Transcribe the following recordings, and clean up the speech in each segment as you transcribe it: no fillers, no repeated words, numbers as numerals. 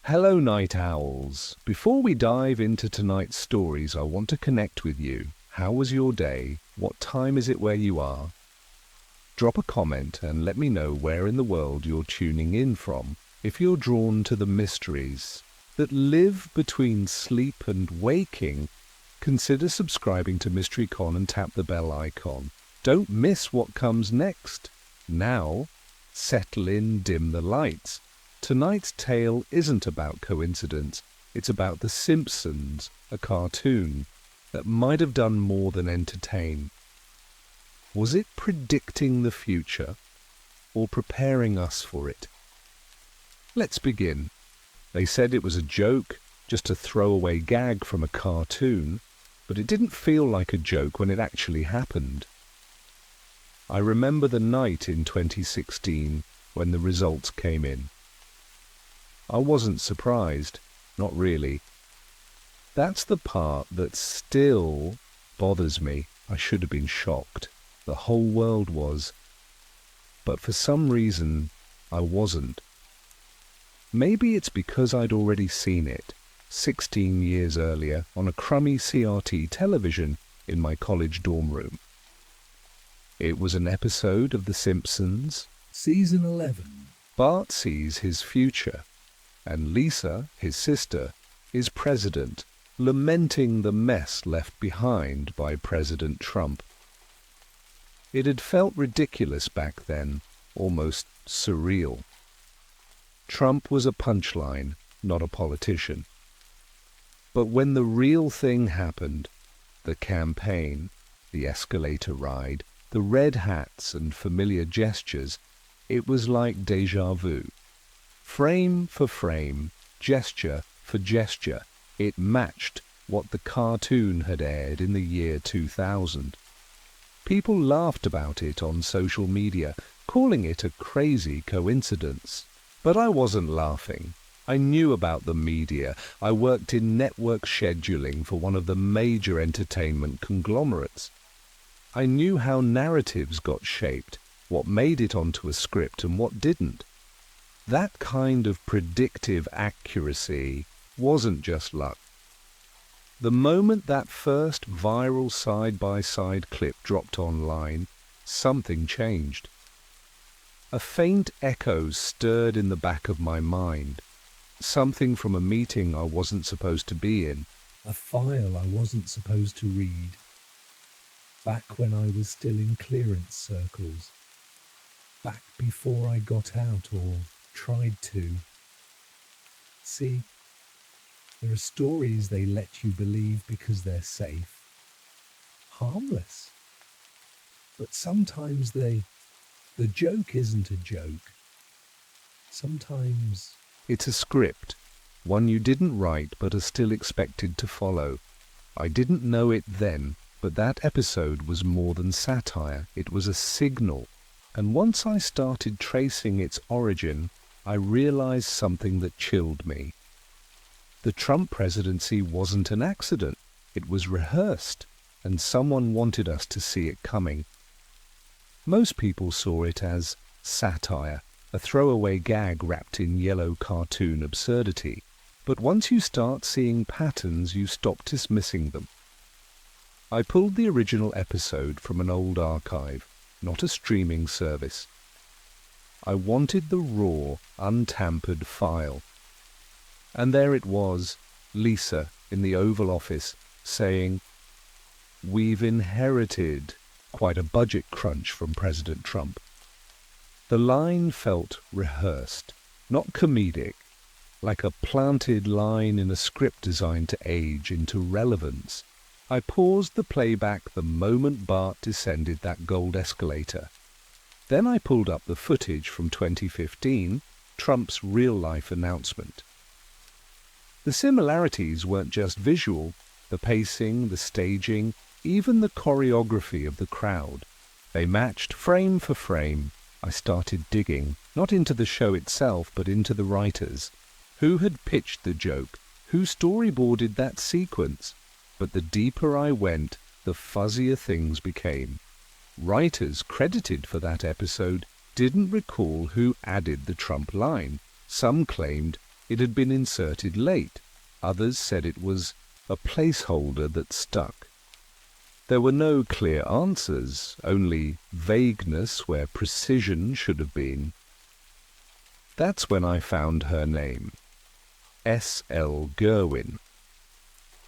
Hello, night owls. Before we dive into tonight's stories, I want to connect with you. How was your day? What time is it where you are? Drop a comment and let me know where in the world you're tuning in from. If you're drawn to the mysteries that live between sleep and waking, consider subscribing to Mystery Con and tap the bell icon. Don't miss what comes next. Now, settle in, dim the lights. Tonight's tale isn't about coincidence. It's about The Simpsons, a cartoon that might have done more than entertain. Was it predicting the future or preparing us for it? Let's begin. They said it was a joke, just a throwaway gag from a cartoon, but it didn't feel like a joke when it actually happened. I remember the night in 2016 when the results came in. I wasn't surprised, not really. That's the part that still bothers me. I should have been shocked. The whole world was. But for some reason, I wasn't. Maybe it's because I'd already seen it, 16 years earlier, on a crummy CRT television in my college dorm room. It was an episode of The Simpsons, Season 11. Bart sees his future, and Lisa, his sister, is president, lamenting the mess left behind by President Trump. It had felt ridiculous back then, almost surreal. Trump was a punchline, not a politician. But when the real thing happened, the campaign, the escalator ride, the red hats and familiar gestures, it was like déjà vu. Frame for frame, gesture for gesture, it matched what the cartoon had aired in the year 2000. People laughed about it on social media, calling it a crazy coincidence. But I wasn't laughing. I knew about the media. I worked in network scheduling for one of the major entertainment conglomerates. I knew how narratives got shaped, what made it onto a script and what didn't. That kind of predictive accuracy wasn't just luck. The moment that first viral side-by-side clip dropped online, something changed. A faint echo stirred in the back of my mind. Something from a meeting I wasn't supposed to be in. A file I wasn't supposed to read. Back when I was still in clearance circles. Back before I got out or tried to. See, there are stories they let you believe because they're safe. Harmless. But sometimes the joke isn't a joke. Sometimes it's a script, one you didn't write but are still expected to follow. I didn't know it then, but that episode was more than satire. It was a signal. And once I started tracing its origin, I realized something that chilled me. The Trump presidency wasn't an accident. It was rehearsed, and someone wanted us to see it coming. Most people saw it as satire, a throwaway gag wrapped in yellow cartoon absurdity. But once you start seeing patterns, you stop dismissing them. I pulled the original episode from an old archive, not a streaming service. I wanted the raw, untampered file. And there it was, Lisa in the Oval Office, saying, "We've inherited quite a budget crunch from President Trump." The line felt rehearsed, not comedic, like a planted line in a script designed to age into relevance. I paused the playback the moment Bart descended that gold escalator. Then I pulled up the footage from 2015, Trump's real-life announcement. The similarities weren't just visual, the pacing, the staging, even the choreography of the crowd. They matched frame for frame. I started digging, not into the show itself, but into the writers. Who had pitched the joke? Who storyboarded that sequence? But the deeper I went, the fuzzier things became. Writers credited for that episode didn't recall who added the Trump line. Some claimed It had been inserted late. Others said it was a placeholder that stuck. There were no clear answers, only vagueness where precision should have been. That's when I found her name, S.L. Gerwin,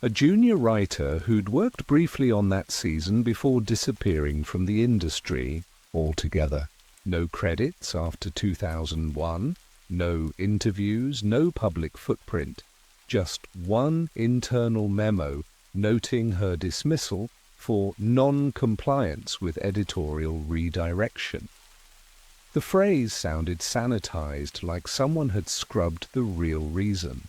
a junior writer who'd worked briefly on that season before disappearing from the industry altogether. No credits after 2001, no interviews, no public footprint, just one internal memo noting her dismissal for non-compliance with editorial redirection. The phrase sounded sanitized, like someone had scrubbed the real reason.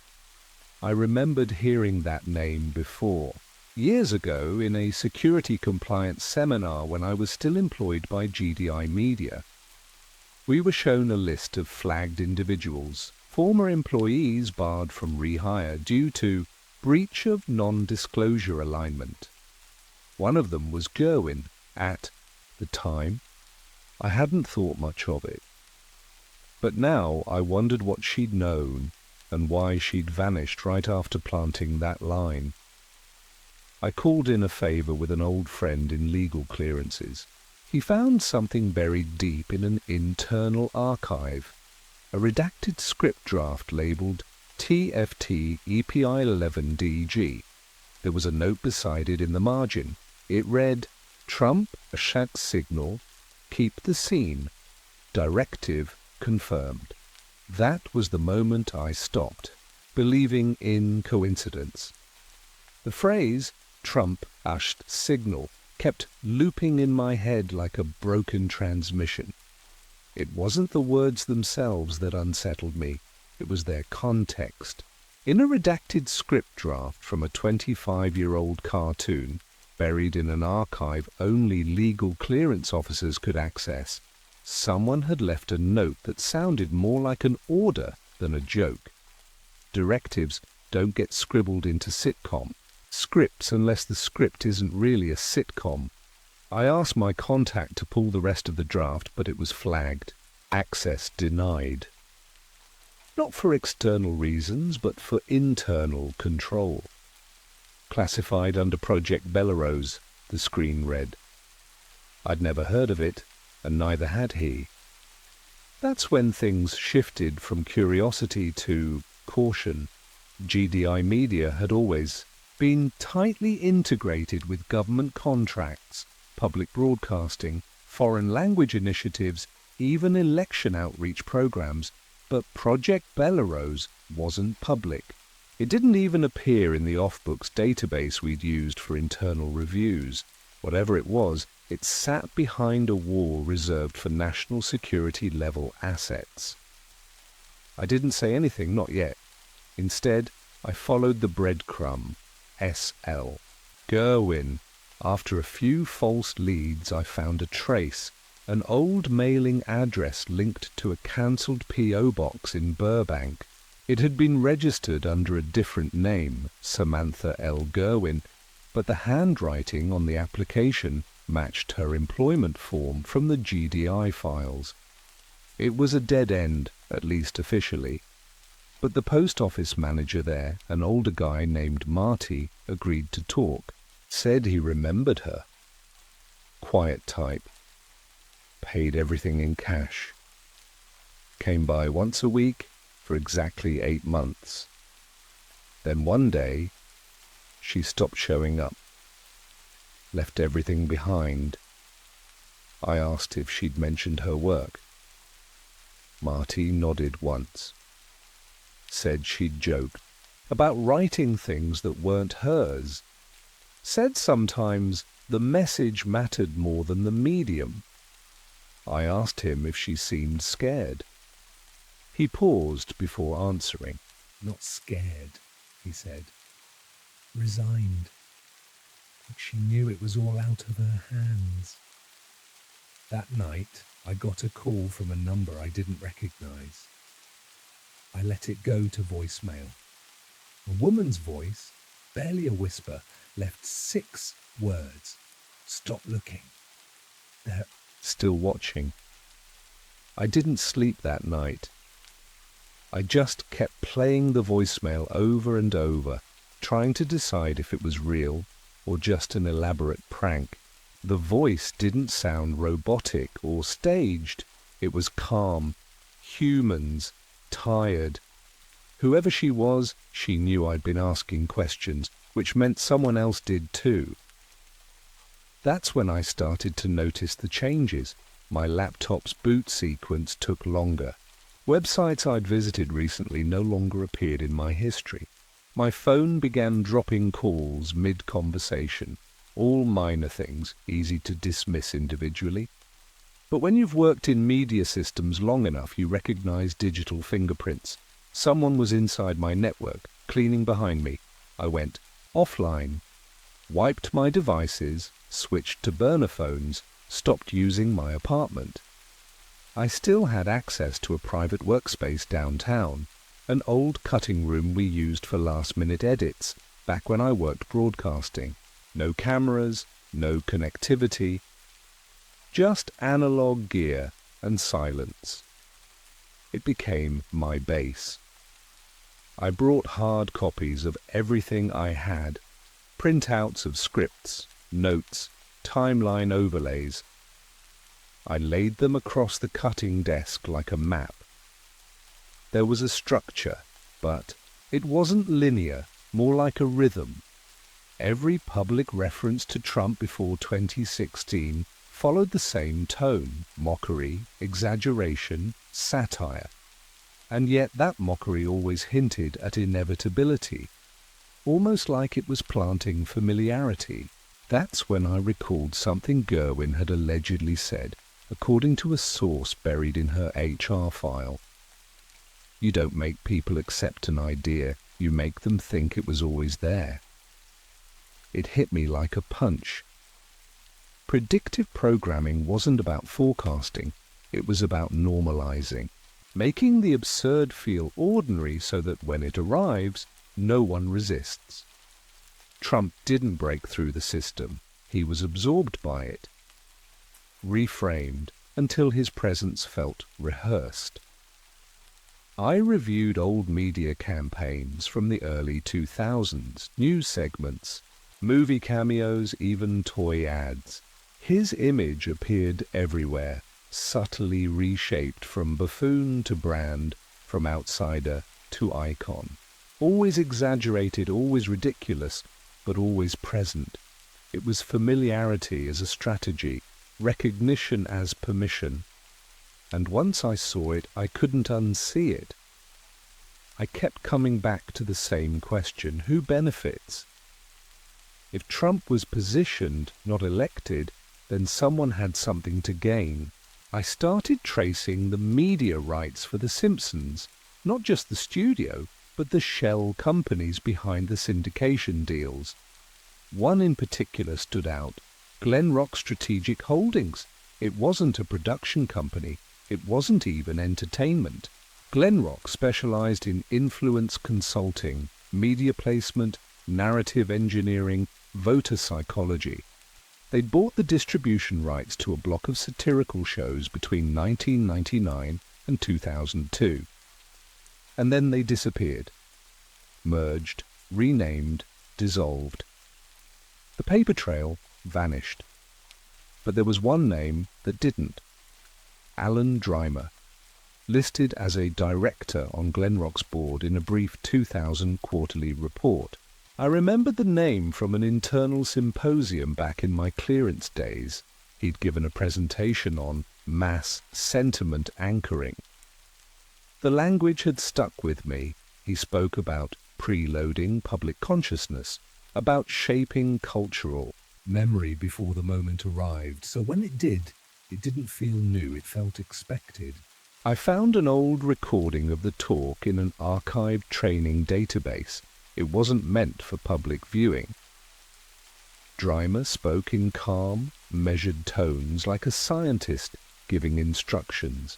I remembered hearing that name before, years ago in a security compliance seminar when I was still employed by GDI Media. We were shown a list of flagged individuals, former employees barred from rehire due to breach of non-disclosure alignment. One of them was Gerwin. At the time, I hadn't thought much of it. But now I wondered what she'd known and why she'd vanished right after planting that line. I called in a favor with an old friend in legal clearances. He found something buried deep in an internal archive, a redacted script draft labeled TFT EPI 11DG. There was a note beside it in the margin. It read, Trump, a shack signal, keep the scene, directive confirmed. That was the moment I stopped, believing in coincidence. The phrase, Trump, ushed signal, kept looping in my head like a broken transmission. It wasn't the words themselves that unsettled me, it was their context. In a redacted script draft from a 25-year-old cartoon, buried in an archive only legal clearance officers could access, someone had left a note that sounded more like an order than a joke. Directives don't get scribbled into sitcom scripts unless the script isn't really a sitcom. I asked my contact to pull the rest of the draft, but it was flagged. Access denied. Not for external reasons, but for internal control. Classified under Project Bellerose, the screen read. I'd never heard of it, and neither had he. That's when things shifted from curiosity to caution. GDI Media had always been tightly integrated with government contracts, public broadcasting, foreign language initiatives, even election outreach programs, but Project Bellerose wasn't public. It didn't even appear in the off-books database we'd used for internal reviews. Whatever it was, it sat behind a wall reserved for national security level assets. I didn't say anything, not yet. Instead, I followed the breadcrumb, S.L. Gerwin. After a few false leads, I found a trace, an old mailing address linked to a cancelled P.O. box in Burbank. It had been registered under a different name, Samantha L. Gerwin, but the handwriting on the application matched her employment form from the GDI files. It was a dead end, at least officially. But the post office manager there, an older guy named Marty, agreed to talk. Said he remembered her. Quiet type. Paid everything in cash. Came by once a week for exactly 8 months. Then one day, she stopped showing up. Left everything behind. I asked if she'd mentioned her work. Marty nodded once. Said she'd joked about writing things that weren't hers. Said sometimes the message mattered more than the medium. I asked him if she seemed scared. He paused before answering. Not scared, he said. Resigned. Like she knew it was all out of her hands. That night, I got a call from a number I didn't recognize. I let it go to voicemail. A woman's voice, barely a whisper, left 6 words. Stop looking. They're still watching. I didn't sleep that night. I just kept playing the voicemail over and over, trying to decide if it was real or just an elaborate prank. The voice didn't sound robotic or staged. It was calm, humans, tired. Whoever she was, she knew I'd been asking questions, which meant someone else did too. That's when I started to notice the changes. My laptop's boot sequence took longer. Websites I'd visited recently no longer appeared in my history. My phone began dropping calls mid-conversation, all minor things, easy to dismiss individually. But when you've worked in media systems long enough, you recognize digital fingerprints. Someone was inside my network, cleaning behind me. I went offline, wiped my devices, switched to burner phones, stopped using my apartment. I still had access to a private workspace downtown, an old cutting room we used for last-minute edits, back when I worked broadcasting. No cameras, no connectivity, just analog gear and silence. It became my base. I brought hard copies of everything I had, printouts of scripts, notes, timeline overlays. I laid them across the cutting desk like a map. There was a structure, but it wasn't linear, more like a rhythm. Every public reference to Trump before 2016 followed the same tone: mockery, exaggeration, satire. And yet that mockery always hinted at inevitability, almost like it was planting familiarity. That's when I recalled something Gerwin had allegedly said, according to a source buried in her HR file. You don't make people accept an idea, you make them think it was always there. It hit me like a punch. Predictive programming wasn't about forecasting, it was about normalizing, making the absurd feel ordinary so that when it arrives, no one resists. Trump didn't break through the system, he was absorbed by it, reframed until his presence felt rehearsed. I reviewed old media campaigns from the early 2000s, news segments, movie cameos, even toy ads. His image appeared everywhere, subtly reshaped from buffoon to brand, from outsider to icon. Always exaggerated, always ridiculous, but always present. It was familiarity as a strategy, recognition as permission. And once I saw it, I couldn't unsee it. I kept coming back to the same question: who benefits? If Trump was positioned, not elected, then someone had something to gain. I started tracing the media rights for The Simpsons, not just the studio, but the shell companies behind the syndication deals. One in particular stood out: Glenrock Strategic Holdings. It wasn't a production company. It wasn't even entertainment. Glenrock specialized in influence consulting, media placement, narrative engineering, voter psychology. They'd bought the distribution rights to a block of satirical shows between 1999 and 2002. And then they disappeared. Merged, renamed, dissolved. The paper trail vanished. But there was one name that didn't. Alan Dreimer, listed as a director on Glenrock's board in a brief 2000 quarterly report. I remembered the name from an internal symposium back in my clearance days. He'd given a presentation on mass sentiment anchoring. The language had stuck with me. He spoke about preloading public consciousness, about shaping cultural memory before the moment arrived, so when it did, it didn't feel new, it felt expected. I found an old recording of the talk in an archived training database. It wasn't meant for public viewing. Dreimer spoke in calm, measured tones like a scientist giving instructions.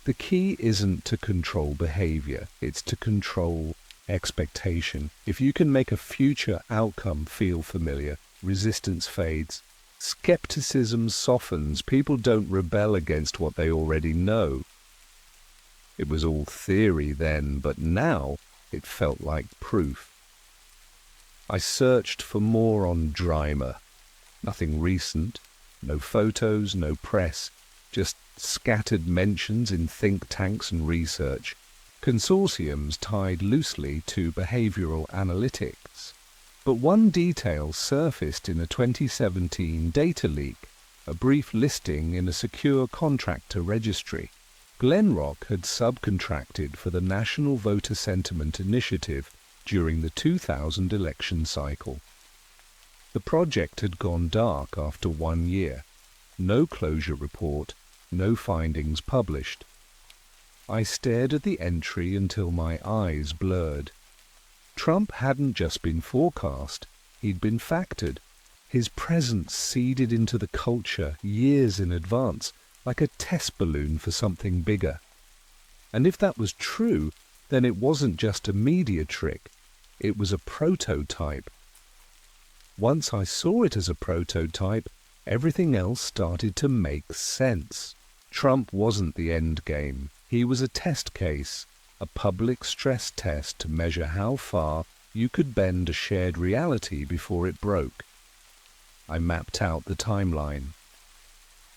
The key isn't to control behavior, it's to control expectation. If you can make a future outcome feel familiar, resistance fades. Skepticism softens. People don't rebel against what they already know. It was all theory then, but now it felt like proof. I searched for more on Dreimer. Nothing recent, no photos, no press, just scattered mentions in think tanks and research, consortiums tied loosely to behavioral analytics. But one detail surfaced in a 2017 data leak, a brief listing in a secure contractor registry. Glenrock had subcontracted for the National Voter Sentiment Initiative during the 2000 election cycle. The project had gone dark after 1 year. No closure report, no findings published. I stared at the entry until my eyes blurred. Trump hadn't just been forecast, he'd been factored. His presence seeded into the culture years in advance, like a test balloon for something bigger. And if that was true, then it wasn't just a media trick, it was a prototype. Once I saw it as a prototype, everything else started to make sense. Trump wasn't the end game. He was a test case, a public stress test to measure how far you could bend a shared reality before it broke. I mapped out the timeline.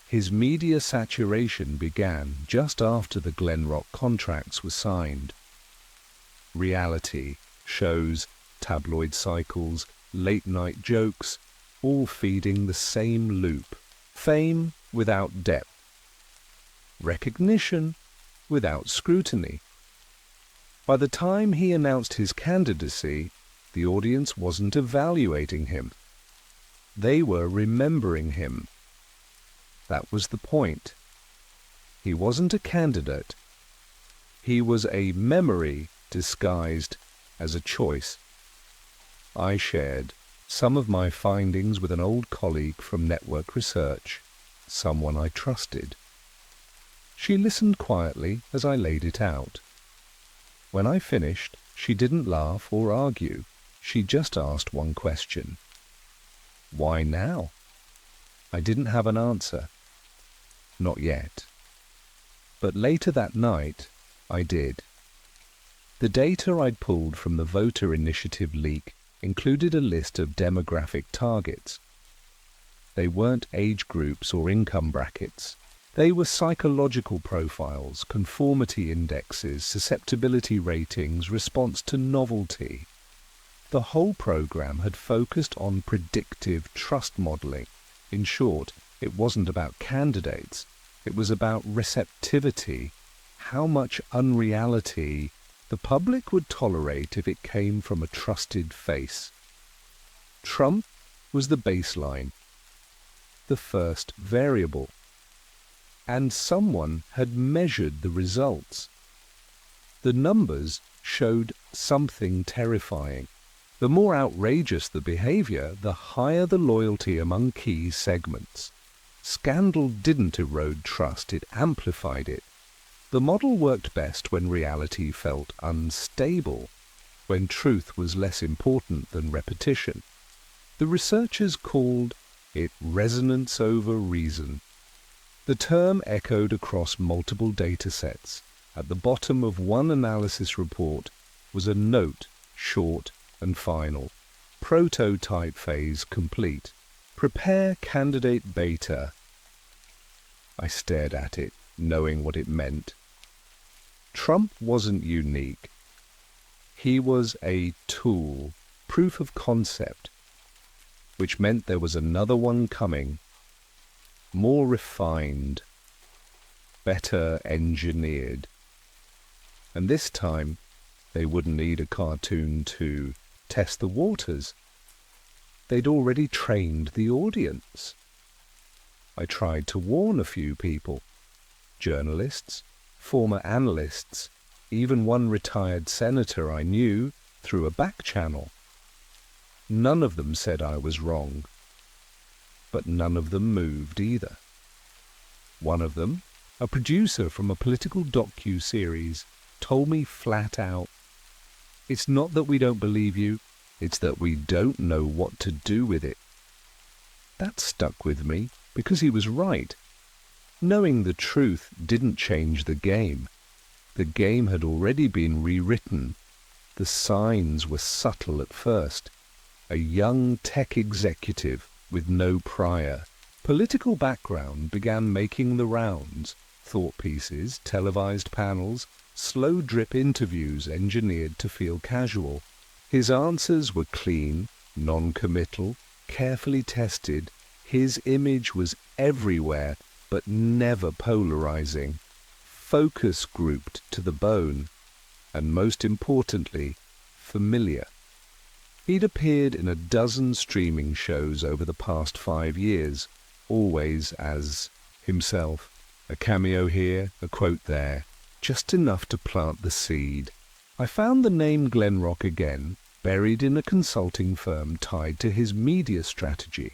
His media saturation began just after the Glenrock contracts were signed. Reality, shows, tabloid cycles, late-night jokes, all feeding the same loop. Fame without depth. Recognition without scrutiny. By the time he announced his candidacy, the audience wasn't evaluating him. They were remembering him. That was the point. He wasn't a candidate. He was a memory disguised as a choice. I shared some of my findings with an old colleague from network research, someone I trusted. She listened quietly as I laid it out. When I finished, she didn't laugh or argue. She just asked one question. Why now? I didn't have an answer. Not yet. But later that night, I did. The data I'd pulled from the voter initiative leak included a list of demographic targets. They weren't age groups or income brackets. They were psychological profiles, conformity indexes, susceptibility ratings, response to novelty. The whole program had focused on predictive trust modeling. In short, it wasn't about candidates. It was about receptivity, how much unreality the public would tolerate if it came from a trusted face. Trump was the baseline, the first variable. And someone had measured the results. The numbers showed something terrifying. The more outrageous the behavior, the higher the loyalty among key segments. Scandal didn't erode trust, it amplified it. The model worked best when reality felt unstable, when truth was less important than repetition. The researchers called it resonance over reason. The term echoed across multiple datasets. At the bottom of one analysis report was a note, short and final. Prototype phase complete. Prepare candidate beta. I stared at it, knowing what it meant. Trump wasn't unique. He was a tool, proof of concept, which meant there was another one coming, more refined, better engineered. And this time, they wouldn't need a cartoon to test the waters. They'd already trained the audience. I tried to warn a few people, journalists, former analysts, even one retired senator I knew through a back channel. None of them said I was wrong, but none of them moved either. One of them, a producer from a political docu-series, told me flat out, "It's not that we don't believe you, it's that we don't know what to do with it." That stuck with me because he was right. Knowing the truth didn't change the game. The game had already been rewritten. The signs were subtle at first. A young tech executive with no prior political background began making the rounds. Thought pieces, televised panels, slow drip interviews engineered to feel casual. His answers were clean, non-committal, carefully tested. His image was everywhere, but never polarizing. Focus grouped to the bone, and most importantly, familiar. He'd appeared in a dozen streaming shows over the past 5 years, always as himself. A cameo here, a quote there, just enough to plant the seed. I found the name Glenrock again, buried in a consulting firm tied to his media strategy.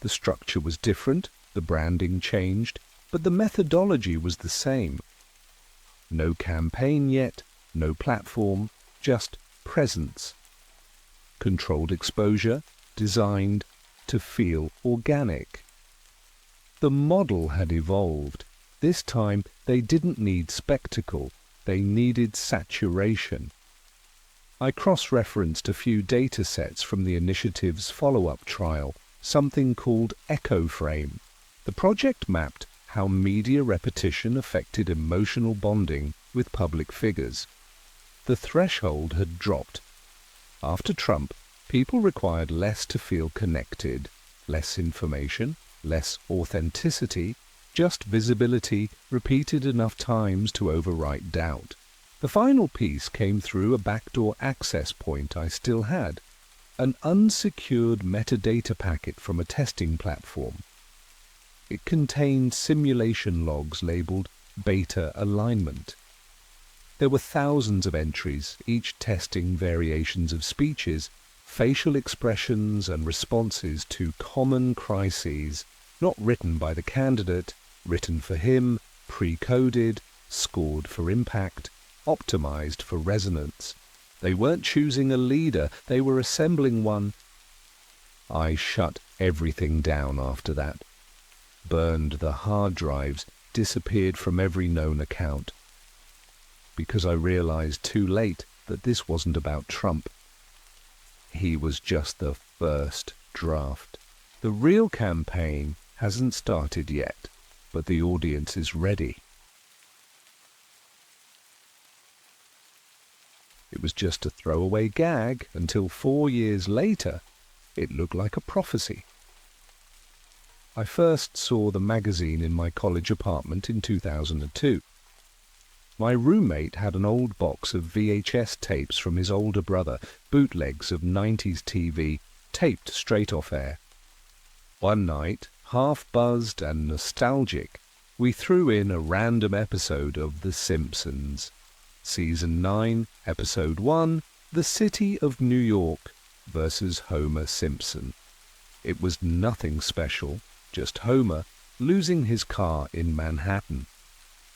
The structure was different, the branding changed, but the methodology was the same. No campaign yet, no platform, just presence. Controlled exposure, designed to feel organic. The model had evolved. This time they didn't need spectacle, they needed saturation. I cross-referenced a few data sets from the initiative's follow-up trial, something called Echo Frame. The project mapped how media repetition affected emotional bonding with public figures. The threshold had dropped. After Trump, people required less to feel connected, less information, less authenticity, just visibility repeated enough times to overwrite doubt. The final piece came through a backdoor access point I still had, an unsecured metadata packet from a testing platform. It contained simulation logs labeled beta alignment. There were thousands of entries, each testing variations of speeches, facial expressions and responses to common crises, not written by the candidate, written for him, pre-coded, scored for impact, optimized for resonance. They weren't choosing a leader, they were assembling one. I shut everything down after that. Burned the hard drives, disappeared from every known account. Because I realized too late that this wasn't about Trump. He was just the first draft. The real campaign hasn't started yet, but the audience is ready. It was just a throwaway gag until 4 years later, it looked like a prophecy. I first saw the magazine in my college apartment in 2002. My roommate had an old box of VHS tapes from his older brother, bootlegs of 90s TV, taped straight off air. One night, half buzzed and nostalgic, we threw in a random episode of The Simpsons. Season 9, Episode 1, The City of New York versus Homer Simpson. It was nothing special, just Homer losing his car in Manhattan.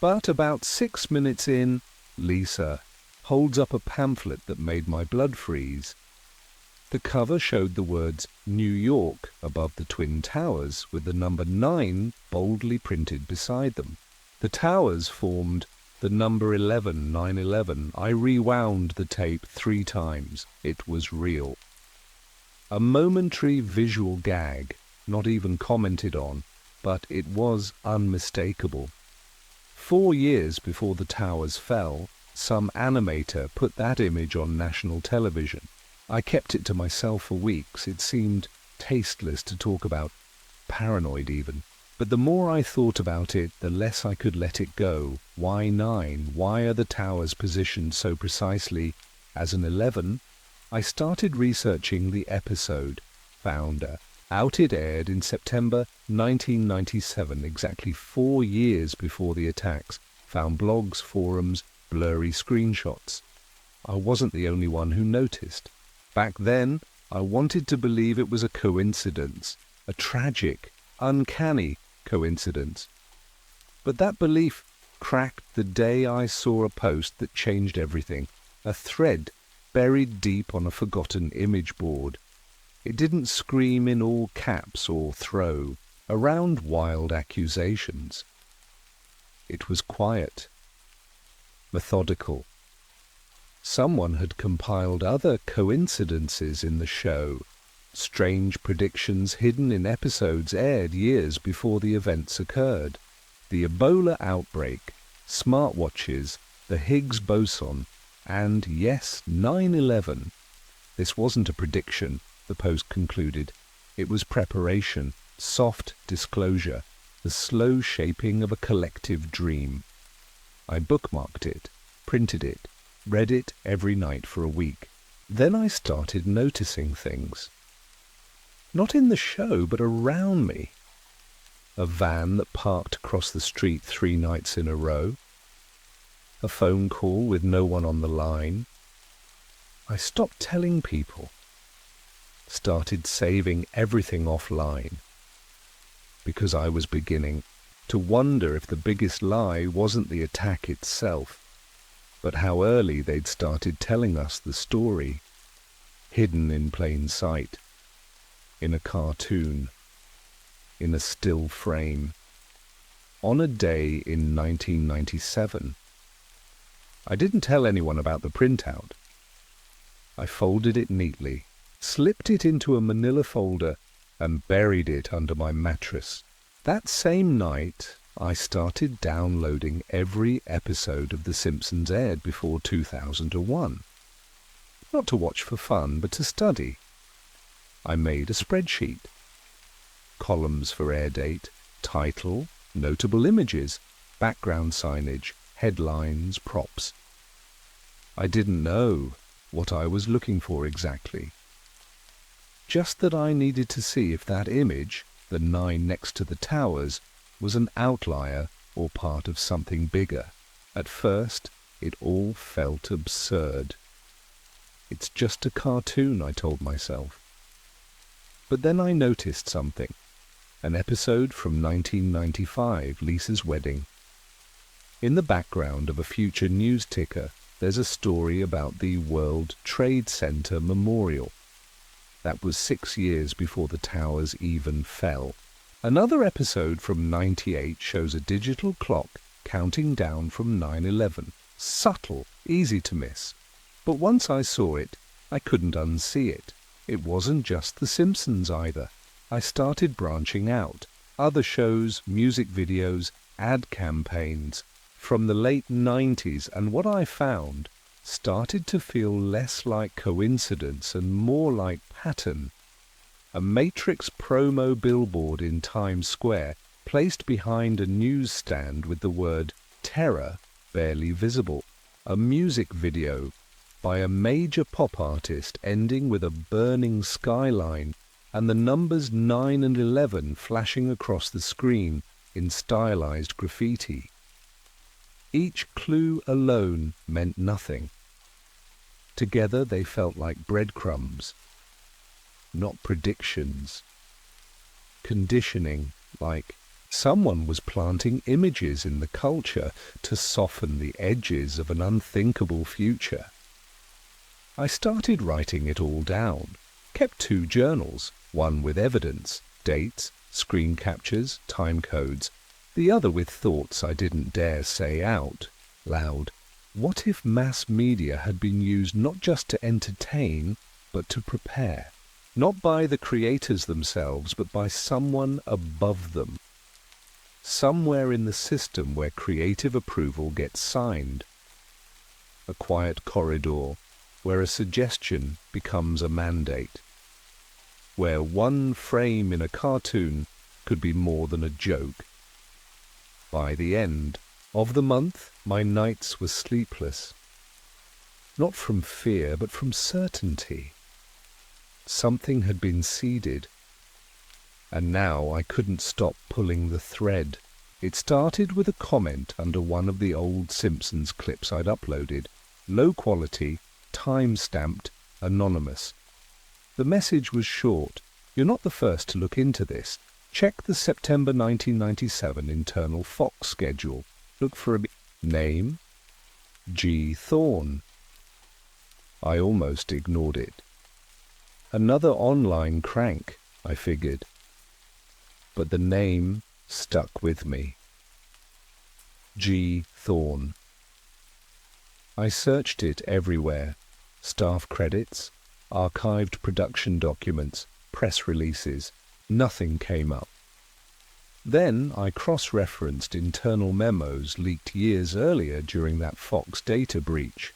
But about 6 minutes in, Lisa holds up a pamphlet that made my blood freeze. The cover showed the words New York above the Twin Towers with the number 9 boldly printed beside them. The towers formed the number 11, 9/11. I rewound the tape 3 times. It was real. A momentary visual gag, not even commented on, but it was unmistakable. 4 years before the towers fell, some animator put that image on national television. I kept it to myself for weeks. It seemed tasteless to talk about, paranoid even. But the more I thought about it, the less I could let it go. Why 9? Why are the towers positioned so precisely as an 11? I started researching the episode. Found out it aired in September 1997, exactly 4 years before the attacks. Found blogs, forums, blurry screenshots. I wasn't the only one who noticed. Back then, I wanted to believe it was a coincidence, a tragic, uncanny coincidence. But that belief cracked the day I saw a post that changed everything, a thread buried deep on a forgotten image board. It didn't scream in all caps or throw around wild accusations. It was quiet. methodical. Someone had compiled other coincidences in the show, strange predictions hidden in episodes aired years before the events occurred. The Ebola outbreak, smartwatches, the Higgs boson, and, yes, 9/11. This wasn't a prediction, the post concluded. It was preparation, soft disclosure, the slow shaping of a collective dream. I bookmarked it, printed it, read it every night for a week. Then I started noticing things. Not in the show, but around me. A van that parked across the street 3 nights in a row. A phone call with no one on the line. I stopped telling people. Started saving everything offline. Because I was beginning to wonder if the biggest lie wasn't the attack itself, but how early they'd started telling us the story, hidden in plain sight, in a cartoon, in a still frame, on a day in 1997. I didn't tell anyone about the printout. I folded it neatly, slipped it into a manila folder, and buried it under my mattress. That same night, I started downloading every episode of The Simpsons aired before 2001. Not to watch for fun, but to study. I made a spreadsheet. Columns for air date, title, notable images, background signage, headlines, props. I didn't know what I was looking for exactly. Just that I needed to see if that image, the 9 next to the towers, was an outlier or part of something bigger. At first, it all felt absurd. It's just a cartoon, I told myself. But then I noticed something. An episode from 1995, Lisa's wedding. In the background of a future news ticker, there's a story about the World Trade Center Memorial. That was 6 years before the towers even fell. Another episode from 98 shows a digital clock counting down from 9/11. Subtle, easy to miss. But once I saw it, I couldn't unsee it. It wasn't just The Simpsons either. I started branching out. Other shows, music videos, ad campaigns from the late 90s, and what I found started to feel less like coincidence and more like pattern. A Matrix promo billboard in Times Square placed behind a newsstand with the word terror barely visible. A music video by a major pop artist ending with a burning skyline and the numbers 9 and 11 flashing across the screen in stylized graffiti. Each clue alone meant nothing. Together they felt like breadcrumbs, not predictions. Conditioning, like someone was planting images in the culture to soften the edges of an unthinkable future. I started writing it all down, kept 2 journals, one with evidence, dates, screen captures, time codes, the other with thoughts I didn't dare say out loud. What if mass media had been used not just to entertain, but to prepare? Not by the creators themselves, but by someone above them. Somewhere in the system where creative approval gets signed. A quiet corridor where a suggestion becomes a mandate. Where one frame in a cartoon could be more than a joke. By the end of the month, my nights were sleepless. Not from fear, but from certainty. Something had been seeded, and now I couldn't stop pulling the thread. It started with a comment under one of the old Simpsons clips I'd uploaded. Low quality, time-stamped, anonymous. The message was short. You're not the first to look into this. Check the September 1997 internal Fox schedule. Look for a name, G. Thorne. I almost ignored it. Another online crank, I figured. But the name stuck with me. G. Thorne. I searched it everywhere. Staff credits, archived production documents, press releases. Nothing came up. Then I cross-referenced internal memos leaked years earlier during that Fox data breach.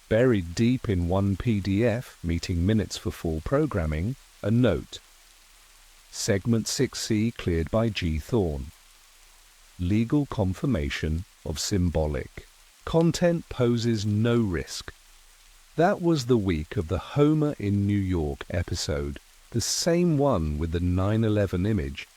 Buried deep in one PDF, meeting minutes for full programming, a note. Segment 6C cleared by G. Thorne. Legal confirmation of symbolic. Content poses no risk. That was the week of the Homer in New York episode, the same one with the 9/11 image.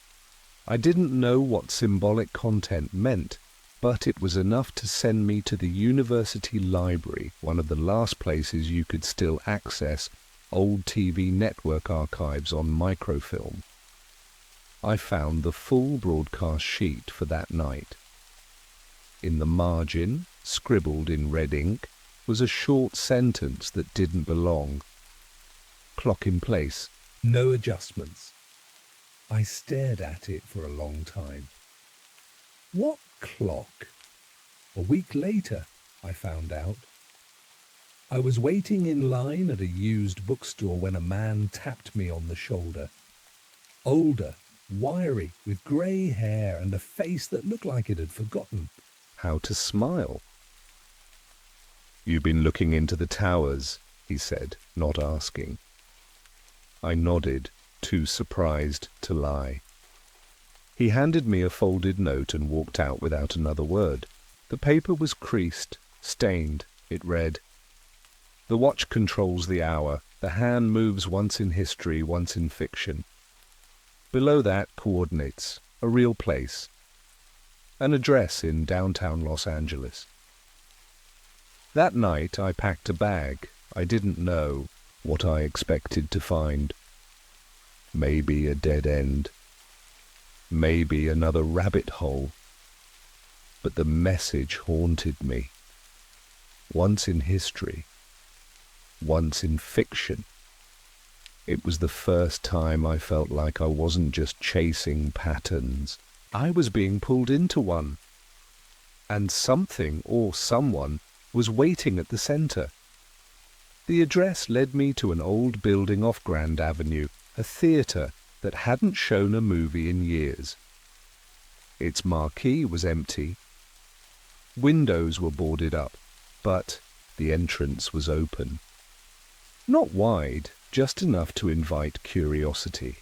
I didn't know what symbolic content meant, but it was enough to send me to the university library, one of the last places you could still access old TV network archives on microfilm. I found the full broadcast sheet for that night. In the margin, scribbled in red ink, was a short sentence that didn't belong. Clock in place. No adjustments. I stared at it for a long time. What clock? A week later, I found out. I was waiting in line at a used bookstore when a man tapped me on the shoulder. Older, wiry, with grey hair and a face that looked like it had forgotten how to smile. "You've been looking into the towers," he said, not asking. I nodded, too surprised to lie. He handed me a folded note and walked out without another word. The paper was creased, stained. It read, "The watch controls the hour. The hand moves once in history, once in fiction." Below that, coordinates, a real place. An address in downtown Los Angeles. That night I packed a bag. I didn't know what I expected to find. Maybe a dead end. Maybe another rabbit hole. But the message haunted me. Once in history. Once in fiction. It was the first time I felt like I wasn't just chasing patterns. I was being pulled into one. And something or someone was waiting at the center. The address led me to an old building off Grand Avenue, a theater that hadn't shown a movie in years. Its marquee was empty. Windows were boarded up, but the entrance was open. Not wide, just enough to invite curiosity.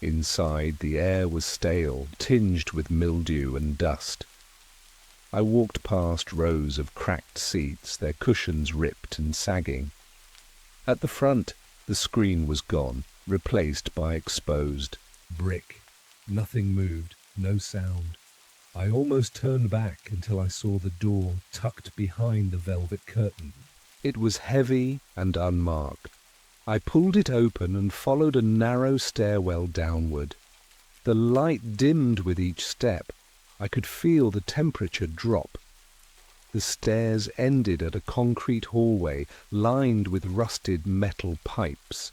Inside, the air was stale, tinged with mildew and dust. I walked past rows of cracked seats, their cushions ripped and sagging. At the front, the screen was gone, replaced by exposed brick. Nothing moved, no sound. I almost turned back until I saw the door tucked behind the velvet curtain. It was heavy and unmarked. I pulled it open and followed a narrow stairwell downward. The light dimmed with each step. I could feel the temperature drop. The stairs ended at a concrete hallway lined with rusted metal pipes.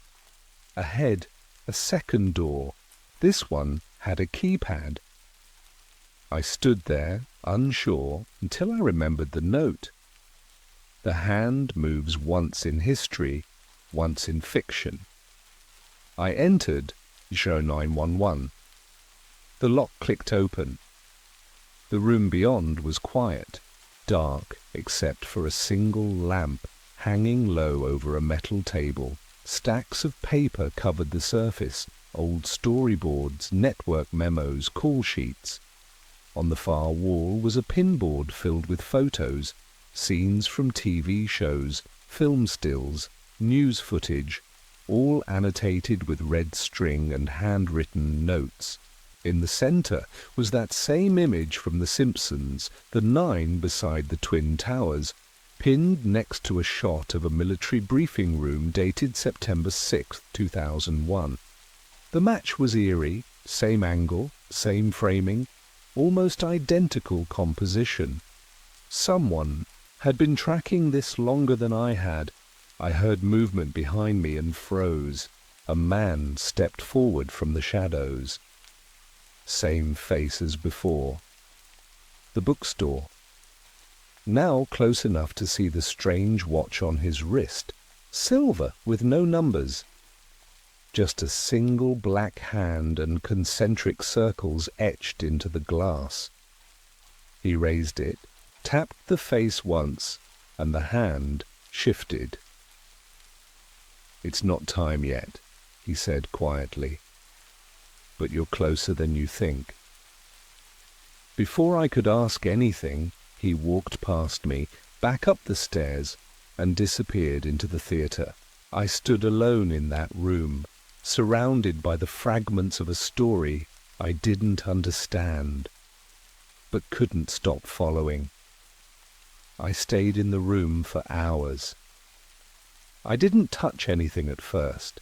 Ahead, a second door. This one had a keypad. I stood there, unsure, until I remembered the note. The hand moves once in history, once in fiction. I entered, show 911. The lock clicked open. The room beyond was quiet, dark except for a single lamp hanging low over a metal table. Stacks of paper covered the surface, old storyboards, network memos, call sheets. On the far wall was a pinboard filled with photos, scenes from TV shows, film stills, news footage, all annotated with red string and handwritten notes. In the center was that same image from The Simpsons, the 9 beside the Twin Towers, pinned next to a shot of a military briefing room dated September 6, 2001. The match was eerie, same angle, same framing, almost identical composition. Someone had been tracking this longer than I had. I heard movement behind me and froze. A man stepped forward from the shadows. Same face as before. The bookstore. now close enough to see the strange watch on his wrist, silver with no numbers. Just a single black hand and concentric circles etched into the glass. He raised it, tapped the face once, and the hand shifted. "It's not time yet," he said quietly, "but you're closer than you think." Before I could ask anything, he walked past me, back up the stairs, and disappeared into the theatre. I stood alone in that room, surrounded by the fragments of a story I didn't understand, but couldn't stop following. I stayed in the room for hours. I didn't touch anything at first,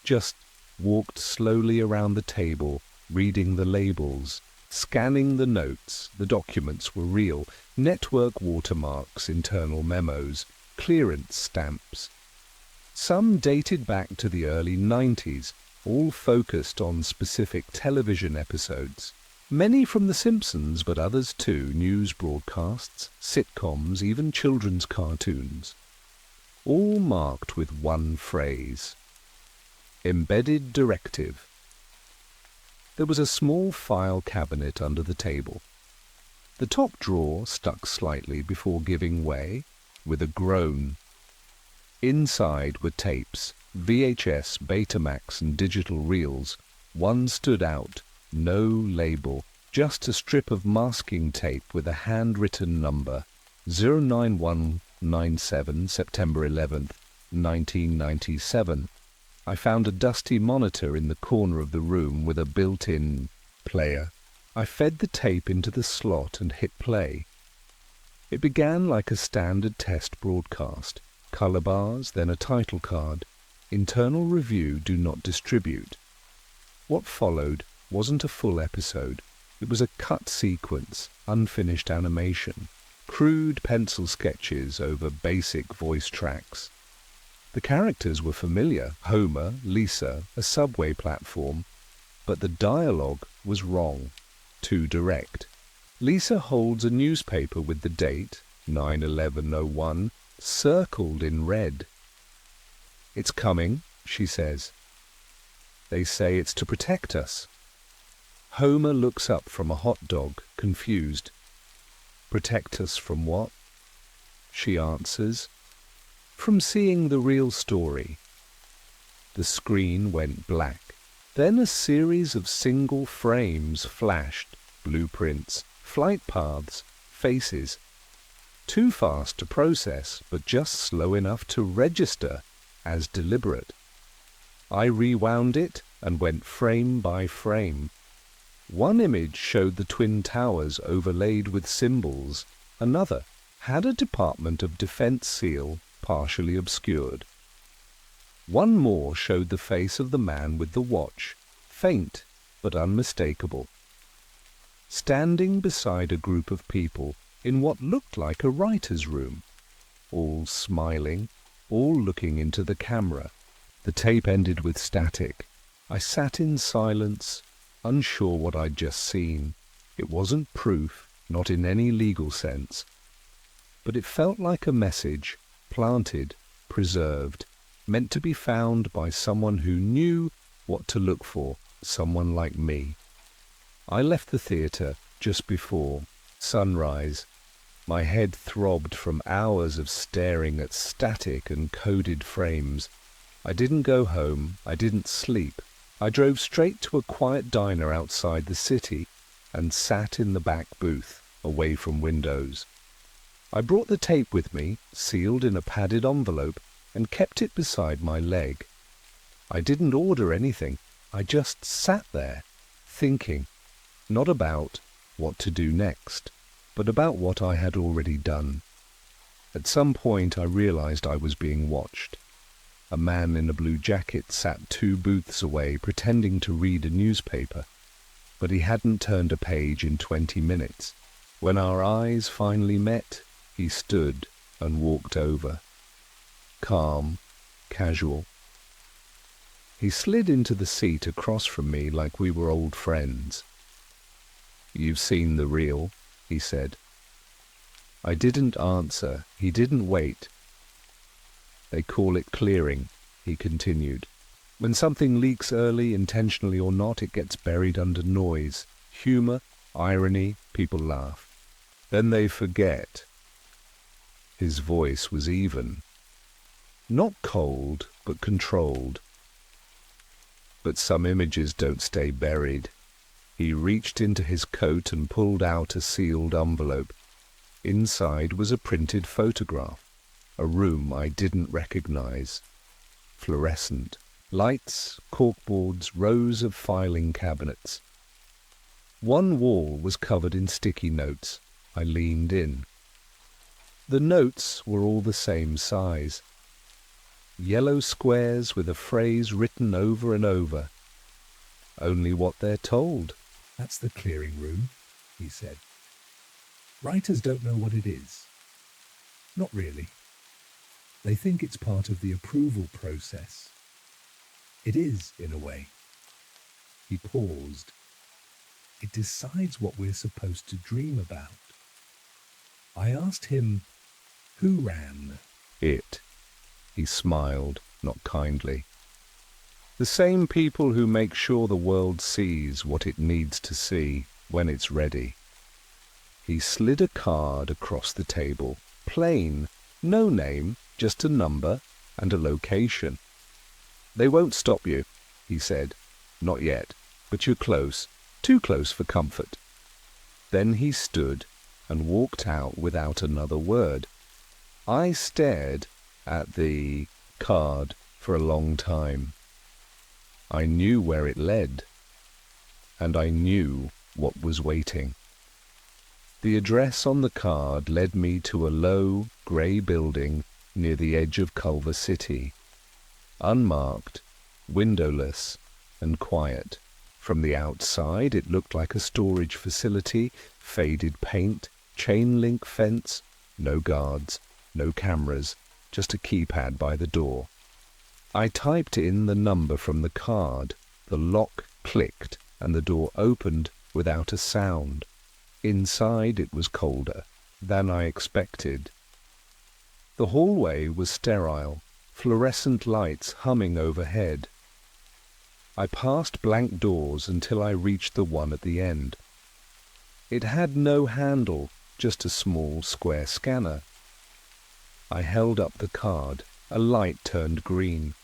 just walked slowly around the table, reading the labels, scanning the notes. The documents were real: network watermarks, internal memos, clearance stamps. Some dated back to the early 90s, all focused on specific television episodes. Many from The Simpsons, but others too: news broadcasts, sitcoms, even children's cartoons. All marked with one phrase: embedded directive. There was a small file cabinet under the table. The top drawer stuck slightly before giving way with a groan. Inside were tapes, VHS, Betamax and digital reels. One stood out, no label, just a strip of masking tape with a handwritten number: 09197, September 11th, 1997. I found a dusty monitor in the corner of the room with a built-in player. I fed the tape into the slot and hit play. It began like a standard test broadcast. Color bars, then a title card. Internal review, do not distribute. What followed wasn't a full episode. It was a cut sequence, unfinished animation, crude pencil sketches over basic voice tracks. The characters were familiar: Homer, Lisa, a subway platform, but the dialogue was wrong, too direct. Lisa holds a newspaper with the date, 9/11/01, circled in red. "It's coming," she says. "They say it's to protect us." Homer looks up from a hot dog, confused. "Protect us from what?" She answers, "From seeing the real story." The screen went black. Then a series of single frames flashed: blueprints, flight paths, faces. Too fast to process, but just slow enough to register as deliberate. I rewound it and went frame by frame. One image showed the Twin Towers overlaid with symbols. Another had a Department of Defense seal partially obscured. One more showed the face of the man with the watch, faint but unmistakable, standing beside a group of people in what looked like a writer's room, all smiling, all looking into the camera. The tape ended with static. I sat in silence, unsure what I'd just seen. It wasn't proof, not in any legal sense, but it felt like a message, planted, preserved, meant to be found by someone who knew what to look for, someone like me. I left the theatre just before sunrise. My head throbbed from hours of staring at static and coded frames. I didn't go home. I didn't sleep. I drove straight to a quiet diner outside the city and sat in the back booth, away from windows. I brought the tape with me, sealed in a padded envelope, and kept it beside my leg. I didn't order anything. I just sat there, thinking, not about what to do next, but about what I had already done. At some point I realized I was being watched. A man in a blue jacket sat 2 booths away, pretending to read a newspaper, but he hadn't turned a page in 20 minutes. When our eyes finally met, he stood and walked over. Calm, casual. He slid into the seat across from me like we were old friends. "You've seen the reel," he said. I didn't answer. He didn't wait. They call it clearing, he continued. When something leaks early, intentionally or not, it gets buried under noise. Humor, irony, people laugh. Then they forget. His voice was even. Not cold, but controlled. But some images don't stay buried. He reached into his coat and pulled out a sealed envelope. Inside was a printed photograph. A room I didn't recognize. Fluorescent. Lights, corkboards, rows of filing cabinets. One wall was covered in sticky notes. I leaned in. The notes were all the same size. Yellow squares with a phrase written over and over. Only what they're told. That's the clearing room, he said. Writers don't know what it is. Not really. They think it's part of the approval process. It is, in a way. He paused. It decides what we're supposed to dream about. I asked him, who ran? It. He smiled, not kindly. The same people who make sure the world sees what it needs to see when it's ready. He slid a card across the table. Plain, no name, just a number and a location. They won't stop you, he said. Not yet, but you're close, too close for comfort. Then he stood and walked out without another word. I stared at the card for a long time. I knew where it led, and I knew what was waiting. The address on the card led me to a low, grey building near the edge of Culver City. Unmarked, windowless, and quiet. From the outside it looked like a storage facility, faded paint, chain-link fence, no guards, no cameras, just a keypad by the door. I typed in the number from the card. The lock clicked and the door opened without a sound. Inside it was colder than I expected. The hallway was sterile, fluorescent lights humming overhead. I passed blank doors until I reached the one at the end. It had no handle, just a small square scanner. I held up the card. A light turned green.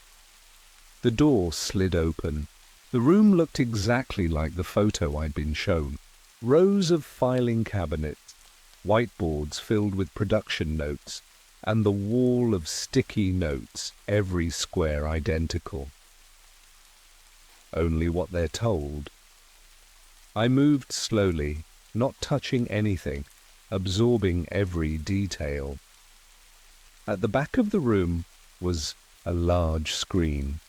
The door slid open. The room looked exactly like the photo I'd been shown. Rows of filing cabinets, whiteboards filled with production notes, and the wall of sticky notes, every square identical. Only what they're told. I moved slowly, not touching anything, absorbing every detail. At the back of the room was a large screen.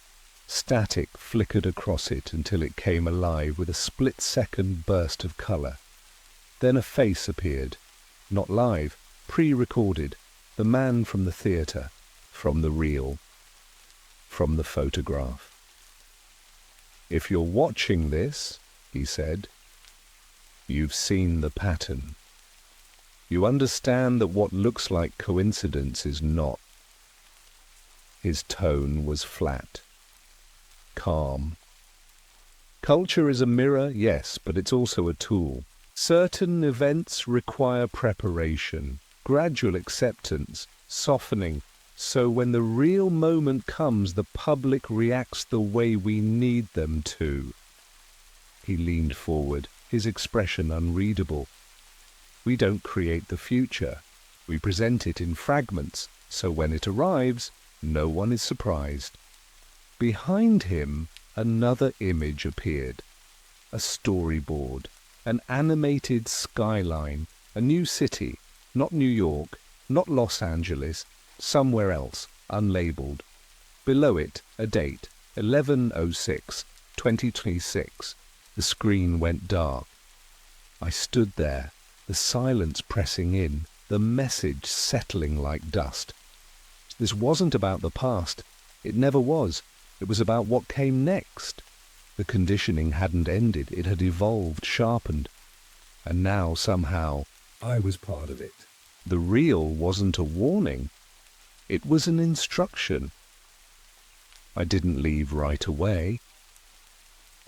Static flickered across it until it came alive with a split-second burst of colour. Then a face appeared. Not live, pre-recorded. The man from the theatre, from the reel, from the photograph. If you're watching this, he said, you've seen the pattern. You understand that what looks like coincidence is not. His tone was flat. Calm. Culture is a mirror, yes, but it's also a tool. Certain events require preparation, gradual acceptance, softening, so when the real moment comes, the public reacts the way we need them to. He leaned forward, his expression unreadable. We don't create the future. We present it in fragments, so when it arrives, no one is surprised. Behind him, another image appeared. A storyboard, an animated skyline, a new city, not New York, not Los Angeles, somewhere else, unlabeled. Below it, a date, 11/06/2026. The screen went dark. I stood there, the silence pressing in, the message settling like dust. This wasn't about the past. It never was. It was about what came next. The conditioning hadn't ended. It had evolved, sharpened. And now, somehow, I was part of it. The reel wasn't a warning. It was an instruction. I didn't leave right away.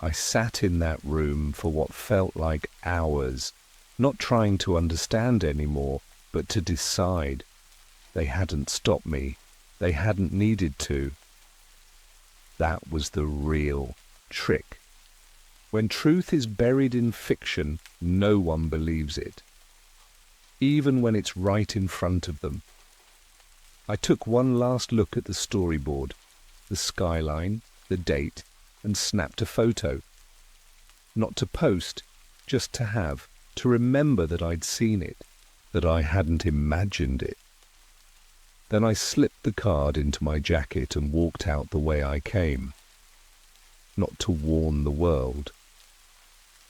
I sat in that room for what felt like hours, not trying to understand anymore, but to decide. They hadn't stopped me. They hadn't needed to. That was the real trick. When truth is buried in fiction, no one believes it, even when it's right in front of them. I took one last look at the storyboard, the skyline, the date, and snapped a photo. Not to post, just to have, to remember that I'd seen it, that I hadn't imagined it. Then I slipped the card into my jacket and walked out the way I came. Not to warn the world,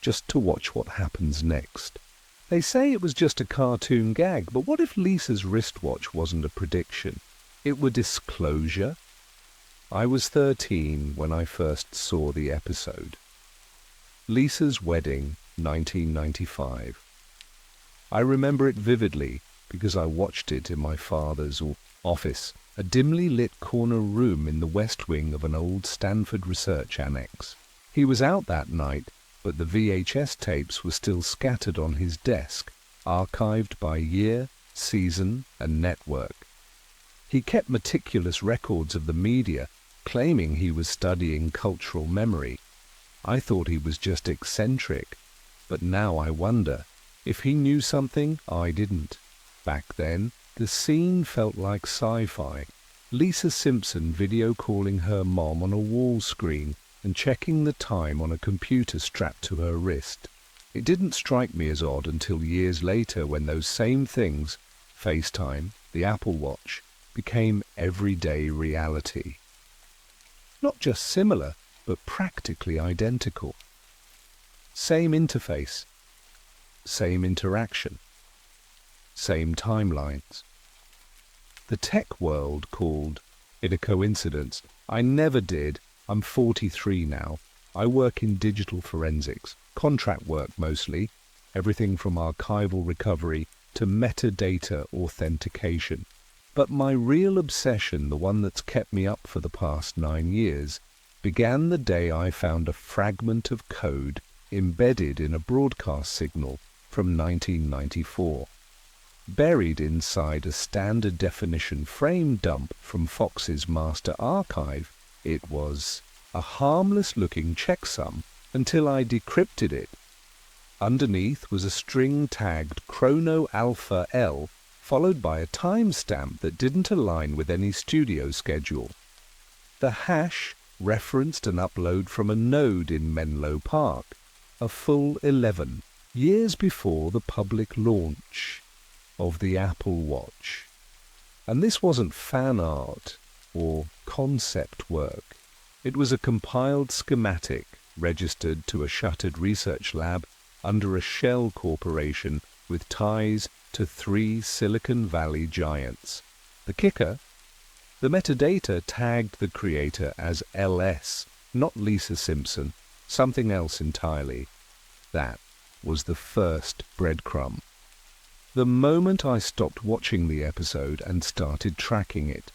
just to watch what happens next. They say it was just a cartoon gag, but what if Lisa's wristwatch wasn't a prediction? It were disclosure? I was 13 when I first saw the episode. Lisa's wedding, 1995. I remember it vividly because I watched it in my father's office, a dimly lit corner room in the west wing of an old Stanford research annex. He was out that night, but the VHS tapes were still scattered on his desk, archived by year, season, and network. He kept meticulous records of the media, claiming he was studying cultural memory. I thought he was just eccentric, but now I wonder, if he knew something I didn't. Back then, the scene felt like sci-fi. Lisa Simpson video calling her mom on a wall screen and checking the time on a computer strapped to her wrist. It didn't strike me as odd until years later when those same things, FaceTime, the Apple Watch, became everyday reality. Not just similar, but practically identical. Same interface, same interaction, same timelines. The tech world called it a coincidence. I never did. I'm 43 now. I work in digital forensics, contract work mostly, everything from archival recovery to metadata authentication. But my real obsession, the one that's kept me up for the past 9 years, began the day I found a fragment of code embedded in a broadcast signal from 1994. Buried inside a standard definition frame dump from Fox's master archive, it was a harmless-looking checksum until I decrypted it. Underneath was a string tagged Chrono Alpha L, followed by a timestamp that didn't align with any studio schedule. The hash referenced an upload from a node in Menlo Park, a full 11, years before the public launch of the Apple Watch. And this wasn't fan art or concept work. It was a compiled schematic registered to a shuttered research lab under a shell corporation with ties to 3 Silicon Valley giants. The kicker? The metadata tagged the creator as LS, not Lisa Simpson, something else entirely. That was the first breadcrumb. The moment I stopped watching the episode and started tracking it.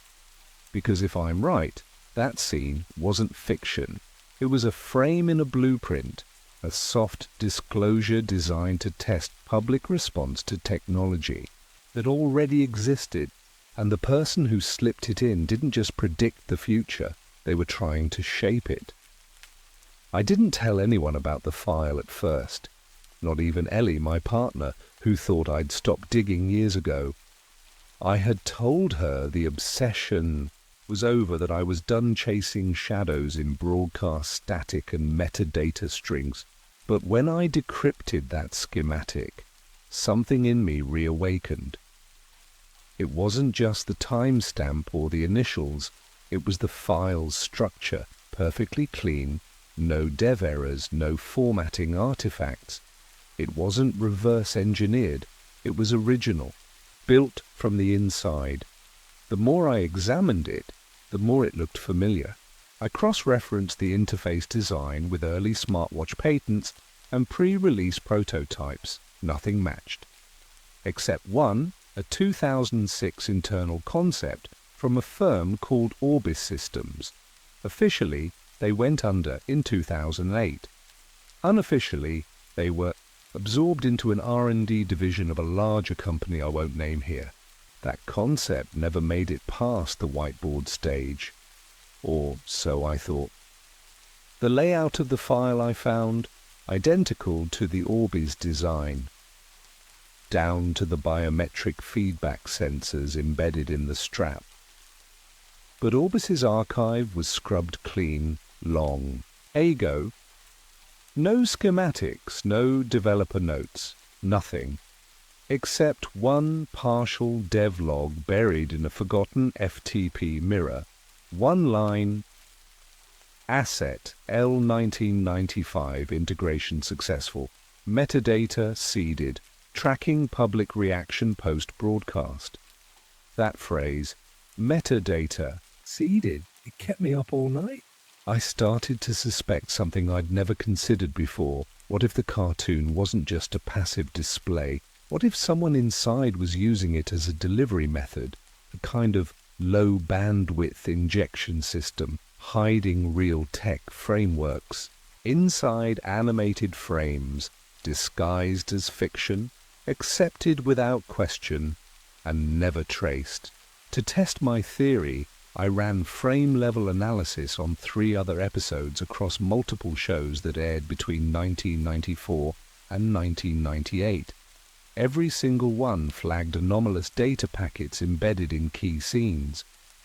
Because if I'm right, that scene wasn't fiction. It was a frame in a blueprint, a soft disclosure designed to test public response to technology that already existed, and the person who slipped it in didn't just predict the future, they were trying to shape it. I didn't tell anyone about the file at first, not even Ellie, my partner, who thought I'd stopped digging years ago. I had told her the obsession was over, that I was done chasing shadows in broadcast static and metadata strings. But when I decrypted that schematic, something in me reawakened. It wasn't just the timestamp or the initials, it was the file's structure, perfectly clean, no dev errors, no formatting artifacts. It wasn't reverse engineered, it was original, built from the inside. The more I examined it, the more it looked familiar. I cross-referenced the interface design with early smartwatch patents and pre-release prototypes. Nothing matched. Except one, a 2006 internal concept from a firm called Orbis Systems. Officially, they went under in 2008. Unofficially, they were absorbed into an R&D division of a larger company I won't name here. That concept never made it past the whiteboard stage. Or so I thought. The layout of the file I found, identical to the Orbis design, down to the biometric feedback sensors embedded in the strap. But Orbis's archive was scrubbed clean, long ago. No schematics, no developer notes, nothing, except one partial devlog buried in a forgotten FTP mirror. One line, asset L1995 integration successful, metadata seeded, tracking public reaction post-broadcast. That phrase, metadata Seeded. It kept me up all night. I started to suspect something I'd never considered before. What if the cartoon wasn't just a passive display? What if someone inside was using it as a delivery method, a kind of low bandwidth injection system, hiding real tech frameworks, inside animated frames, disguised as fiction, accepted without question, and never traced? To test my theory, I ran frame-level analysis on 3 other episodes across multiple shows that aired between 1994 and 1998. Every single one flagged anomalous data packets embedded in key scenes,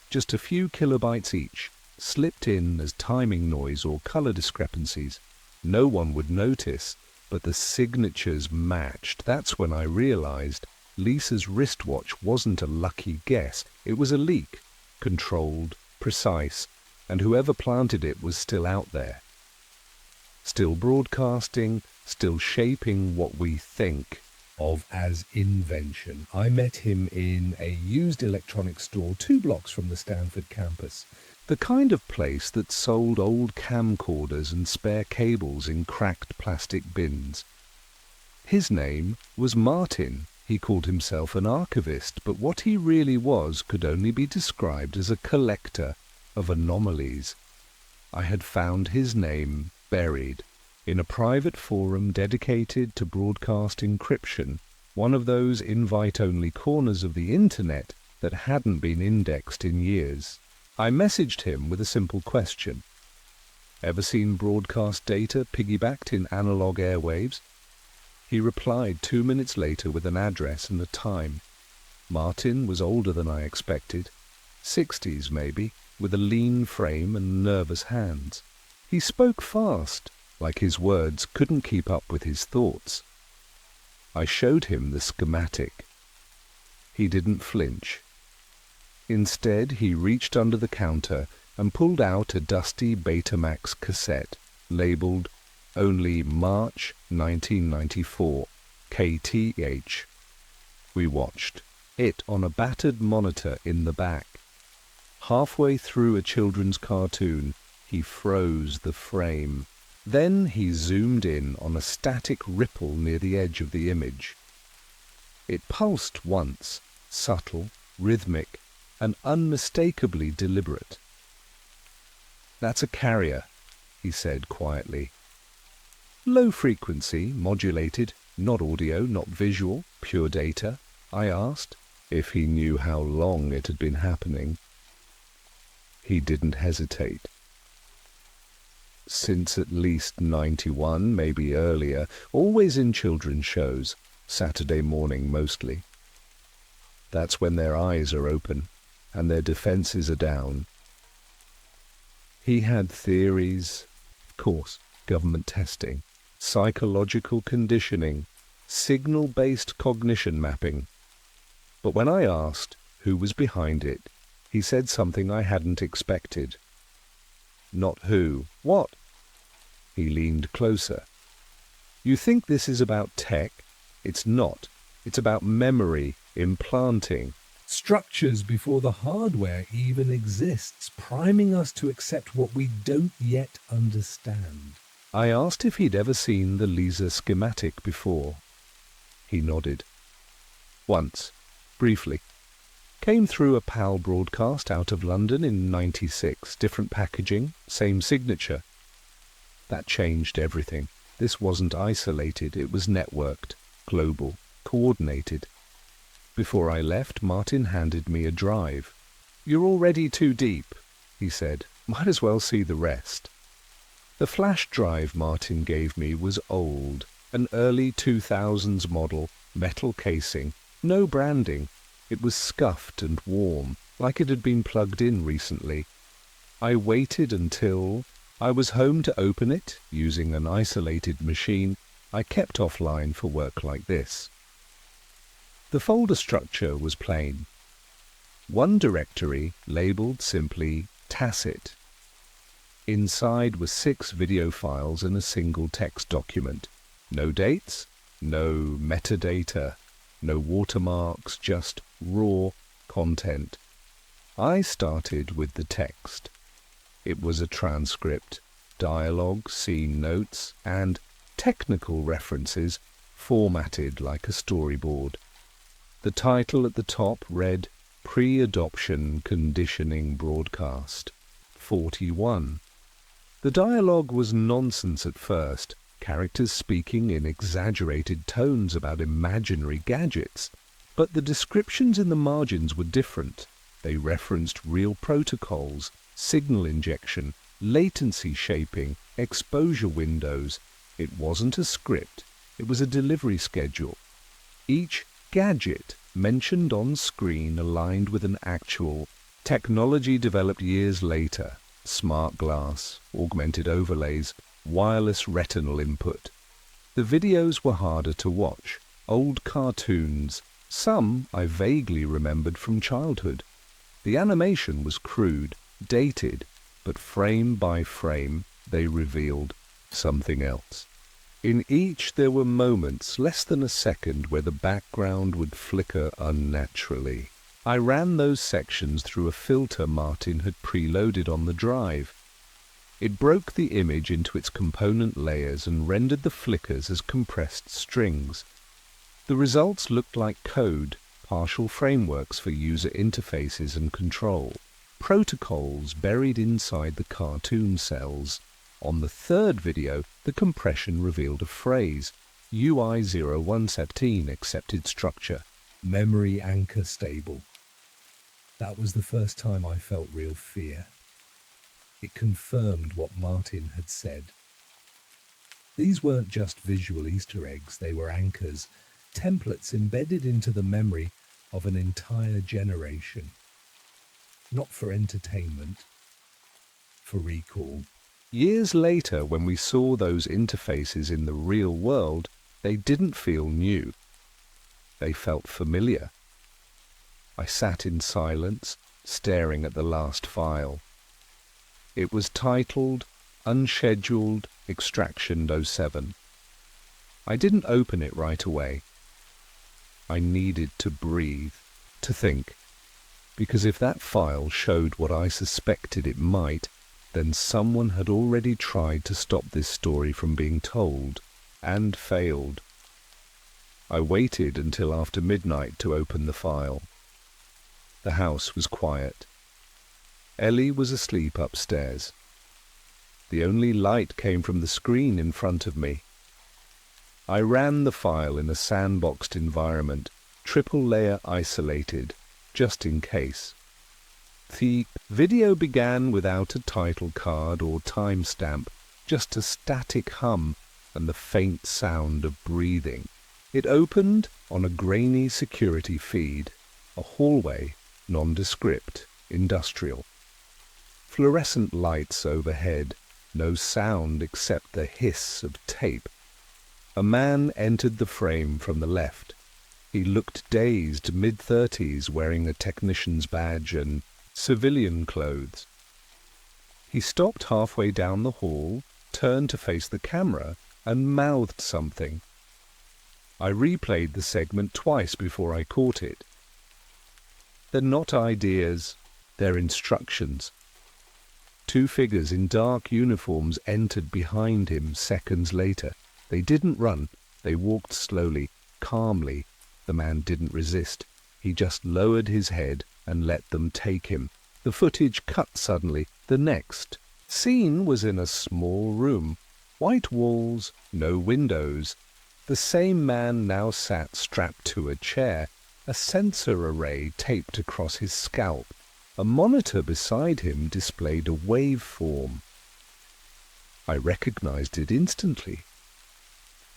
just a few kilobytes each, slipped in as timing noise or color discrepancies. No one would notice, but the signatures matched. That's when I realized Lisa's wristwatch wasn't a lucky guess. It was a leak. Controlled, precise, and whoever planted it was still out there. Still broadcasting, still shaping what we think Of as invention. I met him in a used electronics store 2 blocks from the Stanford campus. the kind of place that sold old camcorders and spare cables in cracked plastic bins. His name was Martin. He called himself an archivist, but what he really was could only be described as a collector of anomalies. I had found his name buried in a private forum dedicated to broadcast encryption, one of those invite-only corners of the internet that hadn't been indexed in years. I messaged him with a simple question. Ever seen broadcast data piggybacked in analog airwaves? He replied 2 minutes later with an address and a time. Martin was older than I expected, 60s maybe, with a lean frame and nervous hands. He spoke fast, like his words couldn't keep up with his thoughts. I showed him the schematic. He didn't flinch. Instead, he reached under the counter and pulled out a dusty Betamax cassette, labeled only March 1994, KTH. We watched it on a battered monitor in the back. Halfway through a children's cartoon, he froze the frame. Then he zoomed in on a static ripple near the edge of the image. It pulsed once, subtle, rhythmic, and unmistakably deliberate. "That's a carrier," he said quietly. "Low frequency, modulated, not audio, not visual, pure data." I asked if he knew how long it had been happening. He didn't hesitate. "Since at least 91, maybe earlier, always in children's shows, Saturday morning mostly. That's when their eyes are open and their defenses are down." He had theories, of course, government testing, psychological conditioning, signal-based cognition mapping. But when I asked who was behind it, he said something I hadn't expected. "Not who, what?" He leaned closer. "You think this is about tech? It's not. It's about memory, implanting." Structures before the hardware even exists, priming us to accept what we don't yet understand. I asked if he'd ever seen the Lisa schematic before. He nodded. "Once. briefly. Came through a PAL broadcast out of London in '96, different packaging, same signature. That changed everything. This wasn't isolated, it was networked, global, coordinated. Before I left, Martin handed me a drive. "You're already too deep," he said. "Might as well see the rest." The flash drive Martin gave me was old, an early 2000s model, metal casing, no branding. It was scuffed and warm, like it had been plugged in recently. I waited until I was home to open it, using an isolated machine I kept offline for work like this. The folder structure was plain. One directory labeled simply Tacit. Inside were 6 video files in a single text document. No dates, no metadata, no watermarks, just raw content. I started with the text. It was a transcript, dialogue, scene notes, and technical references formatted like a storyboard. The title at the top read Pre-Adoption Conditioning Broadcast 41. The dialogue was nonsense at first, characters speaking in exaggerated tones about imaginary gadgets, but the descriptions in the margins were different. They referenced real protocols, signal injection, latency shaping, exposure windows. It wasn't a script, it was a delivery schedule. Each gadget mentioned on screen aligned with an actual technology developed years later. Smart glass, augmented overlays, wireless retinal input. The videos were harder to watch. Old cartoons, some I vaguely remembered from childhood. The animation was crude, dated, but frame by frame they revealed something else. In each there were moments, less than a second, where the background would flicker unnaturally. I ran those sections through a filter Martin had preloaded on the drive. It broke the image into its component layers and rendered the flickers as compressed strings. The results looked like code, partial frameworks for user interfaces and control, protocols buried inside the cartoon cells. On the third video, the compression revealed a phrase, UI 0117 accepted structure, memory anchor stable. That was the first time I felt real fear. It confirmed what Martin had said. These weren't just visual Easter eggs, they were anchors, templates embedded into the memory of an entire generation. Not for entertainment, for recall. Years later, when we saw those interfaces in the real world, they didn't feel new. They felt familiar. I sat in silence, staring at the last file. It was titled Unscheduled Extraction 07. I didn't open it right away. I needed to breathe, to think, because if that file showed what I suspected it might, then someone had already tried to stop this story from being told, and failed. I waited until after midnight to open the file. The house was quiet. Ellie was asleep upstairs. The only light came from the screen in front of me. I ran the file in a sandboxed environment, triple-layer isolated, just in case. The video began without a title card or timestamp, just a static hum and the faint sound of breathing. It opened on a grainy security feed, a hallway, nondescript, industrial. Fluorescent lights overhead, no sound except the hiss of tape. A man entered the frame from the left. He looked dazed, mid-30s, wearing a technician's badge and civilian clothes. He stopped halfway down the hall, turned to face the camera, and mouthed something. I replayed the segment twice before I caught it. They're not ideas, they're instructions. 2 figures in dark uniforms entered behind him seconds later. They didn't run, they walked slowly, calmly. The man didn't resist. He just lowered his head and let them take him. The footage cut suddenly. The next scene was in a small room. White walls, no windows. The same man now sat strapped to a chair, a sensor array taped across his scalp. A monitor beside him displayed a waveform. I recognized it instantly.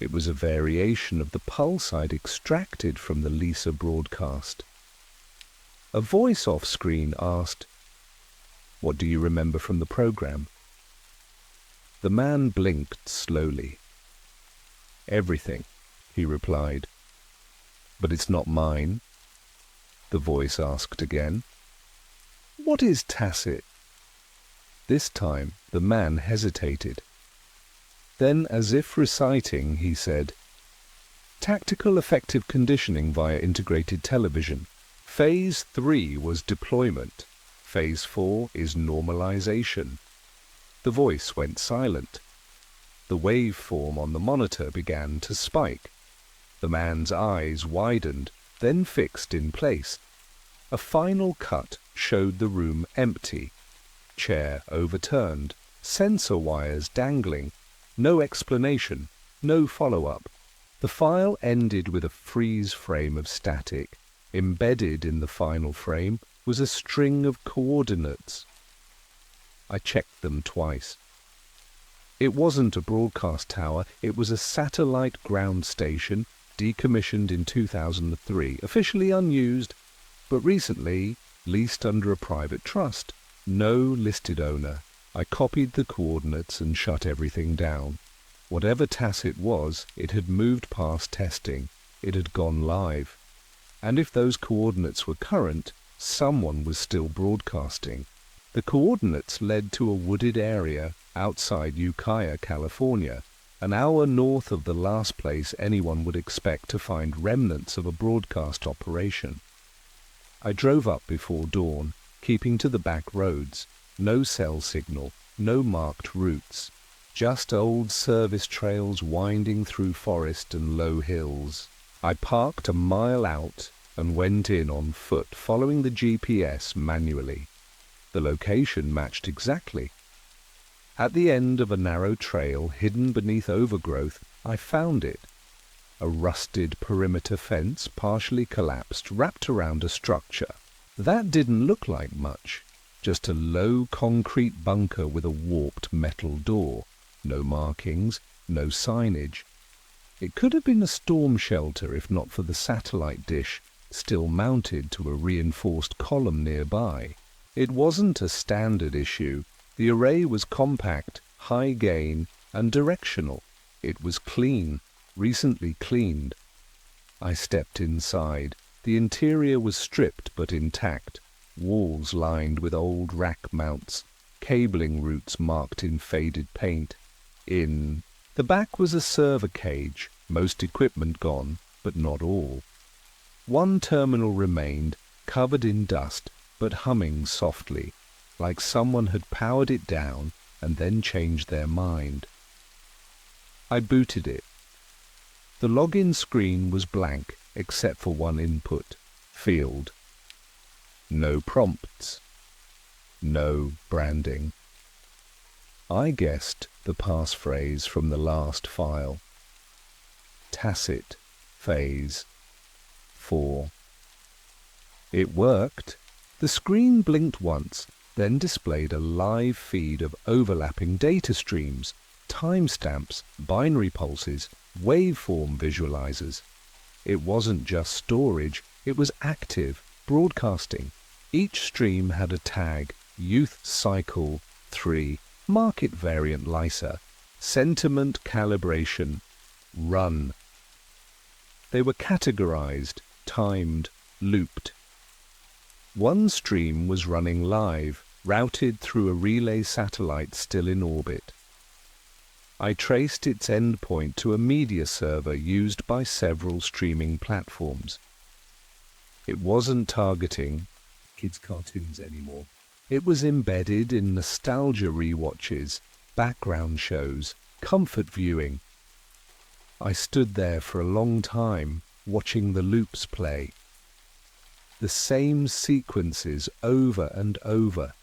It was a variation of the pulse I'd extracted from the Lisa broadcast. A voice off-screen asked, "What do you remember from the program?" The man blinked slowly. "Everything," he replied. "But it's not mine." The voice asked again, "What is tacit?" This time the man hesitated. Then, as if reciting, he said, "Tactical effective conditioning via integrated television. Phase 3 was deployment. Phase 4 is normalization." The voice went silent. The waveform on the monitor began to spike. The man's eyes widened, then fixed in place. A final cut showed the room empty. Chair overturned, sensor wires dangling. No explanation, no follow-up. The file ended with a freeze frame of static. Embedded in the final frame was a string of coordinates. I checked them twice. It wasn't a broadcast tower, it was a satellite ground station, decommissioned in 2003, officially unused, but recently leased under a private trust. No listed owner. I copied the coordinates and shut everything down. Whatever tacit was, it had moved past testing. It had gone live. And if those coordinates were current, someone was still broadcasting. The coordinates led to a wooded area outside Ukiah, California, an hour north of the last place anyone would expect to find remnants of a broadcast operation. I drove up before dawn, keeping to the back roads. No cell signal, no marked routes. Just old service trails winding through forest and low hills. I parked a mile out and went in on foot, following the GPS manually. The location matched exactly. At the end of a narrow trail hidden beneath overgrowth, I found it. A rusted perimeter fence, partially collapsed, wrapped around a structure. That didn't look like much. Just a low concrete bunker with a warped metal door. No markings, no signage. It could have been a storm shelter if not for the satellite dish still mounted to a reinforced column nearby. It wasn't a standard issue. The array was compact, high gain, and directional. It was clean, recently cleaned. I stepped inside. The interior was stripped but intact. Walls lined with old rack mounts, cabling routes marked in faded paint. In the back was a server cage, most equipment gone, but not all. One terminal remained, covered in dust, but humming softly, like someone had powered it down and then changed their mind. I booted it. The login screen was blank, except for one input field. No prompts. No branding. I guessed the passphrase from the last file. Tacit phase 4. It worked. The screen blinked once, then displayed a live feed of overlapping data streams, timestamps, binary pulses, waveform visualizers. It wasn't just storage, it was active, broadcasting. Each stream had a tag, Youth Cycle 3, Market Variant Lysa, Sentiment Calibration, Run. They were categorized, timed, looped. One stream was running live, routed through a relay satellite still in orbit. I traced its endpoint to a media server used by several streaming platforms. It wasn't targeting kids' cartoons anymore. It was embedded in nostalgia rewatches, background shows, comfort viewing. I stood there for a long time, watching the loops play. The same sequences over and over.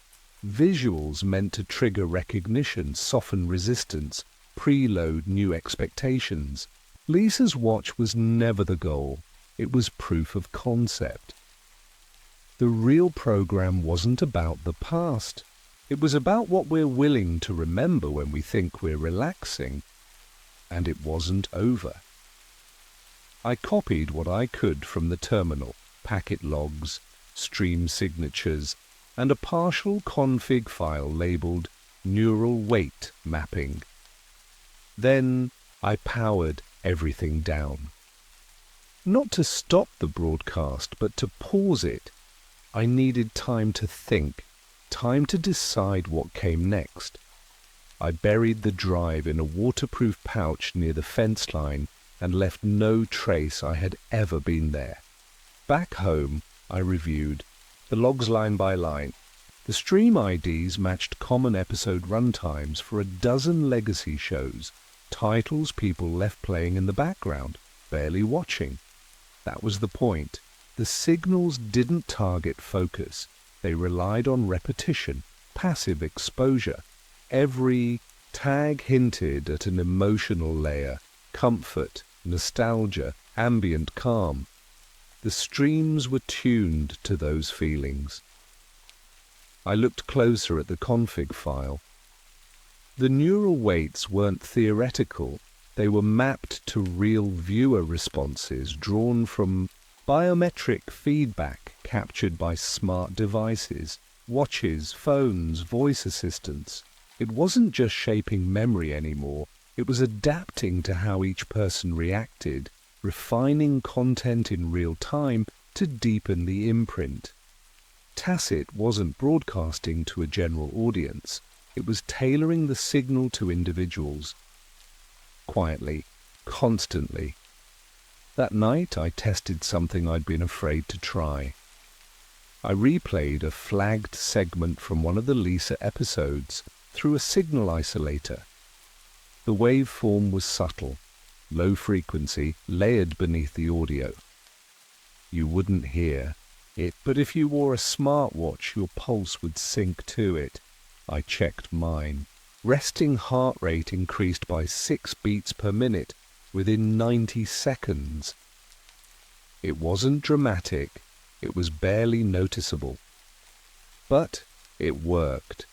Visuals meant to trigger recognition, soften resistance, preload new expectations. Lisa's watch was never the goal. It was proof of concept. The real program wasn't about the past. It was about what we're willing to remember when we think we're relaxing. And it wasn't over. I copied what I could from the terminal, packet logs, stream signatures, and a partial config file labeled neural weight mapping. Then I powered everything down. Not to stop the broadcast, but to pause it. I needed time to think, time to decide what came next. I buried the drive in a waterproof pouch near the fence line and left no trace I had ever been there. Back home, I reviewed the logs line by line. The stream IDs matched common episode runtimes for a dozen legacy shows, titles people left playing in the background, barely watching. That was the point. The signals didn't target focus. They relied on repetition, passive exposure. Every tag hinted at an emotional layer, comfort, nostalgia, ambient calm. The streams were tuned to those feelings. I looked closer at the config file. The neural weights weren't theoretical. They were mapped to real viewer responses drawn from biometric feedback captured by smart devices, watches, phones, voice assistants. It wasn't just shaping memory anymore. It was adapting to how each person reacted, refining content in real time to deepen the imprint. Tacit wasn't broadcasting to a general audience. It was tailoring the signal to individuals. Quietly, constantly. That night I tested something I'd been afraid to try. I replayed a flagged segment from one of the Lisa episodes through a signal isolator. The waveform was subtle, low frequency, layered beneath the audio. You wouldn't hear it, but if you wore a smartwatch, your pulse would sync to it. I checked mine. Resting heart rate increased by 6 beats per minute within 90 seconds. It wasn't dramatic, it was barely noticeable. But it worked.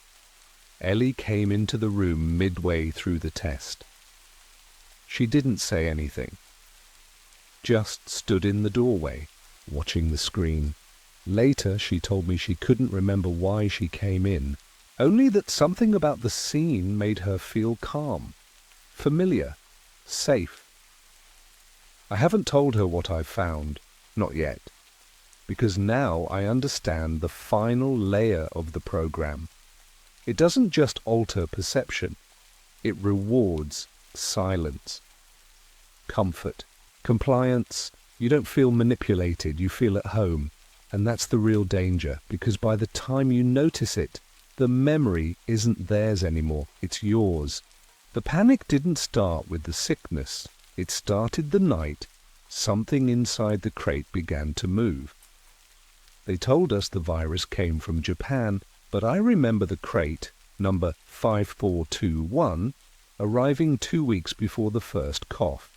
Ellie came into the room midway through the test. She didn't say anything, just stood in the doorway, watching the screen. Later she told me she couldn't remember why she came in, only that something about the scene made her feel calm, familiar, safe. I haven't told her what I've found, not yet, because now I understand the final layer of the program. It doesn't just alter perception, it rewards silence, comfort, compliance. You don't feel manipulated, you feel at home. And that's the real danger, because by the time you notice it, the memory isn't theirs anymore, it's yours. The panic didn't start with the sickness. It started the night something inside the crate began to move. They told us the virus came from Japan, but I remember the crate, number 5421, arriving 2 weeks before the first cough.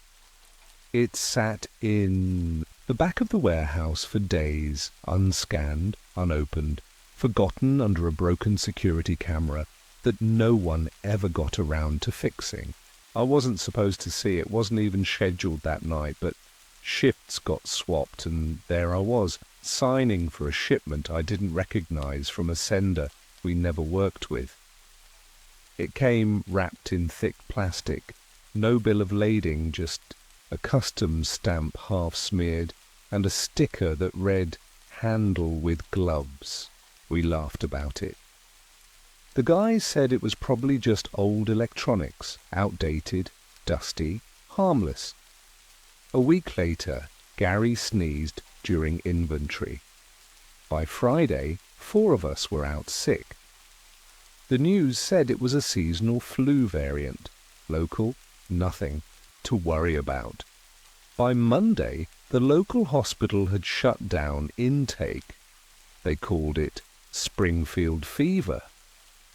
It sat in the back of the warehouse for days, unscanned, unopened, forgotten under a broken security camera that no one ever got around to fixing. I wasn't supposed to see it, wasn't even scheduled that night, but shifts got swapped and there I was, signing for a shipment I didn't recognize from a sender we never worked with. It came wrapped in thick plastic, no bill of lading, just a customs stamp half smeared, and a sticker that read, "Handle with gloves." We laughed about it. The guy said it was probably just old electronics, outdated, dusty, harmless. A week later, Gary sneezed during inventory. By Friday, 4 of us were out sick. The news said it was a seasonal flu variant. Local, nothing to worry about. By Monday, The local hospital had shut down intake. They called it Springfield fever.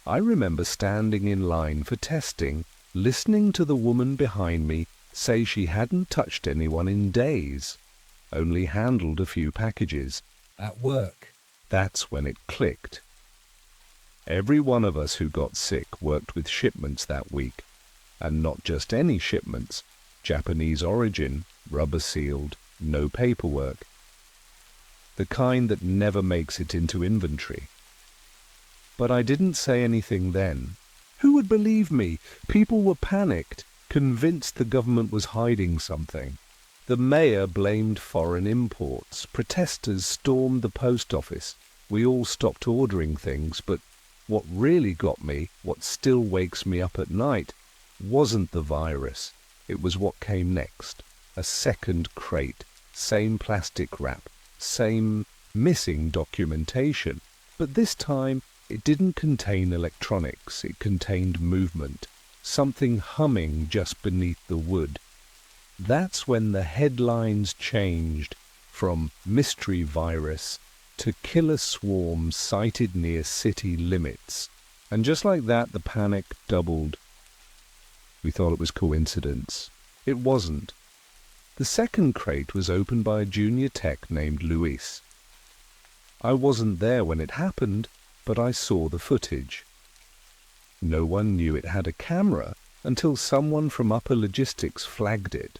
I remember standing in line for testing, listening to the woman behind me say she hadn't touched anyone in days, only handled a few packages. At work. That's when it clicked. Every one of us who got sick worked with shipments that week, and not just any shipments, Japanese origin, rubber-sealed, no paperwork. The kind that never makes it into inventory. But I didn't say anything then. Who would believe me? People were panicked, convinced the government was hiding something. The mayor blamed foreign imports. Protesters stormed the post office. We all stopped ordering things, but what really got me, what still wakes me up at night, wasn't the virus. It was what came next. A second crate, same plastic wrap, same missing documentation. But this time, it didn't contain electronics. It contained movement, something humming just beneath the wood. That's when the headlines changed from mystery virus to killer swarm sighted near city limits. And just like that, the panic doubled. We thought it was coincidence. It wasn't. The second crate was opened by a junior tech named Luis. I wasn't there when it happened, but I saw the footage. No one knew it had a camera until someone from upper logistics flagged it.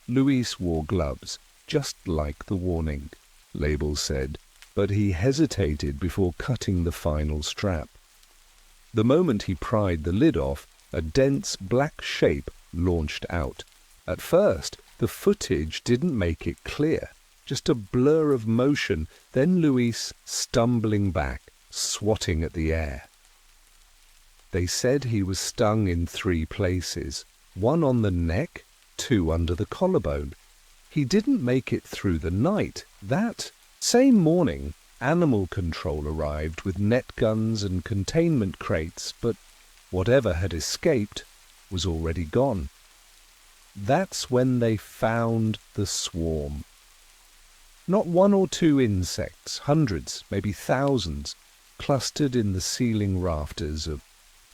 Luis wore gloves, just like the warning, label said, but he hesitated before cutting the final strap. The moment he pried the lid off, a dense black shape launched out. At first, the footage didn't make it clear, just a blur of motion, then Luis stumbling back, swatting at the air. They said he was stung in 3 places, 1 on the neck, 2 under the collarbone. He didn't make it through the night. That same morning, animal control arrived with net guns and containment crates, but whatever had escaped was already gone. That's when they found the swarm. Not 1 or 2 insects, hundreds, maybe thousands, clustered in the ceiling rafters of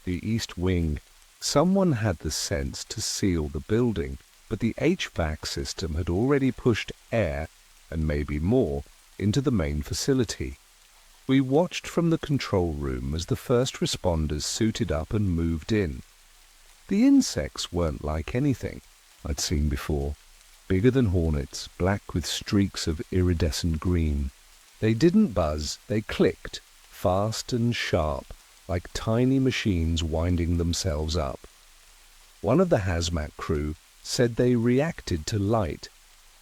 the east wing. Someone had the sense to seal the building, but the HVAC system had already pushed air, and maybe more, into the main facility. We watched from the control room as the first responders suited up and moved in. The insects weren't like anything I'd seen before. Bigger than hornets, black with streaks of iridescent green. They didn't buzz, they clicked, fast and sharp, like tiny machines winding themselves up. One of the hazmat crew said they reacted to light.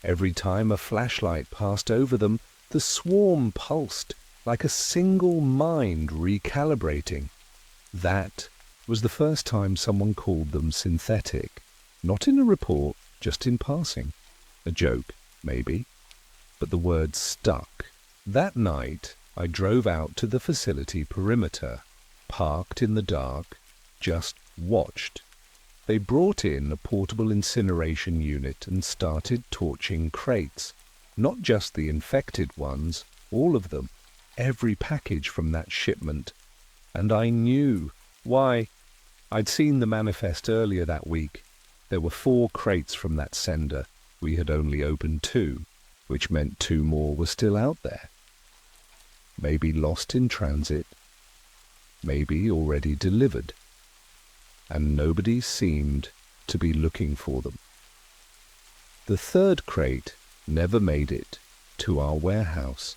Every time a flashlight passed over them, the swarm pulsed, like a single mind recalibrating. That was the first time someone called them synthetic. Not in a report, just in passing. A joke, maybe. But the word stuck. That night, I drove out to the facility perimeter, parked in the dark, just watched. They brought in a portable incineration unit and started torching crates. Not just the infected ones, all of them. Every package from that shipment. And I knew. Why, I'd seen the manifest earlier that week. There were 4 crates from that sender. We had only opened 2, which meant 2 more were still out there. Maybe lost in transit. Maybe already delivered. And nobody seemed to be looking for them. The 3rd crate never made it to our warehouse.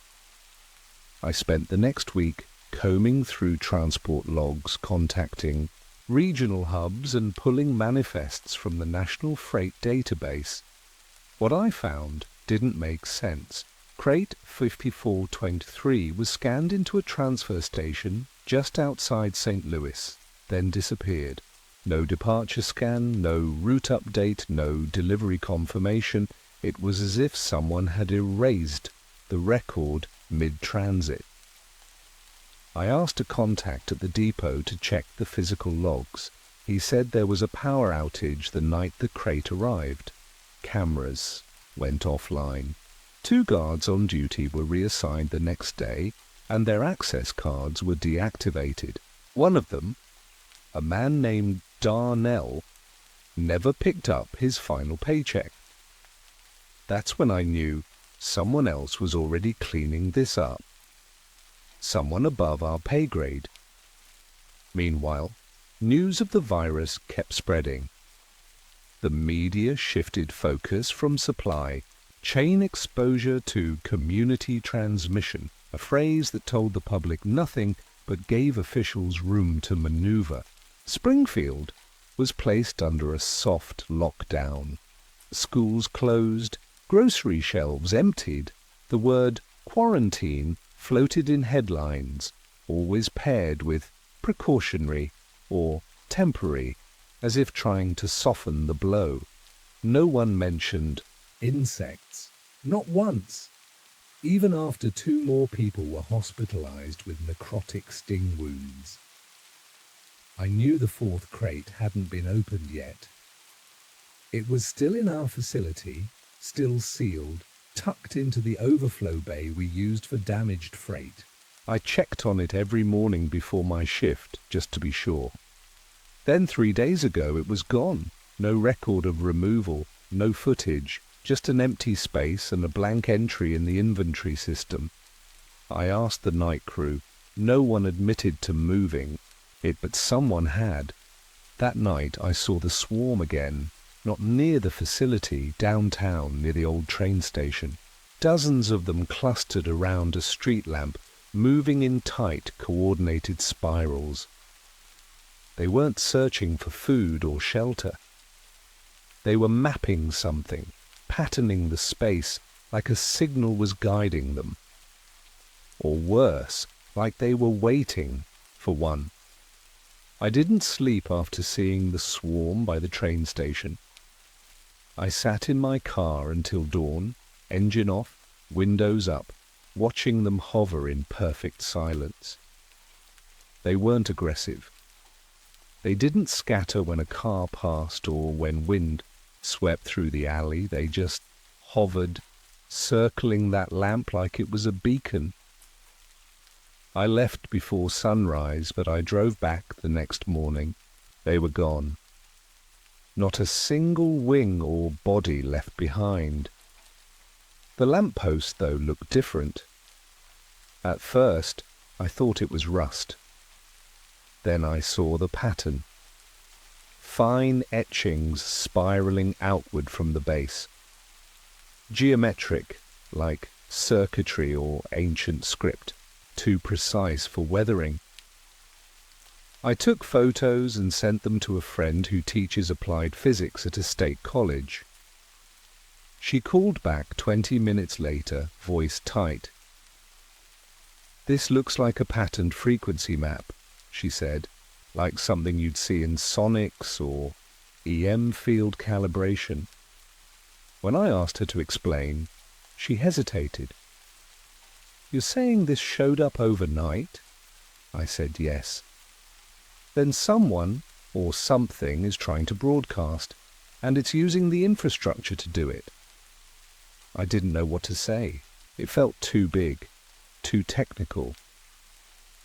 I spent the next week combing through transport logs, contacting regional hubs and pulling manifests from the National Freight Database. What I found didn't make sense. Crate 5423 was scanned into a transfer station just outside St. Louis, then disappeared. No departure scan, no route update, no delivery confirmation. It was as if someone had erased the record mid-transit. I asked a contact at the depot to check the physical logs. He said there was a power outage the night the crate arrived. Cameras, went offline. 2 guards on duty were reassigned the next day, and their access cards were deactivated. One of them, a man named Darnell, never picked up his final paycheck. That's when I knew someone else was already cleaning this up. Someone above our pay grade. Meanwhile, news of the virus kept spreading. The media shifted focus from supply, chain exposure to community transmission, a phrase that told the public nothing but gave officials room to maneuver. Springfield was placed under a soft lockdown. Schools closed, grocery shelves emptied. The word quarantine floated in headlines, always paired with precautionary or temporary, as if trying to soften the blow. No one mentioned insects. Not once. Even after 2 more people were hospitalized with necrotic sting wounds. I knew the 4th crate hadn't been opened yet. It was still in our facility, still sealed, tucked into the overflow bay we used for damaged freight. I checked on it every morning before my shift, just to be sure. Then 3 days ago it was gone. No record of removal, no footage, just an empty space and a blank entry in the inventory system. I asked the night crew. No one admitted to moving it, but someone had. That night I saw the swarm again, not near the facility, downtown near the old train station. Dozens of them clustered around a street lamp, moving in tight, coordinated spirals. They weren't searching for food or shelter. They were mapping something, patterning the space like a signal was guiding them. Or worse, like they were waiting for one. I didn't sleep after seeing the swarm by the train station. I sat in my car until dawn, engine off, windows up, watching them hover in perfect silence. They weren't aggressive. They didn't scatter when a car passed or when wind swept through the alley. They just hovered, circling that lamp like it was a beacon. I left before sunrise, but I drove back the next morning. They were gone. Not a single wing or body left behind. The lamppost, though, looked different. At first, I thought it was rust. Then I saw the pattern. Fine etchings spiraling outward from the base. Geometric, like circuitry or ancient script, too precise for weathering. I took photos and sent them to a friend who teaches applied physics at a state college. She called back 20 minutes later, voice tight. "This looks like a patterned frequency map," she said, "like something you'd see in sonics or EM field calibration." When I asked her to explain, she hesitated. "You're saying this showed up overnight?" I said yes. "Then someone or something is trying to broadcast, and it's using the infrastructure to do it." I didn't know what to say. It felt too big, too technical.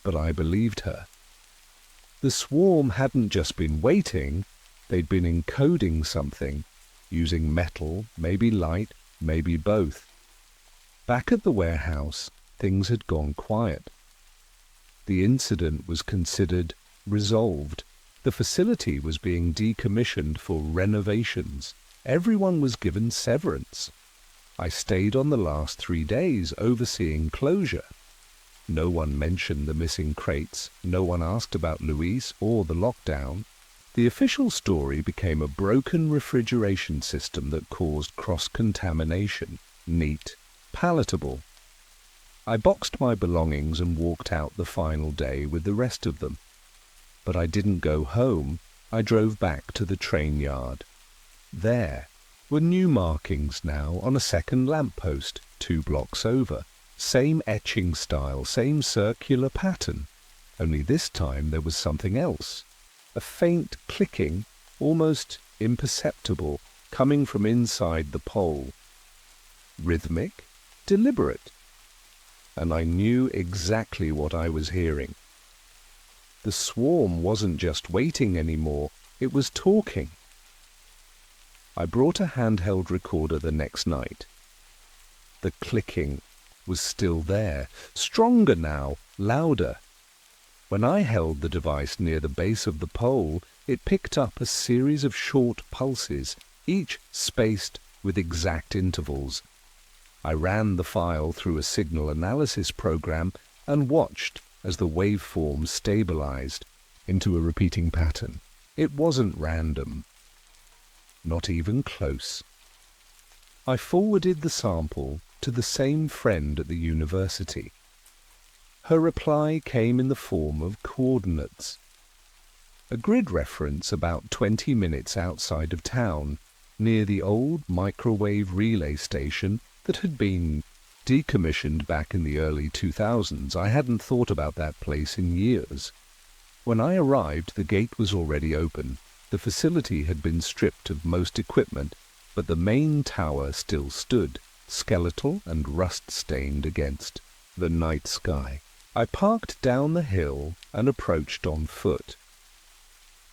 But I believed her. The swarm hadn't just been waiting, they'd been encoding something, using metal, maybe light, maybe both. Back at the warehouse, things had gone quiet. The incident was considered resolved. The facility was being decommissioned for renovations. Everyone was given severance. I stayed on the last 3 days overseeing closure. No one mentioned the missing crates. No one asked about Luis or the lockdown. The official story became a broken refrigeration system that caused cross-contamination. Neat, palatable. I boxed my belongings and walked out the final day with the rest of them. But I didn't go home. I drove back to the train yard. There were new markings now on a second lamppost 2 blocks over. Same etching style, same circular pattern. Only this time there was something else. A faint clicking, almost imperceptible, coming from inside the pole. rhythmic, deliberate. And I knew exactly what I was hearing. The swarm wasn't just waiting anymore, it was talking. I brought a handheld recorder the next night. The clicking was still there, stronger now, louder. When I held the device near the base of the pole, it picked up a series of short pulses, each spaced with exact intervals. I ran the file through a signal analysis program and watched as the waveform stabilized into a repeating pattern. It wasn't random. Not even close. I forwarded the sample to the same friend at the university. Her reply came in the form of coordinates. A grid reference about 20 minutes outside of town, near the old microwave relay station that had been decommissioned back in the early 2000s. I hadn't thought about that place in years. When I arrived, the gate was already open. The facility had been stripped of most equipment, but the main tower still stood, skeletal and rust-stained against the night sky. I parked down the hill and approached on foot.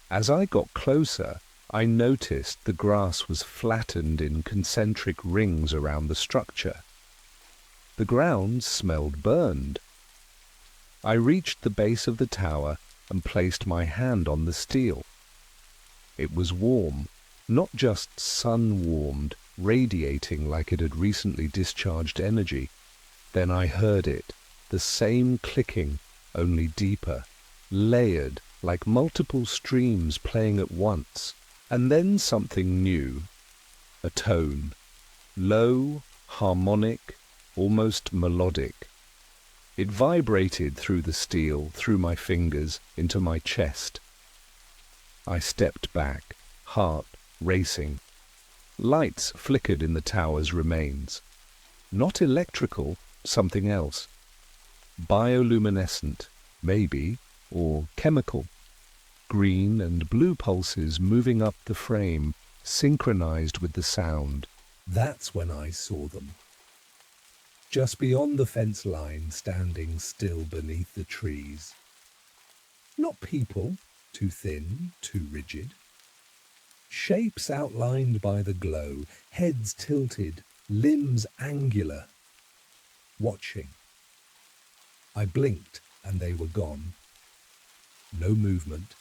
As I got closer, I noticed the grass was flattened in concentric rings around the structure. The ground smelled burned. I reached the base of the tower and placed my hand on the steel. It was warm, not just sun-warmed, radiating like it had recently discharged energy. Then I heard it, the same clicking, only deeper, layered like multiple streams playing at once. And then something new, a tone, low, harmonic, almost melodic. It vibrated through the steel, through my fingers, into my chest. I stepped back, heart racing. Lights flickered in the tower's remains. Not electrical, something else. Bioluminescent, maybe, or chemical. Green and blue pulses moving up the frame, synchronized with the sound. That's when I saw them. Just beyond the fence line, standing still beneath the trees. Not people, too thin, too rigid. Shapes outlined by the glow, heads tilted, limbs angular. Watching. I blinked and they were gone. No movement.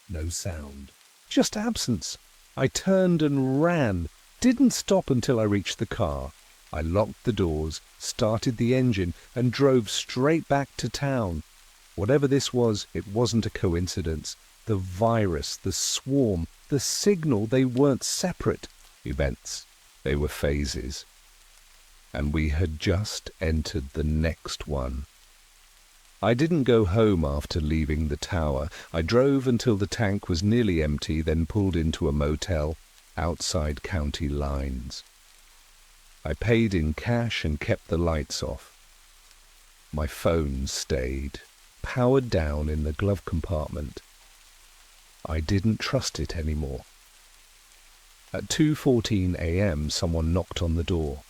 No sound. Just absence. I turned and ran, didn't stop until I reached the car. I locked the doors, started the engine, and drove straight back to town. Whatever this was, it wasn't a coincidence. The virus, the swarm, the signal, they weren't separate events. They were phases. And we had just entered the next one. I didn't go home after leaving the tower. I drove until the tank was nearly empty, then pulled into a motel outside county lines. I paid in cash and kept the lights off. My phone stayed, powered down in the glove compartment. I didn't trust it anymore. At 2:14 a.m. someone knocked on the door.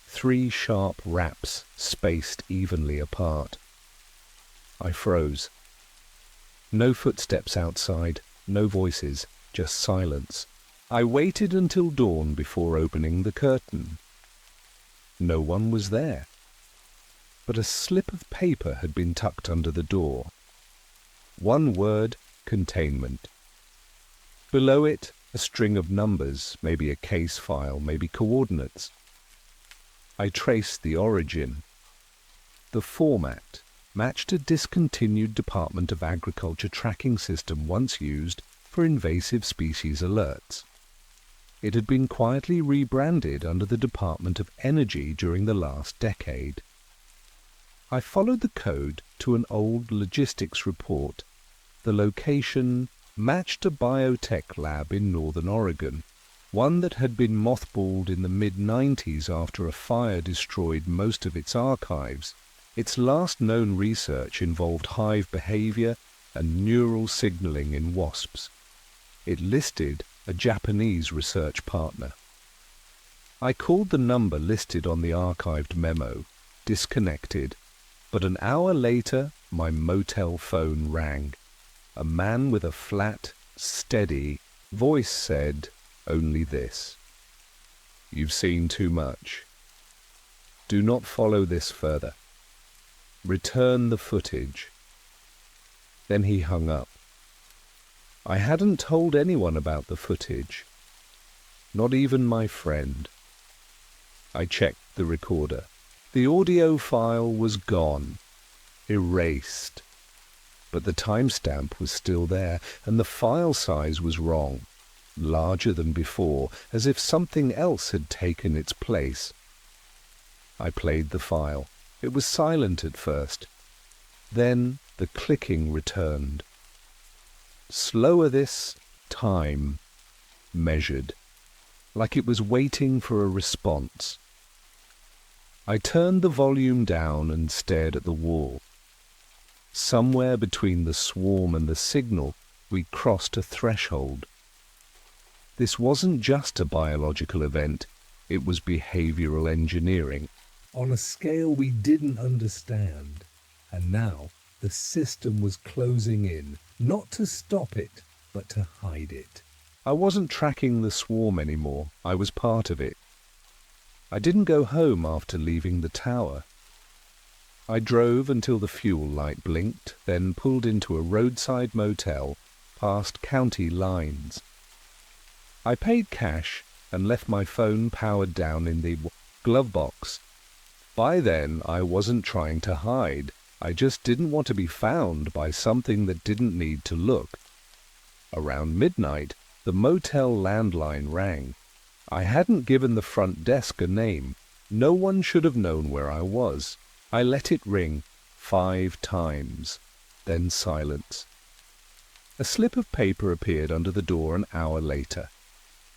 3 sharp raps spaced evenly apart. I froze. No footsteps outside, no voices, just silence. I waited until dawn before opening the curtain. No one was there, but a slip of paper had been tucked under the door. One word, containment. Below it, a string of numbers, maybe a case file, maybe coordinates. I traced the origin. The format matched a discontinued Department of Agriculture tracking system once used for invasive species alerts. It had been quietly rebranded under the Department of Energy during the last decade. I followed the code to an old logistics report. The location matched a biotech lab in northern Oregon, one that had been mothballed in the mid-90s after a fire destroyed most of its archives. Its last known research involved hive behavior and neural signaling in wasps. It listed a Japanese research partner. I called the number listed on the archived memo, disconnected, but an hour later my motel phone rang. A man with a flat, steady voice said only this: "You've seen too much. Do not follow this further. Return the footage." Then he hung up. I hadn't told anyone about the footage, not even my friend. I checked the recorder. The audio file was gone, erased. But the timestamp was still there, and the file size was wrong, larger than before, as if something else had taken its place. I played the file. It was silent at first. Then the clicking returned. Slower this time, measured, like it was waiting for a response. I turned the volume down and stared at the wall. Somewhere between the swarm and the signal, we crossed a threshold. This wasn't just a biological event, it was behavioral engineering. On a scale we didn't understand, and now the system was closing in, not to stop it, but to hide it. I wasn't tracking the swarm anymore, I was part of it. I didn't go home after leaving the tower. I drove until the fuel light blinked, then pulled into a roadside motel past county lines. I paid cash and left my phone powered down in the glove box. By then, I wasn't trying to hide. I just didn't want to be found by something that didn't need to look. Around midnight, the motel landline rang. I hadn't given the front desk a name. No one should have known where I was. I let it ring 5 times, then silence. A slip of paper appeared under the door an hour later.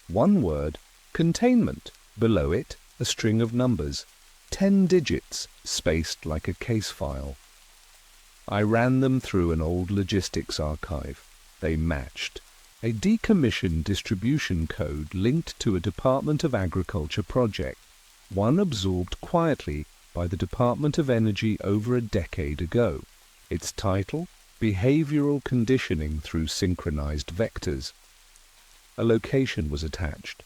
One word, containment. Below it, a string of numbers, 10 digits spaced like a case file. I ran them through an old logistics archive. They matched. A decommissioned distribution code linked to a Department of Agriculture project, one absorbed quietly by the Department of Energy over a decade ago. Its title, Behavioral Conditioning Through Synchronized Vectors. A location was attached.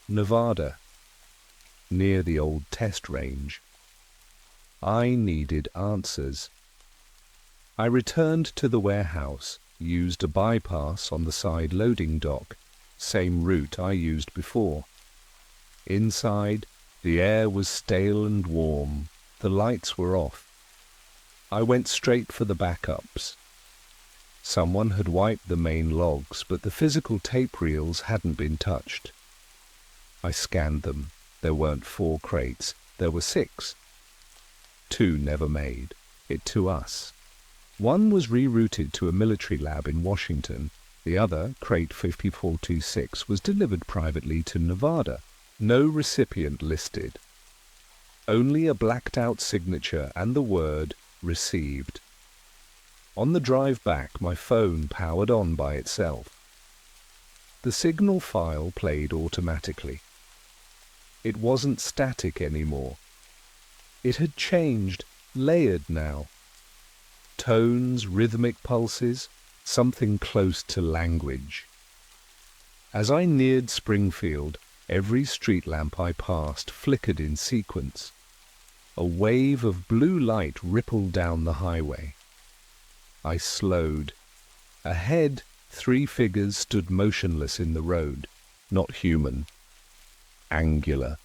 Nevada, near the old test range. I needed answers. I returned to the warehouse, used a bypass on the side loading dock, same route I used before. Inside, the air was stale and warm, the lights were off. I went straight for the backups. Someone had wiped the main logs, but the physical tape reels hadn't been touched. I scanned them. There weren't 4 crates, there were 6. 2 never made it to us. One was rerouted to a military lab in Washington. The other, crate 5426, was delivered privately to Nevada. No recipient listed. Only a blacked-out signature and the word received. On the drive back, my phone powered on by itself. The signal file played automatically. It wasn't static anymore. It had changed, layered now. Tones, rhythmic pulses, something close to language. As I neared Springfield, every street lamp I passed flickered in sequence. A wave of blue light rippled down the highway. I slowed. Ahead, 3 figures stood motionless in the road, not human, angular,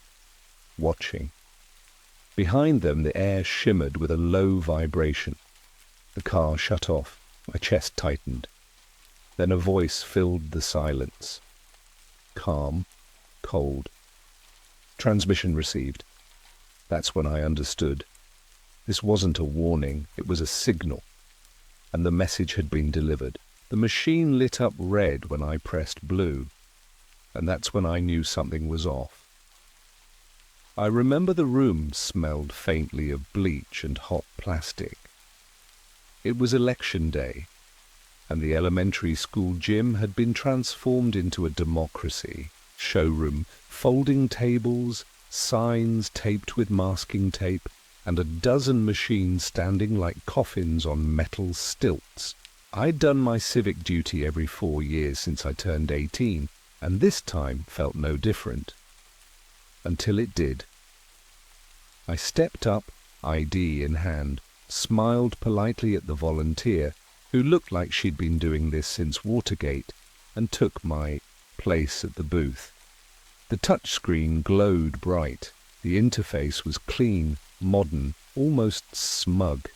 watching. Behind them, the air shimmered with a low vibration. The car shut off. My chest tightened. Then a voice filled the silence. Calm, cold. Transmission received. That's when I understood. This wasn't a warning, it was a signal. And the message had been delivered. The machine lit up red when I pressed blue. And that's when I knew something was off. I remember the room smelled faintly of bleach and hot plastic. It was election day, and the elementary school gym had been transformed into a democracy. showroom, folding tables, signs taped with masking tape, and a dozen machines standing like coffins on metal stilts. I'd done my civic duty every 4 years since I turned 18, and this time felt no different. Until it did. I stepped up, ID in hand, smiled politely at the volunteer, who looked like she'd been doing this since Watergate, and took my place at the booth. The touchscreen glowed bright. The interface was clean, modern, almost smug.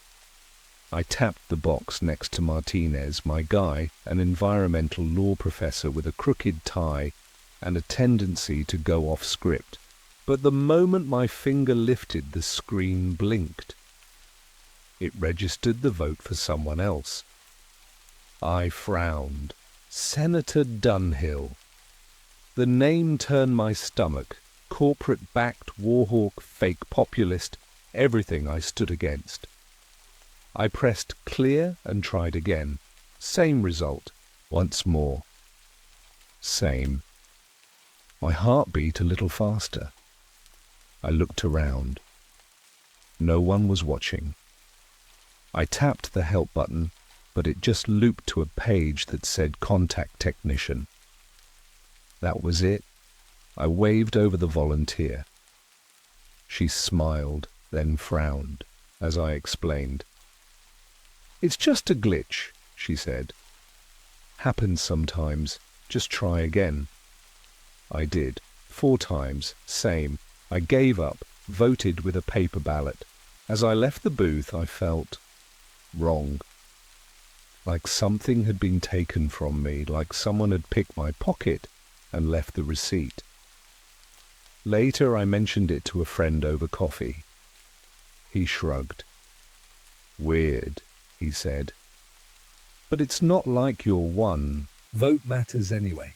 I tapped the box next to Martinez, my guy, an environmental law professor with a crooked tie and a tendency to go off script. But the moment my finger lifted, the screen blinked. It registered the vote for someone else. I frowned. Senator Dunhill. The name turned my stomach. Corporate-backed, warhawk, fake populist, everything I stood against. I pressed clear and tried again. Same result. Once more. Same. My heart beat a little faster. I looked around. No one was watching. I tapped the help button, but it just looped to a page that said Contact Technician. That was it. I waved over the volunteer. She smiled, then frowned, as I explained. It's just a glitch, she said. Happens sometimes. Just try again. I did. 4 times. Same. I gave up, voted with a paper ballot. As I left the booth, I felt wrong. Like something had been taken from me, like someone had picked my pocket and left the receipt. Later, I mentioned it to a friend over coffee. He shrugged. Weird, he said. But it's not like you're one. Vote matters anyway.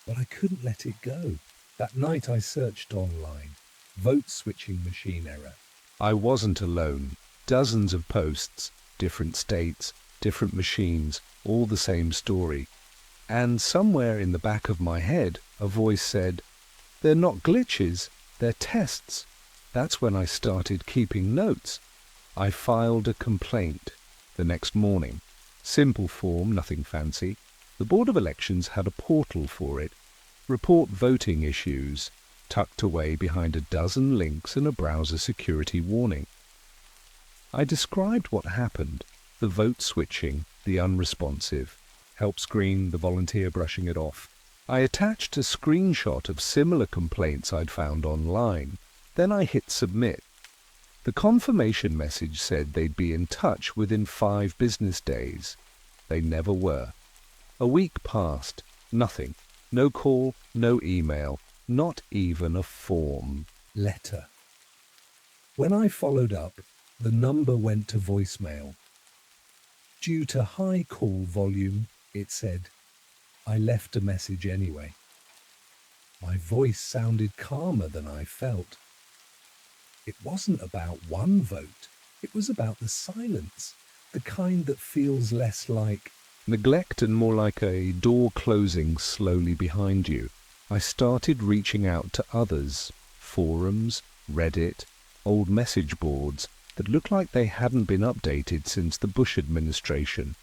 But I couldn't let it go. That night I searched online. Vote switching machine error. I wasn't alone. Dozens of posts, different states, different machines, all the same story. And somewhere in the back of my head, a voice said, "They're not glitches, they're tests." That's when I started keeping notes. I filed a complaint the next morning. Simple form, nothing fancy. The Board of Elections had a portal for it. Report voting issues, tucked away behind a dozen links and a browser security warning. I described what happened, the vote switching, the unresponsive, help screen, the volunteer brushing it off. I attached a screenshot of similar complaints I'd found online. Then I hit submit. The confirmation message said they'd be in touch within 5 business days. They never were. A week passed. Nothing. No call, no email, not even a form. Letter. When I followed up, the number went to voicemail. Due to high call volume, it said, I left a message anyway. My voice sounded calmer than I felt. It wasn't about one vote. It was about the silence, the kind that feels less like neglect and more like a door closing slowly behind you. I started reaching out to others, forums, Reddit, old message boards that looked like they hadn't been updated since the Bush administration.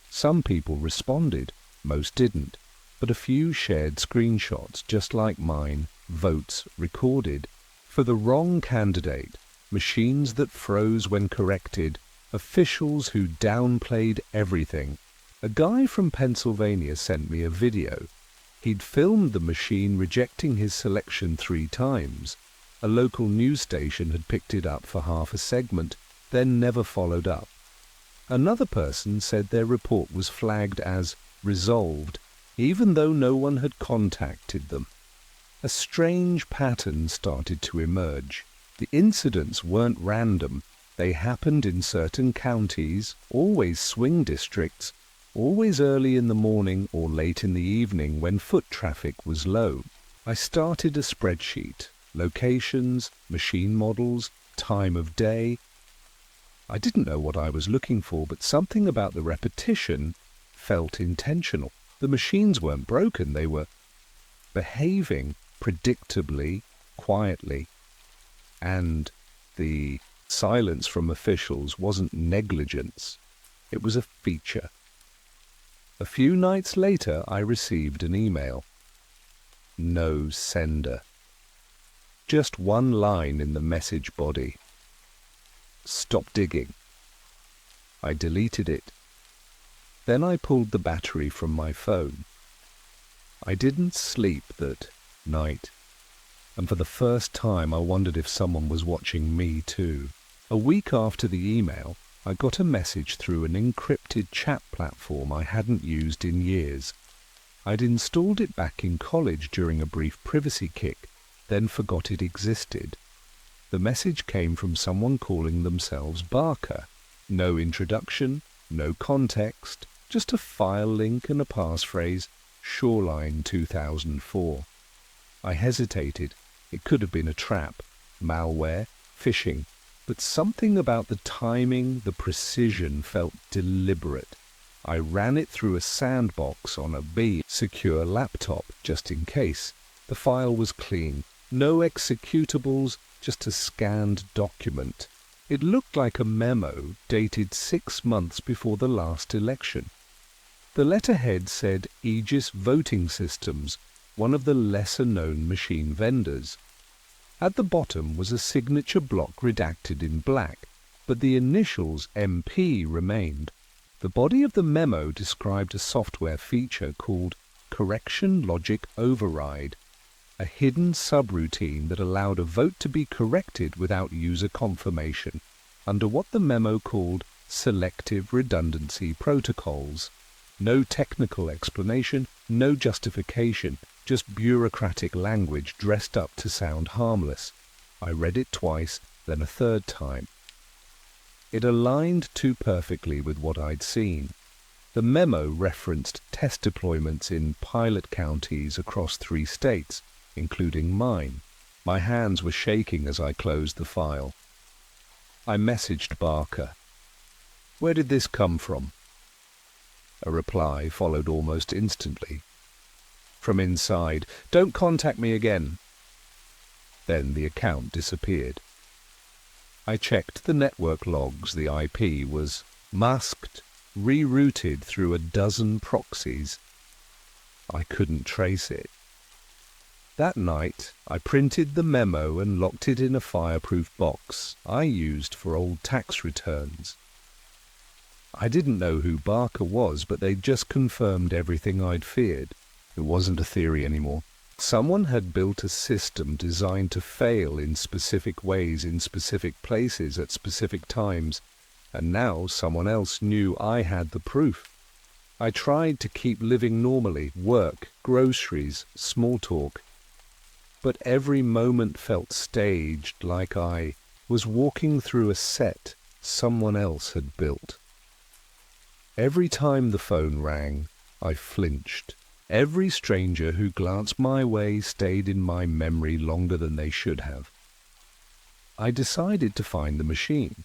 Some people responded, most didn't, but a few shared screenshots just like mine, votes recorded. For the wrong candidate, machines that froze when corrected, officials who downplayed everything. A guy from Pennsylvania sent me a video. He'd filmed the machine rejecting his selection 3 times. A local news station had picked it up for half a segment, then never followed up. Another person said their report was flagged as resolved, even though no one had contacted them. A strange pattern started to emerge. The incidents weren't random. They happened in certain counties, always swing districts, always early in the morning or late in the evening when foot traffic was low. I started a spreadsheet, locations, machine models, time of day. I didn't know what I was looking for, but something about the repetition felt intentional. The machines weren't broken, they were behaving predictably, quietly, and the silence from officials wasn't negligence, it was a feature. A few nights later, I received an email. No sender. Just one line in the message body. Stop digging. I deleted it. Then I pulled the battery from my phone. I didn't sleep that night, and for the first time I wondered if someone was watching me too. A week after the email, I got a message through an encrypted chat platform I hadn't used in years. I'd installed it back in college during a brief privacy kick, then forgot it existed. The message came from someone calling themselves Barker. No introduction, no context, just a file link and a passphrase, Shoreline 2004. I hesitated. It could have been a trap, malware, phishing, but something about the timing, the precision felt deliberate. I ran it through a sandbox on a secure laptop, just in case. The file was clean. No executables, just a scanned document. It looked like a memo dated 6 months before the last election. The letterhead said Aegis Voting Systems, one of the lesser-known machine vendors. At the bottom was a signature block redacted in black, but the initials MP remained. The body of the memo described a software feature called Correction Logic Override, a hidden subroutine that allowed a vote to be corrected without user confirmation, under what the memo called selective redundancy protocols. No technical explanation, no justification, just bureaucratic language dressed up to sound harmless. I read it twice, then a third time. It aligned too perfectly with what I'd seen. The memo referenced test deployments in pilot counties across 3 states, including mine. My hands were shaking as I closed the file. I messaged Barker. "Where did this come from?" A reply followed almost instantly. From inside, "Don't contact me again." Then the account disappeared. I checked the network logs. The IP was masked, rerouted through a dozen proxies. I couldn't trace it. That night, I printed the memo and locked it in a fireproof box I used for old tax returns. I didn't know who Barker was, but they'd just confirmed everything I'd feared. It wasn't a theory anymore. Someone had built a system designed to fail in specific ways in specific places at specific times, and now someone else knew I had the proof. I tried to keep living normally, work, groceries, small talk, but every moment felt staged, like I was walking through a set someone else had built. Every time the phone rang, I flinched. Every stranger who glanced my way stayed in my memory longer than they should have. I decided to find the machine,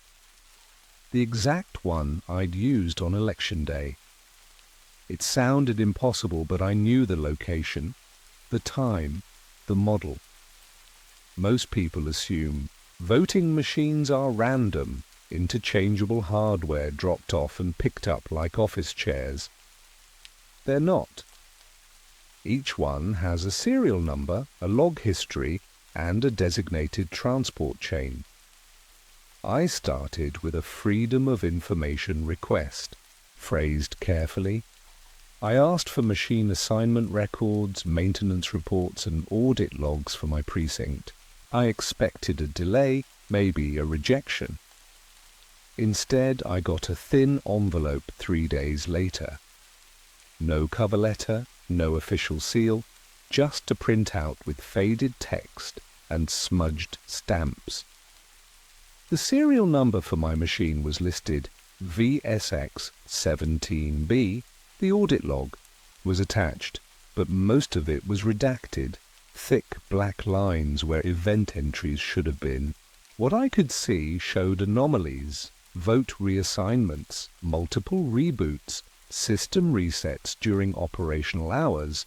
the exact one I'd used on election day. It sounded impossible, but I knew the location, the time, the model. Most people assume voting machines are random, interchangeable hardware dropped off and picked up like office chairs. They're not. Each one has a serial number, a log history, and a designated transport chain. I started with a Freedom of Information request, phrased carefully. I asked for machine assignment records, maintenance reports, and audit logs for my precinct. I expected a delay, maybe a rejection. Instead, I got a thin envelope 3 days later. No cover letter, no official seal, just a printout with faded text and smudged stamps. The serial number for my machine was listed VSX17B. The audit log was attached, but most of it was redacted, thick black lines where event entries should have been. What I could see showed anomalies, vote reassignments, multiple reboots, system resets during operational hours,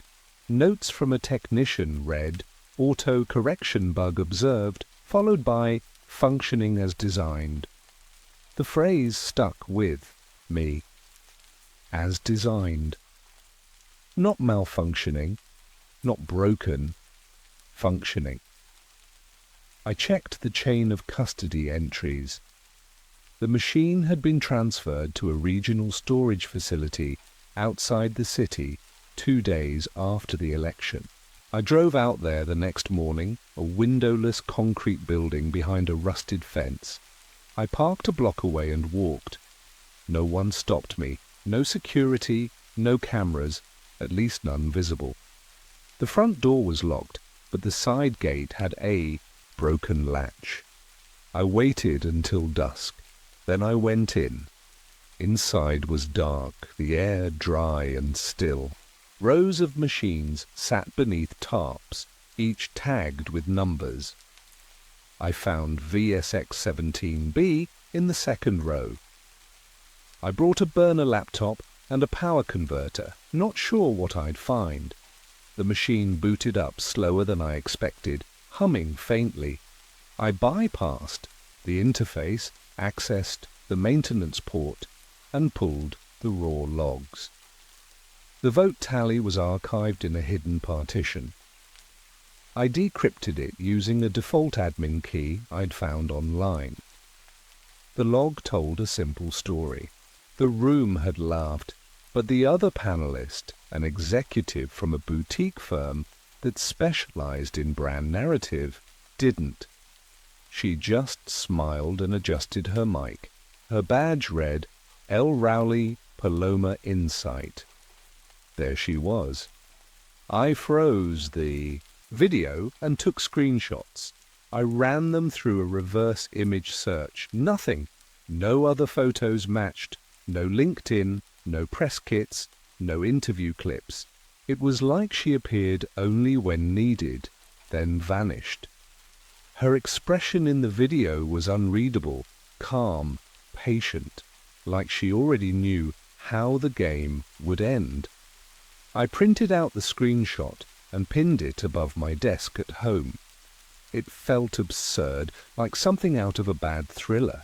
Notes from a technician read, auto-correction bug observed, followed by functioning as designed. The phrase stuck with me. As designed. Not malfunctioning, not broken, functioning. I checked the chain of custody entries. The machine had been transferred to a regional storage facility outside the city 2 days after the election. I drove out there the next morning, a windowless concrete building behind a rusted fence. I parked a block away and walked. No one stopped me. No security, no cameras, at least none visible. The front door was locked, but the side gate had a broken latch. I waited until dusk. Then I went in. Inside was dark, the air dry and still. Rows of machines sat beneath tarps, each tagged with numbers. I found VSX-17B in the second row. I brought a burner laptop and a power converter, not sure what I'd find. The machine booted up slower than I expected, humming faintly. I bypassed the interface, accessed the maintenance port, and pulled the raw logs. The vote tally was archived in a hidden partition. I decrypted it using a default admin key I'd found online. The log told a simple story. The room had laughed, but the other panelist, an executive from a boutique firm that specialized in brand narrative, didn't. She just smiled and adjusted her mic. Her badge read, L. Rowley, Paloma Insight. There she was. I froze the video and took screenshots. I ran them through a reverse image search. Nothing. No other photos matched. No LinkedIn, no press kits, no interview clips. It was like she appeared only when needed, then vanished. Her expression in the video was unreadable, calm, patient, like she already knew how the game would end. I printed out the screenshot and pinned it above my desk at home. It felt absurd, like something out of a bad thriller.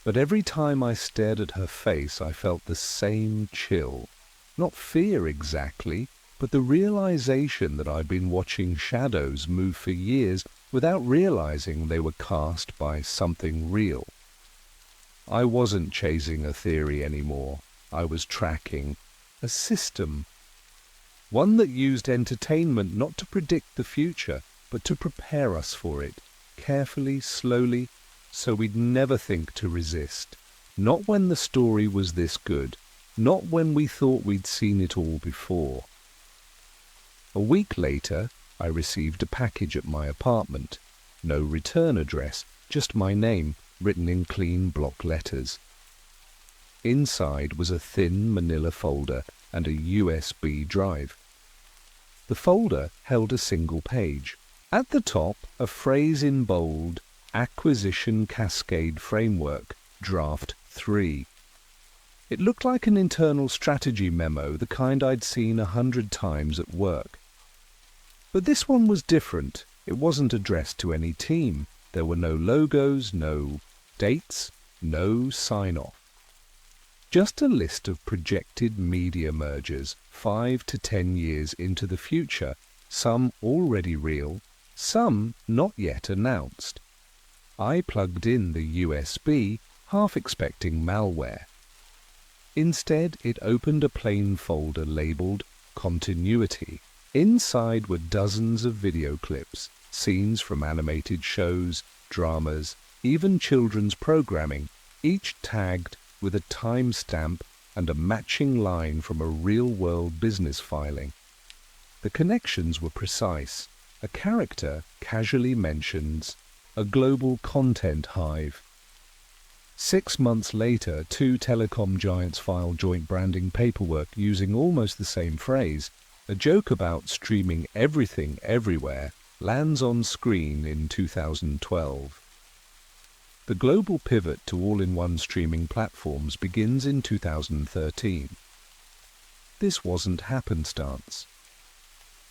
But every time I stared at her face, I felt the same chill. Not fear exactly, but the realization that I'd been watching shadows move for years without realizing they were cast by something real. I wasn't chasing a theory anymore. I was tracking a system. One that used entertainment not to predict the future, but to prepare us for it, carefully, slowly, so we'd never think to resist. Not when the story was this good, not when we thought we'd seen it all before. A week later, I received a package at my apartment. No return address, just my name, written in clean block letters. Inside was a thin manila folder and a USB drive. The folder held a single page. At the top, a phrase in bold, Acquisition Cascade Framework, Draft 3. It looked like an internal strategy memo, the kind I'd seen 100 times at work. But this one was different. It wasn't addressed to any team. There were no logos, no dates, no sign-off. Just a list of projected media mergers 5 to 10 years into the future, some already real, some not yet announced. I plugged in the USB, half expecting malware. Instead, it opened a plain folder labeled Continuity. Inside were dozens of video clips, scenes from animated shows, dramas, even children's programming, each tagged with a timestamp and a matching line from a real-world business filing. The connections were precise. A character casually mentions a global content hive. 6 months later, 2 telecom giants filed joint branding paperwork using almost the same phrase. A joke about streaming everything everywhere lands on screen in 2012. The global pivot to all-in-one streaming platforms begins in 2013. This wasn't happenstance.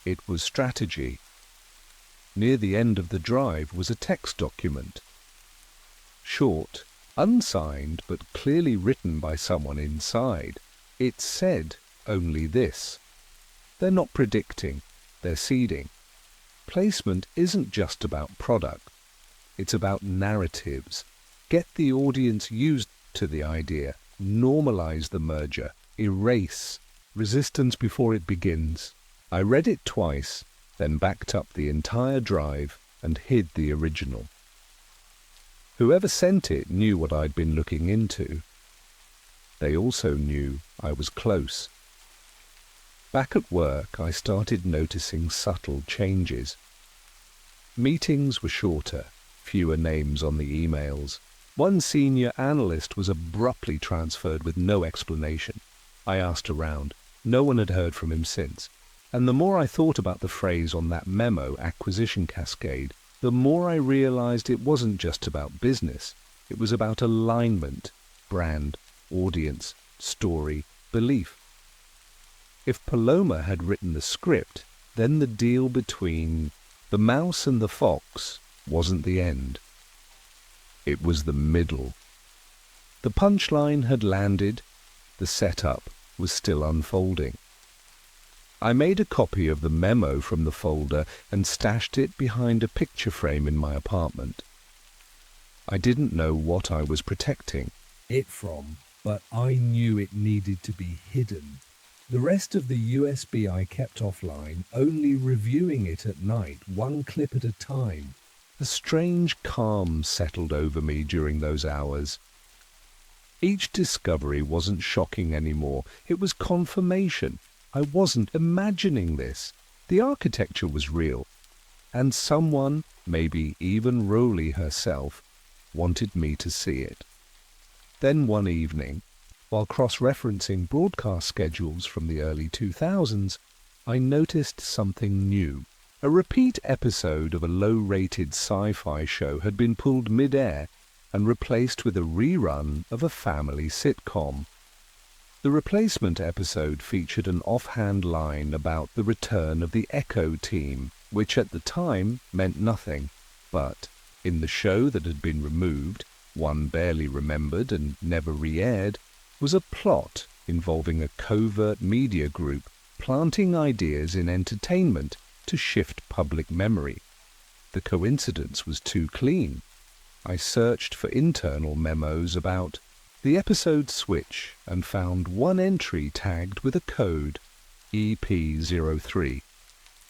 It was strategy. Near the end of the drive was a text document. Short, unsigned, but clearly written by someone inside. It said only this: they're not predicting, they're seeding. Placement isn't just about product, it's about narratives. Get the audience used to the idea, normalize the merger, erase resistance before it begins. I read it twice, then backed up the entire drive and hid the original. Whoever sent it knew what I'd been looking into. They also knew I was close. Back at work, I started noticing subtle changes. Meetings were shorter, fewer names on the emails. One senior analyst was abruptly transferred with no explanation. I asked around. No one had heard from him since. And the more I thought about the phrase on that memo, acquisition cascade, the more I realized it wasn't just about business. It was about alignment, brand, audience, story, belief. If Paloma had written the script, then the deal between the mouse and the fox wasn't the end. It was the middle. The punchline had landed, the setup was still unfolding. I made a copy of the memo from the folder and stashed it behind a picture frame in my apartment. I didn't know what I was protecting it from, but I knew it needed to be hidden. The rest of the USB I kept offline, only reviewing it at night, one clip at a time. A strange calm settled over me during those hours. Each discovery wasn't shocking anymore. It was confirmation. I wasn't imagining this. The architecture was real. And someone, maybe even Rowley herself, wanted me to see it. Then one evening, while cross-referencing broadcast schedules from the early 2000s, I noticed something new. A repeat episode of a low-rated sci-fi show had been pulled mid-air and replaced with a rerun of a family sitcom. The replacement episode featured an offhand line about the return of the Echo team, which at the time meant nothing. But in the show that had been removed, one barely remembered and never re-aired, was a plot involving a covert media group planting ideas in entertainment to shift public memory. The coincidence was too clean. I searched for internal memos about the episode switch and found one entry tagged with a code, EP03.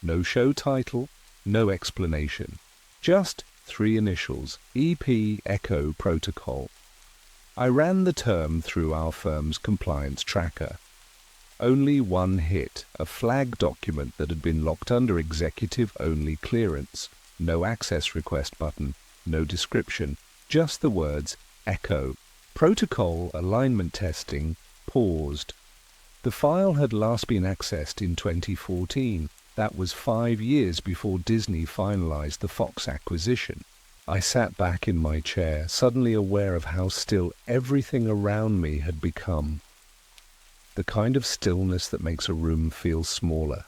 No show title, no explanation. Just 3 initials, EP Echo Protocol. I ran the term through our firm's compliance tracker. Only one hit, a flag document that had been locked under executive-only clearance. No access request button, no description, just the words Echo. Protocol alignment testing paused. The file had last been accessed in 2014. That was 5 years before Disney finalized the Fox acquisition. I sat back in my chair, suddenly aware of how still everything around me had become. The kind of stillness that makes a room feel smaller.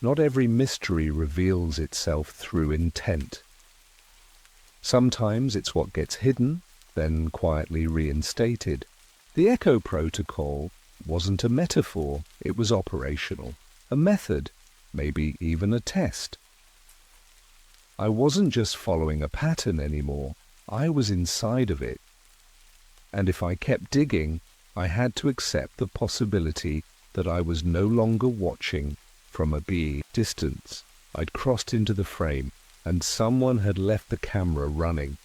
Not every mystery reveals itself through intent. Sometimes it's what gets hidden, then quietly reinstated. The Echo Protocol wasn't a metaphor, it was operational. A method, maybe even a test. I wasn't just following a pattern anymore, I was inside of it. And if I kept digging, I had to accept the possibility that I was no longer watching from a distance. I'd crossed into the frame, and someone had left the camera running.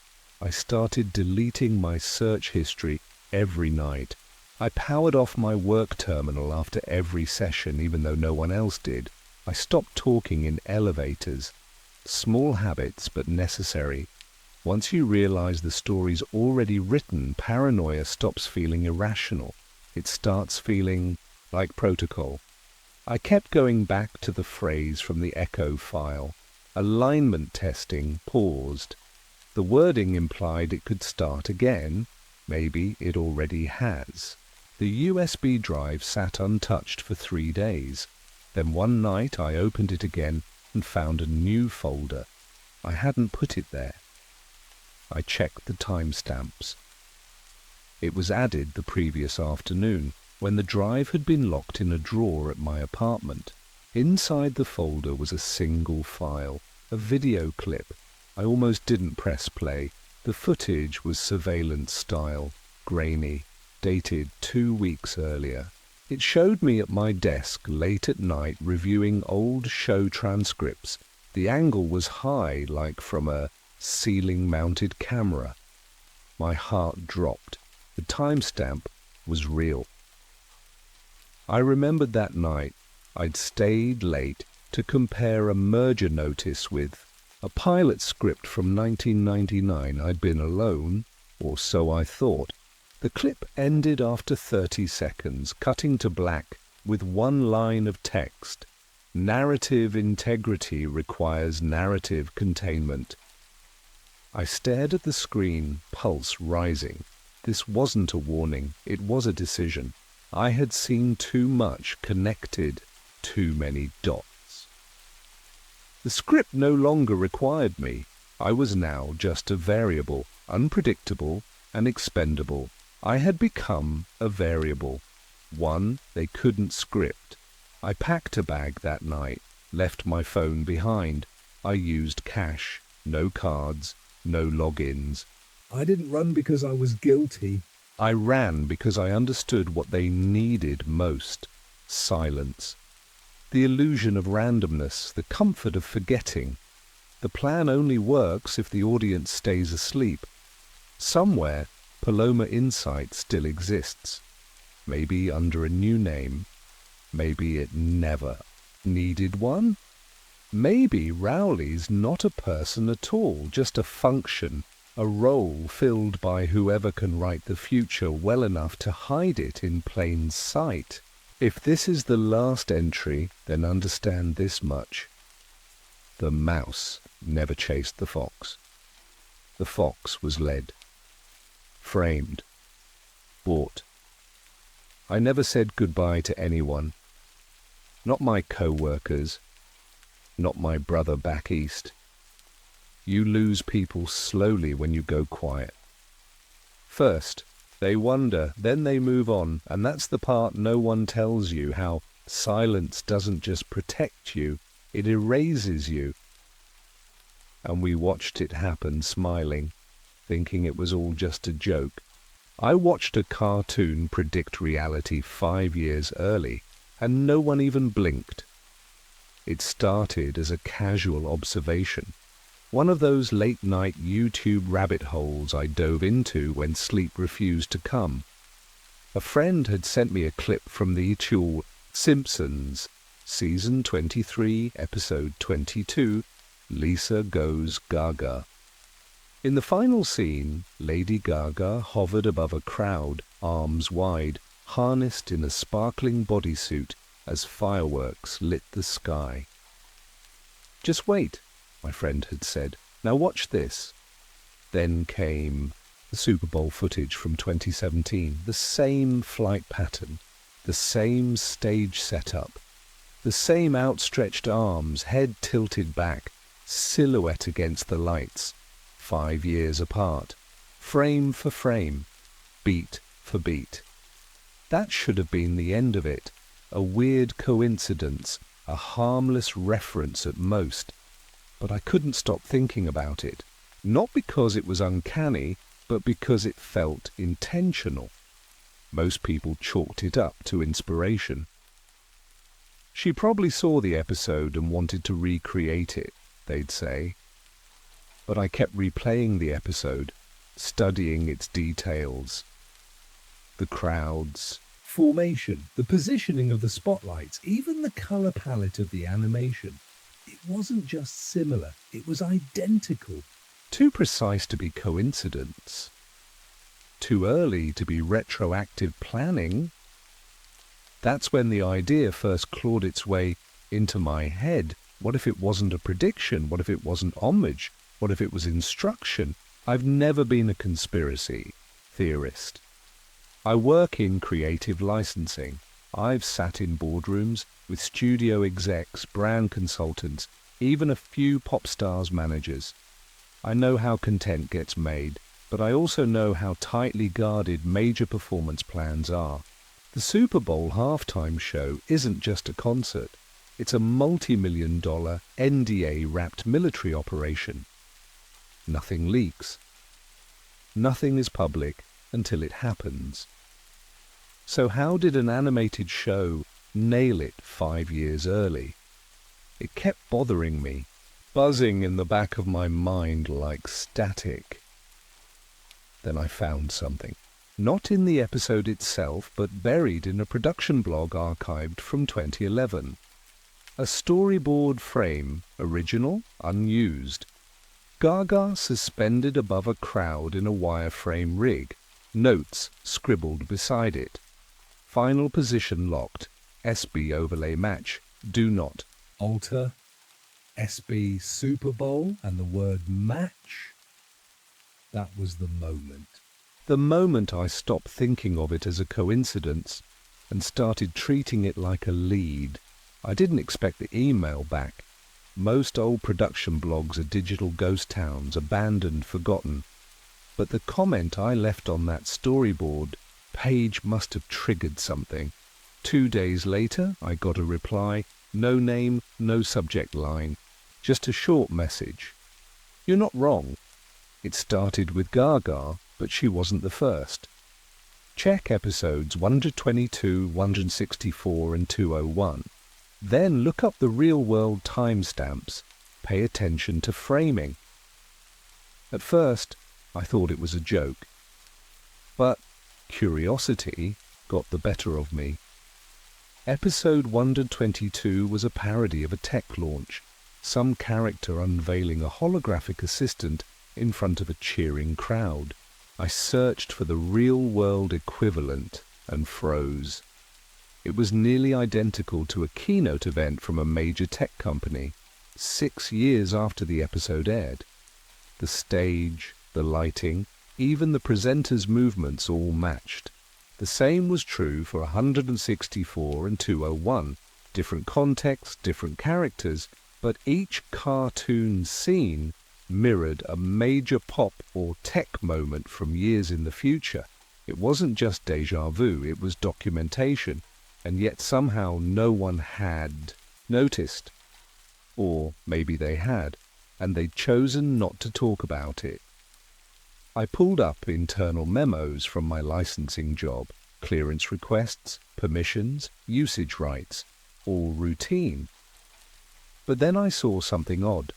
I started deleting my search history every night. I powered off my work terminal after every session, even though no one else did. I stopped talking in elevators. Small habits, but necessary. Once you realize the story's already written, paranoia stops feeling irrational. It starts feeling like protocol. I kept going back to the phrase from the Echo file. Alignment testing paused. The wording implied it could start again. Maybe it already has. The USB drive sat untouched for 3 days. Then one night I opened it again and found a new folder. I hadn't put it there. I checked the timestamps. It was added the previous afternoon, when the drive had been locked in a drawer at my apartment. Inside the folder was a single file, a video clip. I almost didn't press play. The footage was surveillance style, grainy, dated 2 weeks earlier. It showed me at my desk late at night reviewing old show transcripts. The angle was high, like from a ceiling-mounted camera. My heart dropped. The timestamp was real. I remembered that night I'd stayed late to compare a merger notice with a pilot script from 1999. I'd been alone, or so I thought. The clip ended after 30 seconds, cutting to black with one line of text. Narrative integrity requires narrative containment. I stared at the screen, pulse rising. This wasn't a warning, it was a decision. I had seen too much, connected too many dots. The script no longer required me. I was now just a variable, unpredictable and expendable. I had become a variable, one they couldn't script. I packed a bag that night, left my phone behind. I used cash, no cards, no logins. I didn't run because I was guilty. I ran because I understood what they needed most: silence. The illusion of randomness, the comfort of forgetting. The plan only works if the audience stays asleep. Somewhere, Paloma Insight still exists. Maybe under a new name. Maybe it never needed one. Maybe Rowley's not a person at all, just a function, a role filled by whoever can write the future well enough to hide it in plain sight. If this is the last entry, then understand this much. The mouse never chased the fox. The fox was led, framed, bought. I never said goodbye to anyone. Not my co-workers, not my brother back east. You lose people slowly when you go quiet. First, they wonder, then they move on, and that's the part no one tells you, how silence doesn't just protect you, it erases you. And we watched it happen, smiling, thinking it was all just a joke. I watched a cartoon predict reality 5 years early, and no one even blinked. It started as a casual observation. One of those late-night YouTube rabbit holes I dove into when sleep refused to come. A friend had sent me a clip from the actual Simpsons, Season 23, Episode 22, Lisa Goes Gaga. In the final scene, Lady Gaga hovered above a crowd, arms wide, harnessed in a sparkling bodysuit as fireworks lit the sky. "Just wait," my friend had said. "Now watch this." Then came the Super Bowl footage from 2017, the same flight pattern, the same stage setup, the same outstretched arms, head tilted back, silhouette against the lights, 5 years apart, frame for frame, beat for beat. That should have been the end of it, a weird coincidence, a harmless reference at most. But I couldn't stop thinking about it, not because it was uncanny, but because it felt intentional. Most people chalked it up to inspiration. She probably saw the episode and wanted to recreate it, they'd say. But I kept replaying the episode, studying its details. The crowds, Formation, the positioning of the spotlights, even the color palette of the animation. It wasn't just similar, it was identical. too precise to be coincidence, too early to be retroactive planning. That's when the idea first clawed its way into my head. What if it wasn't a prediction? What if it wasn't homage? What if it was instruction? I've never been a conspiracy theorist. I work in creative licensing. I've sat in boardrooms with studio execs, brand consultants, even a few pop stars' managers. I know how content gets made, but I also know how tightly guarded major performance plans are. The Super Bowl halftime show isn't just a concert. It's a multi-million-dollar NDA-wrapped military operation. Nothing leaks. Nothing is public until it happens. So how did an animated show nail it 5 years early? It kept bothering me, buzzing in the back of my mind like static. Then I found something. Not in the episode itself, but buried in a production blog archived from 2011. A storyboard frame, original, unused. Gaga suspended above a crowd in a wireframe rig. Notes scribbled beside it. Final position locked. SB overlay match. Do not alter. SB Super Bowl and the word match. That was the moment. The moment I stopped thinking of it as a coincidence and started treating it like a lead. I didn't expect the email back. Most old production blogs are digital ghost towns, abandoned, forgotten. But the comment I left on that storyboard page must have triggered something. 2 days later, I got a reply. No name, no subject line. Just a short message. You're not wrong. It started with Gaga, but she wasn't the first. Check episodes 122, 164 and 201. Then look up the real-world timestamps. Pay attention to framing. At first, I thought it was a joke. But curiosity got the better of me. Episode 122 was a parody of a tech launch. Some character unveiling a holographic assistant in front of a cheering crowd. I searched for the real-world equivalent and froze. It was nearly identical to a keynote event from a major tech company, 6 years after the episode aired. The stage, the lighting, even the presenter's movements all matched. The same was true for 164 and 201. Different contexts, different characters, but each cartoon scene mirrored a major pop or tech moment from years in the future. It wasn't just déjà vu, it was documentation. And yet somehow no one had noticed. Or maybe they had, and they'd chosen not to talk about it. I pulled up internal memos from my licensing job, clearance requests, permissions, usage rights, all routine. But then I saw something odd.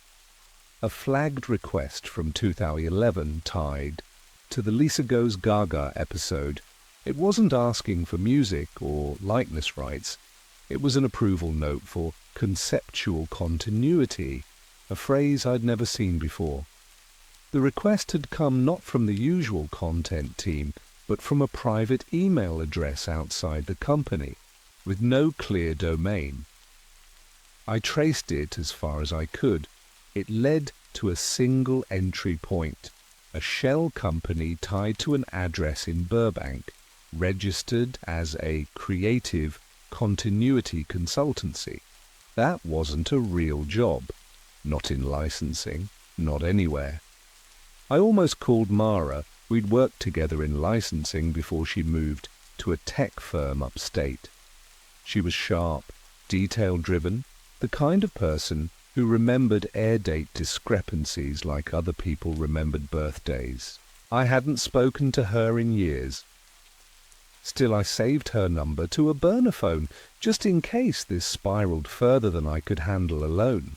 A flagged request from 2011 tied to the Lisa Goes Gaga episode. It wasn't asking for music or likeness rights. It was an approval note for conceptual continuity, a phrase I'd never seen before. The request had come not from the usual content team, but from a private email address outside the company, with no clear domain. I traced it as far as I could. It led to a single entry point, a shell company tied to an address in Burbank, registered as a creative continuity consultancy. That wasn't a real job. Not in licensing, not anywhere. I almost called Mara. We'd worked together in licensing before she moved to a tech firm upstate. She was sharp, detail-driven, the kind of person who remembered air date discrepancies like other people remembered birthdays. I hadn't spoken to her in years. Still, I saved her number to a burner phone, just in case this spiraled further than I could handle alone.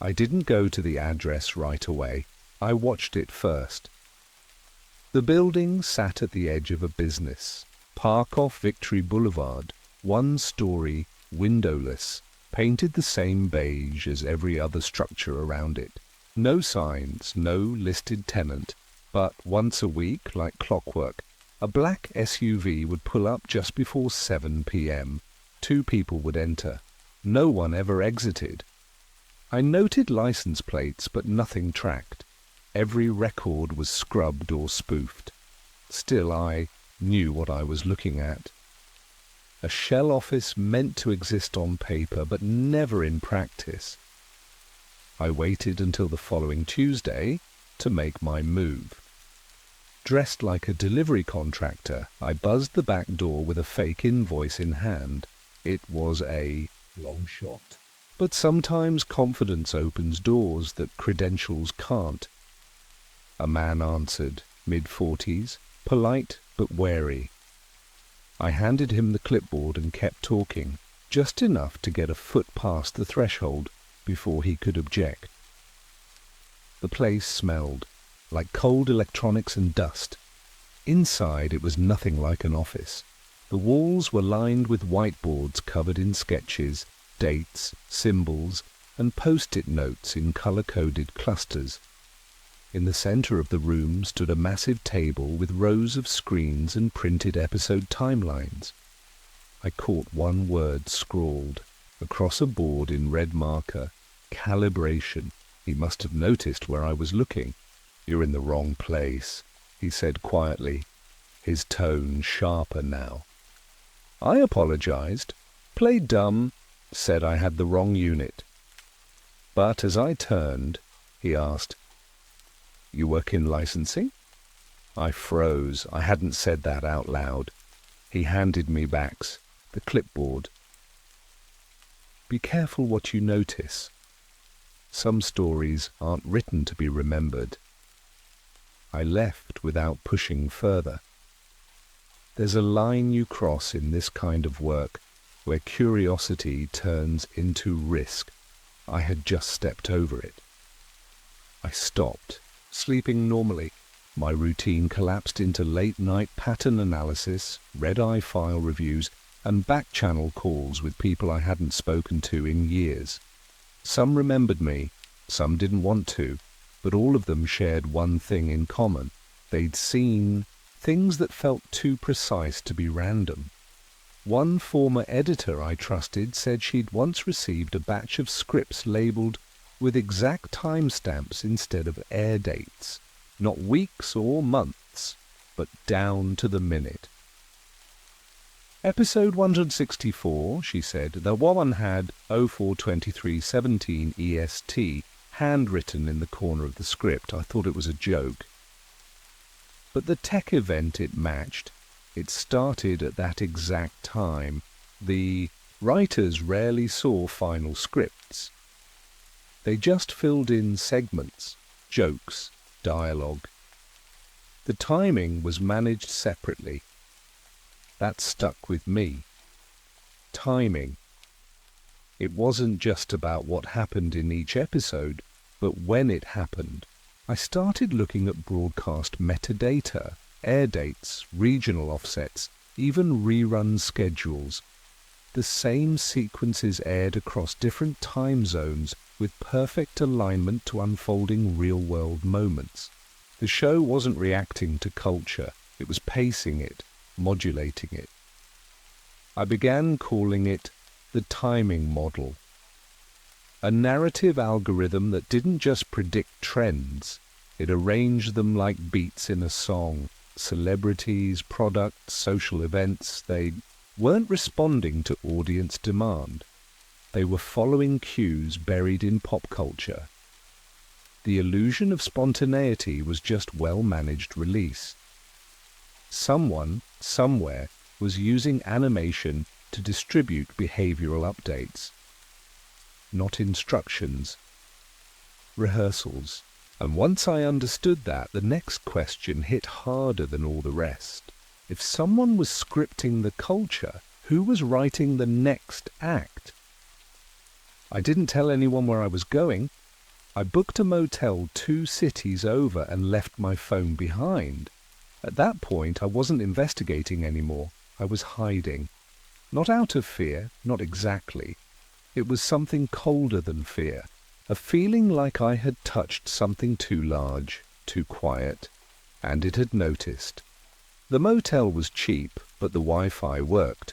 I didn't go to the address right away. I watched it first. The building sat at the edge of a business. Park off Victory Boulevard, 1 story, windowless, painted the same beige as every other structure around it. No signs, no listed tenant, but once a week, like clockwork, a black SUV would pull up just before 7 p.m. 2 people would enter. No one ever exited. I noted license plates, but nothing tracked. Every record was scrubbed or spoofed. Still, I knew what I was looking at. A shell office meant to exist on paper, but never in practice. I waited until the following Tuesday to make my move. Dressed like a delivery contractor, I buzzed the back door with a fake invoice in hand. It was a long shot. But sometimes confidence opens doors that credentials can't. A man answered, mid-40s, polite but wary. I handed him the clipboard and kept talking, just enough to get a foot past the threshold before he could object. The place smelled like cold electronics and dust. Inside it was nothing like an office. The walls were lined with whiteboards covered in sketches, dates, symbols, and post-it notes in color-coded clusters. In the center of the room stood a massive table with rows of screens and printed episode timelines. I caught one word scrawled across a board in red marker: calibration. He must have noticed where I was looking. "You're in the wrong place," he said quietly, his tone sharper now. I apologized, played dumb, said I had the wrong unit. But as I turned, he asked, "You work in licensing?" I froze. I hadn't said that out loud. He handed me back the clipboard. "Be careful what you notice. Some stories aren't written to be remembered." I left without pushing further. There's a line you cross in this kind of work where curiosity turns into risk. I had just stepped over it. I stopped, sleeping normally. My routine collapsed into late-night pattern analysis, red-eye file reviews, and back-channel calls with people I hadn't spoken to in years. Some remembered me, some didn't want to, but all of them shared one thing in common. They'd seen things that felt too precise to be random. One former editor I trusted said she'd once received a batch of scripts labeled with exact timestamps instead of air dates, not weeks or months, but down to the minute. Episode 164, she said, the one had 042317 EST handwritten in the corner of the script. I thought it was a joke. But the tech event it matched, it started at that exact time. The writers rarely saw final scripts. They just filled in segments, jokes, dialogue. The timing was managed separately. That stuck with me. Timing. It wasn't just about what happened in each episode, but when it happened. I started looking at broadcast metadata, air dates, regional offsets, even rerun schedules. The same sequences aired across different time zones with perfect alignment to unfolding real-world moments. The show wasn't reacting to culture, it was pacing it, modulating it. I began calling it the timing model. A narrative algorithm that didn't just predict trends, it arranged them like beats in a song. Celebrities, products, social events, they weren't responding to audience demand. They were following cues buried in pop culture. The illusion of spontaneity was just well-managed release. Someone, somewhere, was using animation to distribute behavioral updates. Not instructions. Rehearsals. And once I understood that, the next question hit harder than all the rest. If someone was scripting the culture, who was writing the next act? I didn't tell anyone where I was going. I booked a motel 2 cities over and left my phone behind. At that point, I wasn't investigating anymore. I was hiding. Not out of fear, not exactly. It was something colder than fear. A feeling like I had touched something too large, too quiet, and it had noticed. The motel was cheap, but the Wi-Fi worked.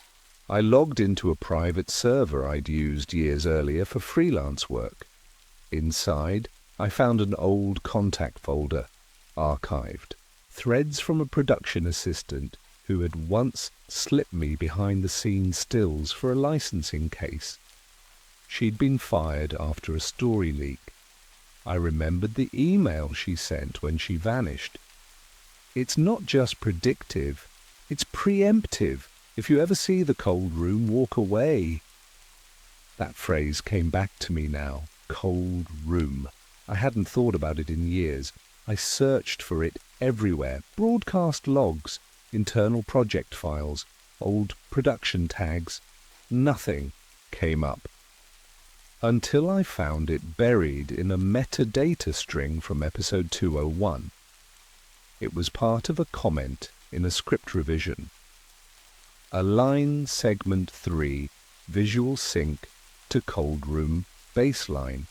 I logged into a private server I'd used years earlier for freelance work. Inside, I found an old contact folder, archived. Threads from a production assistant, who had once slipped me behind-the-scenes stills for a licensing case. She'd been fired after a story leak. I remembered the email she sent when she vanished. It's not just predictive, it's preemptive. If you ever see the cold room, walk away. That phrase came back to me now. Cold room. I hadn't thought about it in years. I searched for it everywhere. Broadcast logs, internal project files, old production tags. Nothing came up. Until I found it buried in a metadata string from episode 201. It was part of a comment in a script revision. Align segment 3, visual sync to cold room baseline.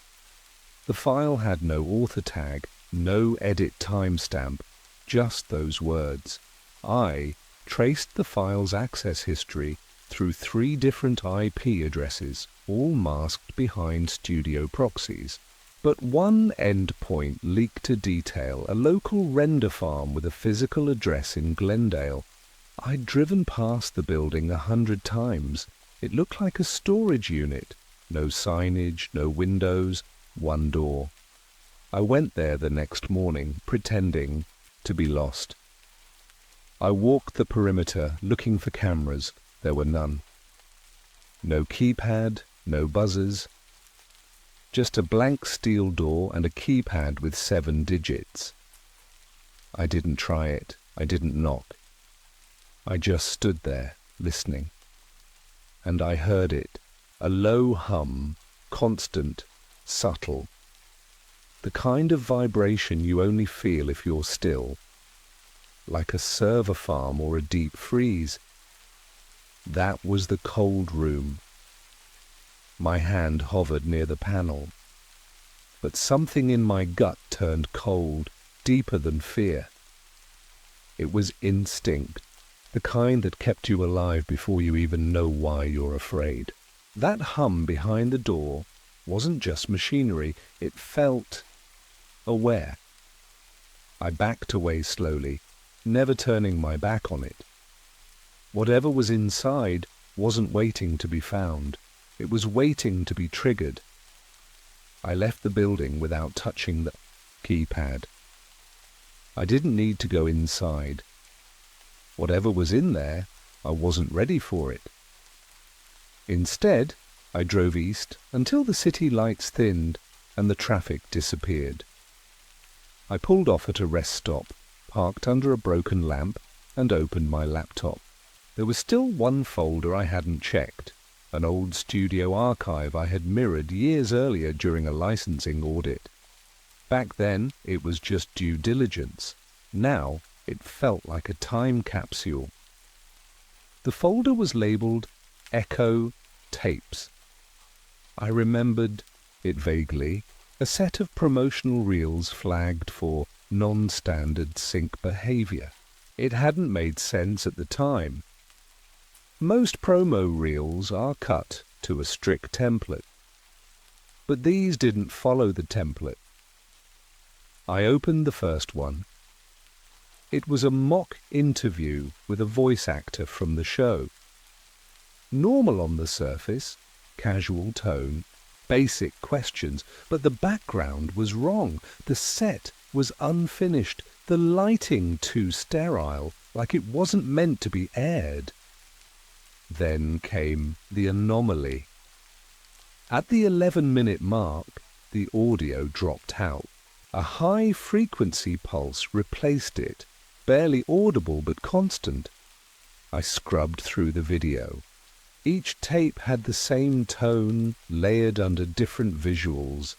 The file had no author tag, no edit timestamp, just those words. I traced the file's access history through 3 different IP addresses, all masked behind studio proxies. But one endpoint leaked a detail, a local render farm with a physical address in Glendale. I'd driven past the building 100 times. It looked like a storage unit. No signage, no windows, one door. I went there the next morning, pretending to be lost. I walked the perimeter, looking for cameras. There were none. No keypad, no buzzers. Just a blank steel door and a keypad with 7 digits. I didn't try it. I didn't knock. I just stood there, listening. And I heard it. A low hum, constant, subtle. The kind of vibration you only feel if you're still. Like a server farm or a deep freeze. That was the cold room. My hand hovered near the panel. But something in my gut turned cold, deeper than fear. It was instinct, the kind that kept you alive before you even know why you're afraid. That hum behind the door wasn't just machinery, it felt aware. I backed away slowly, never turning my back on it. Whatever was inside wasn't waiting to be found. It was waiting to be triggered. I left the building without touching the keypad. I didn't need to go inside. Whatever was in there, I wasn't ready for it. Instead, I drove east until the city lights thinned and the traffic disappeared. I pulled off at a rest stop, parked under a broken lamp, and opened my laptop. There was still one folder I hadn't checked, an old studio archive I had mirrored years earlier during a licensing audit. Back then, it was just due diligence. Now, it felt like a time capsule. The folder was labeled Echo Tapes. I remembered it vaguely, a set of promotional reels flagged for non-standard sync behavior. It hadn't made sense at the time. Most promo reels are cut to a strict template, but these didn't follow the template. I opened the first one. It was a mock interview with a voice actor from the show. Normal on the surface, casual tone, basic questions, but the background was wrong. The set was unfinished, the lighting too sterile, like it wasn't meant to be aired. Then came the anomaly. At the 11-minute mark, the audio dropped out. A high-frequency pulse replaced it, barely audible but constant. I scrubbed through the video. Each tape had the same tone, layered under different visuals.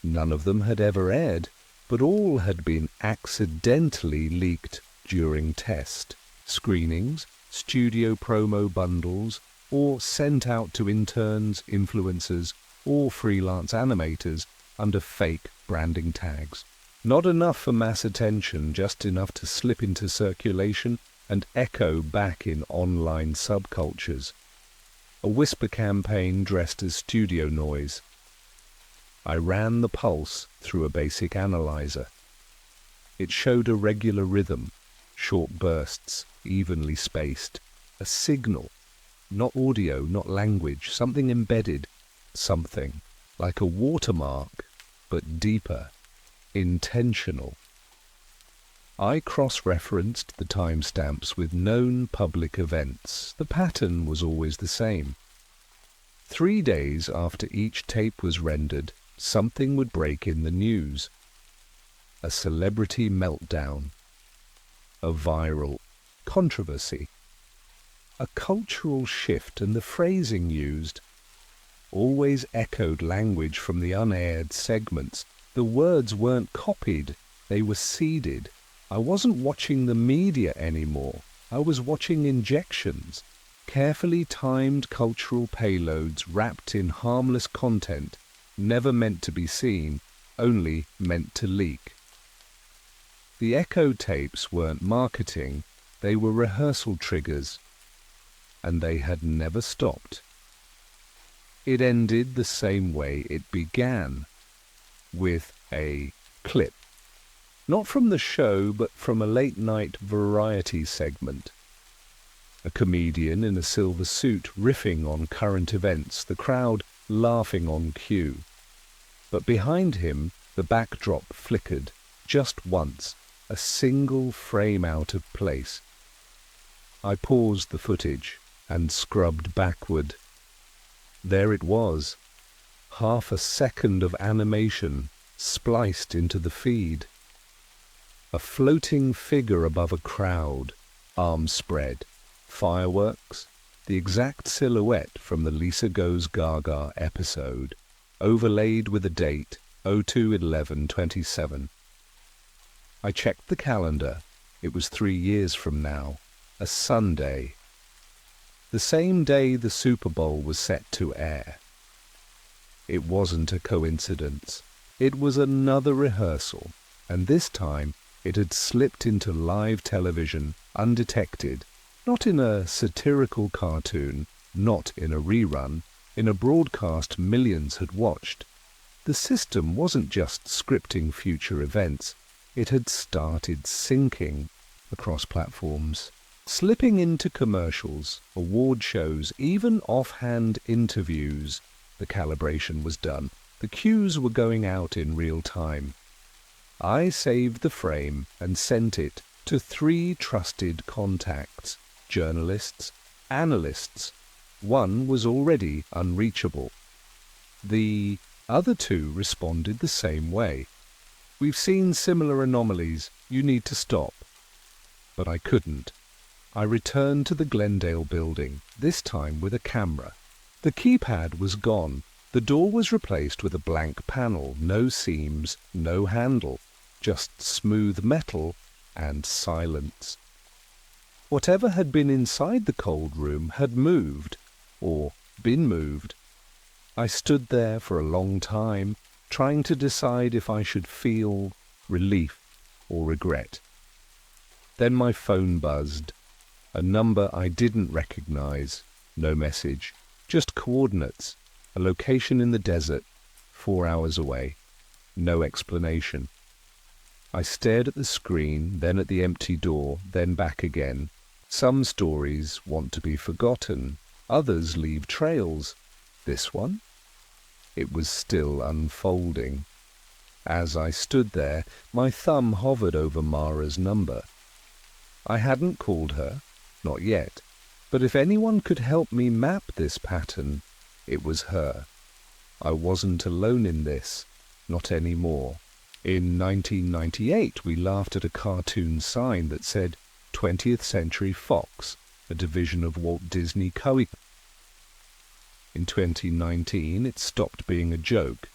None of them had ever aired, but all had been accidentally leaked during test, screenings, studio promo bundles, or sent out to interns, influencers, or freelance animators under fake branding tags. Not enough for mass attention, just enough to slip into circulation and echo back in online subcultures. A whisper campaign dressed as studio noise. I ran the pulse through a basic analyzer. It showed a regular rhythm, short bursts, evenly spaced. A signal. Not audio, not language, something embedded. Something like a watermark, but deeper. Intentional. I cross-referenced the timestamps with known public events. The pattern was always the same. 3 days after each tape was rendered, something would break in the news. A celebrity meltdown. A viral controversy. A cultural shift, and the phrasing used always echoed language from the unaired segments. The words weren't copied, they were seeded. I wasn't watching the media anymore. I was watching injections, carefully timed cultural payloads wrapped in harmless content, never meant to be seen, only meant to leak. The echo tapes weren't marketing, they were rehearsal triggers, and they had never stopped. It ended the same way it began, with a clip. Not from the show, but from a late-night variety segment. A comedian in a silver suit riffing on current events, the crowd laughing on cue. But behind him, the backdrop flickered, just once, a single frame out of place. I paused the footage and scrubbed backward. There it was, half a second of animation spliced into the feed. A floating figure above a crowd, arms spread, fireworks, the exact silhouette from the Lisa Goes Gaga episode, overlaid with a date, 02/11/27. I checked the calendar. It was 3 years from now, a Sunday. The same day the Super Bowl was set to air. It wasn't a coincidence. It was another rehearsal, and this time it had slipped into live television undetected, not in a satirical cartoon, not in a rerun, in a broadcast millions had watched. The system wasn't just scripting future events, it had started syncing across platforms, slipping into commercials, award shows, even offhand interviews. The calibration was done. The cues were going out in real time. I saved the frame and sent it to 3 trusted contacts, journalists, analysts. One was already unreachable. The other 2 responded the same way. We've seen similar anomalies. You need to stop. But I couldn't. I returned to the Glendale building, this time with a camera. The keypad was gone. The door was replaced with a blank panel, no seams, no handle, just smooth metal and silence. Whatever had been inside the cold room had moved, or been moved. I stood there for a long time, trying to decide if I should feel relief or regret. Then my phone buzzed. A number I didn't recognize. No message, just coordinates. A location in the desert, 4 hours away. No explanation. I stared at the screen, then at the empty door, then back again. Some stories want to be forgotten. Others leave trails. This one? It was still unfolding. As I stood there, my thumb hovered over Mara's number. I hadn't called her, not yet, but if anyone could help me map this pattern, it was her. I wasn't alone in this, not anymore. In 1998, we laughed at a cartoon sign that said 20th Century Fox, a division of Walt Disney Co. In 2019, it stopped being a joke.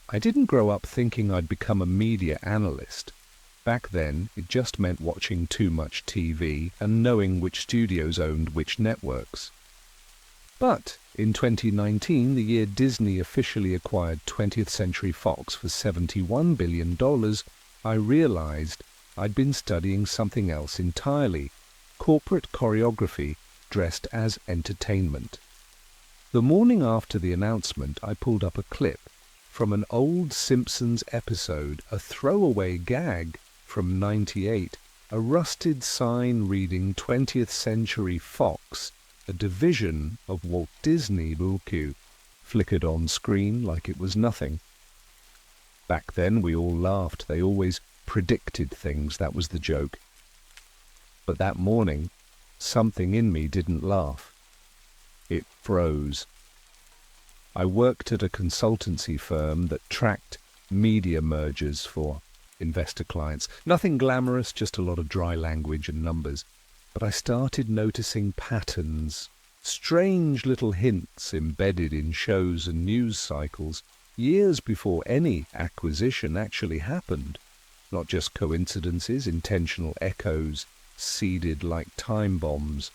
I didn't grow up thinking I'd become a media analyst. Back then, it just meant watching too much TV and knowing which studios owned which networks. But in 2019, the year Disney officially acquired 20th Century Fox for $71 billion, I realized I'd been studying something else entirely, corporate choreography dressed as entertainment. The morning after the announcement, I pulled up a clip from an old Simpsons episode, a throwaway gag from '98, A rusted sign reading 20th Century Fox, a division of Walt Disney Bulku, flickered on screen like it was nothing. Back then we all laughed. They always predicted things, that was the joke. But that morning, something in me didn't laugh. It froze. I worked at a consultancy firm that tracked media mergers for investor clients. Nothing glamorous, just a lot of dry language and numbers. But I started noticing patterns, strange little hints embedded in shows and news cycles, years before any acquisition actually happened. Not just coincidences, intentional echoes, seeded like time bombs.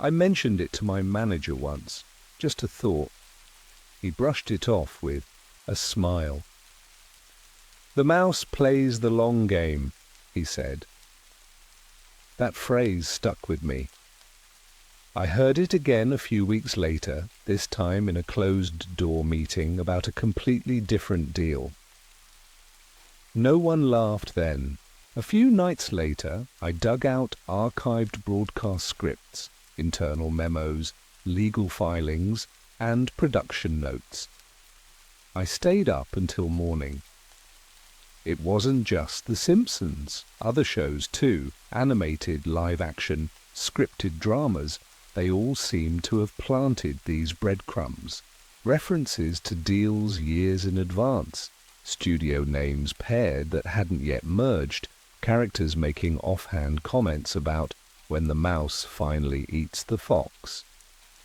I mentioned it to my manager once, just a thought. He brushed it off with a smile. "The mouse plays the long game," he said. That phrase stuck with me. I heard it again a few weeks later, this time in a closed-door meeting about a completely different deal. No one laughed then. A few nights later, I dug out archived broadcast scripts, internal memos, legal filings, and production notes. I stayed up until morning. It wasn't just The Simpsons. Other shows too, animated, live-action, scripted dramas, they all seemed to have planted these breadcrumbs. References to deals years in advance, studio names paired that hadn't yet merged, characters making offhand comments about when the mouse finally eats the fox.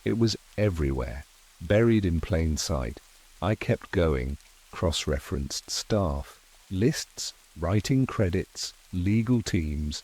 It was everywhere, buried in plain sight. I kept going, cross-referenced staff, lists, writing credits, legal teams.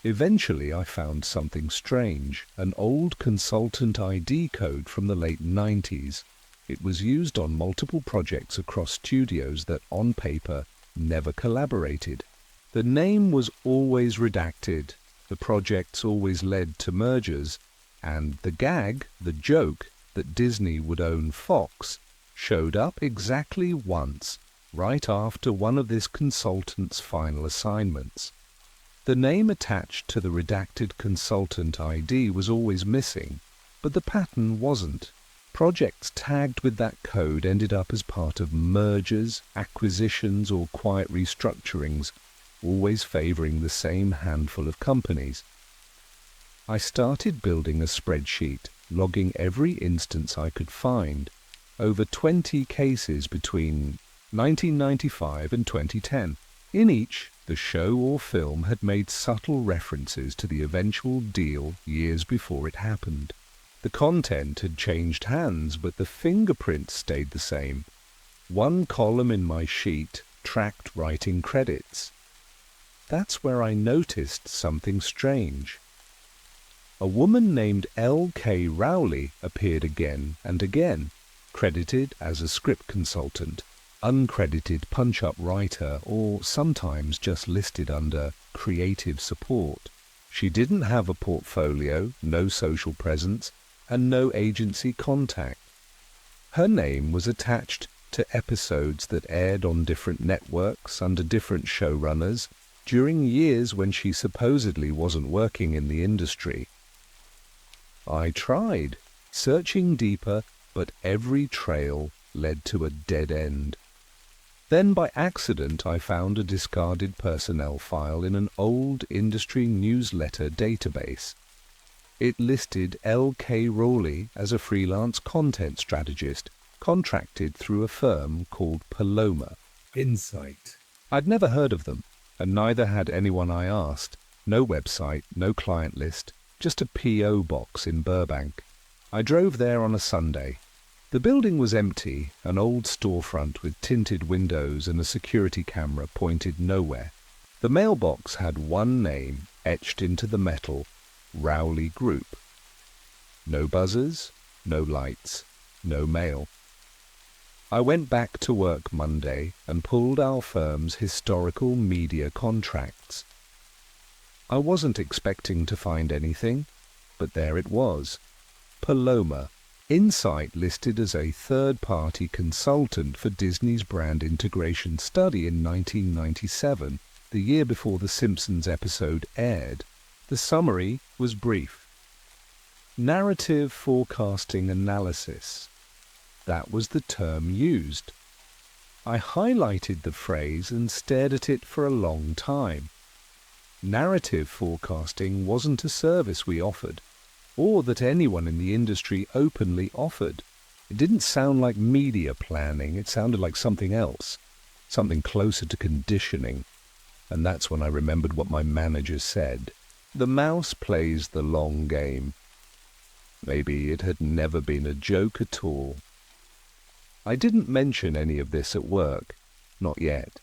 Eventually I found something strange, an old consultant ID code from the late 90s. It was used on multiple projects across studios that, on paper, never collaborated. The name was always redacted, the projects always led to mergers, and the gag, the joke, that Disney would own Fox, showed up exactly once, right after one of this consultant's final assignments. The name attached to the redacted consultant ID was always missing, but the pattern wasn't. Projects tagged with that code ended up as part of mergers, acquisitions, or quiet restructurings, always favoring the same handful of companies. I started building a spreadsheet, logging every instance I could find, over 20 cases between 1995 and 2010. In each, the show or film had made subtle references to the eventual deal years before it happened. The content had changed hands, but the fingerprints stayed the same. One column in my sheet tracked writing credits. That's where I noticed something strange. A woman named L.K. Rowley appeared again and again, credited as a script consultant, uncredited punch-up writer, or sometimes just listed under creative support. She didn't have a portfolio, no social presence, and no agency contact. Her name was attached to episodes that aired on different networks under different showrunners during years when she supposedly wasn't working in the industry. I tried, searching deeper, but every trail led to a dead end. Then by accident I found a discarded personnel file in an old industry newsletter database. It listed L.K. Rowley as a freelance content strategist, contracted through a firm called Paloma. Insight. I'd never heard of them, and neither had anyone I asked. No website, no client list, just a P.O. box in Burbank. I drove there on a Sunday. The building was empty, an old storefront with tinted windows and a security camera pointed nowhere. The mailbox had one name etched into the metal, Rowley Group. No buzzers, no lights, no mail. I went back to work Monday and pulled our firm's historical media contracts. I wasn't expecting to find anything, but there it was. Paloma. Insight listed as a third-party consultant for Disney's brand integration study in 1997. the year before the Simpsons episode aired. The summary was brief. Narrative forecasting analysis. That was the term used. I highlighted the phrase and stared at it for a long time. Narrative forecasting wasn't a service we offered, or that anyone in the industry openly offered. It didn't sound like media planning, it sounded like something else, something closer to conditioning. And that's when I remembered what my manager said. The mouse plays the long game. Maybe it had never been a joke at all. I didn't mention any of this at work, not yet.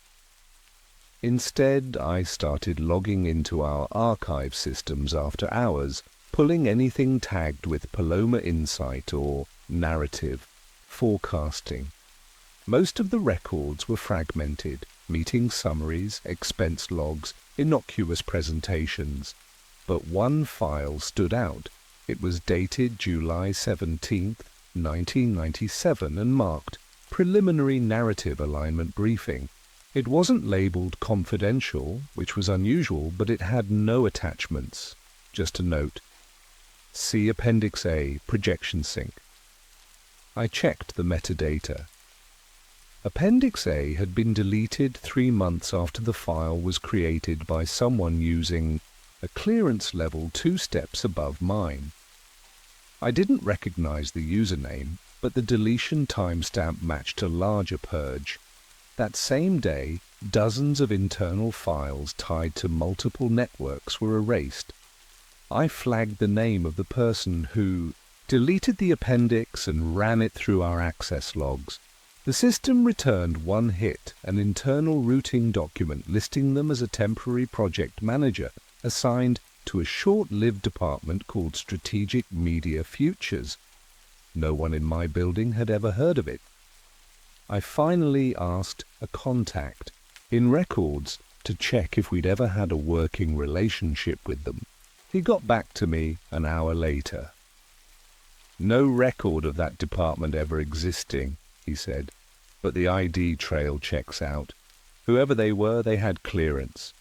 Instead, I started logging into our archive systems after hours, pulling anything tagged with Paloma Insight or narrative, forecasting. Most of the records were fragmented, meeting summaries, expense logs, innocuous presentations. But one file stood out. It was dated July 17th, 1997 and marked Preliminary Narrative Alignment Briefing. It wasn't labeled confidential, which was unusual, but it had no attachments. Just a note. See Appendix A, Projection Sync. I checked the metadata. Appendix A had been deleted 3 months after the file was created by someone using a clearance level 2 steps above mine. I didn't recognize the username, but the deletion timestamp matched a larger purge. That same day, dozens of internal files tied to multiple networks were erased. I flagged the name of the person who deleted the appendix and ran it through our access logs. The system returned one hit, an internal routing document listing them as a temporary project manager assigned to a short-lived department called Strategic Media Futures. No one in my building had ever heard of it. I finally asked a contact in records to check if we'd ever had a working relationship with them. He got back to me an hour later. No record of that department ever existing, he said, but the ID trail checks out. Whoever they were, they had clearance.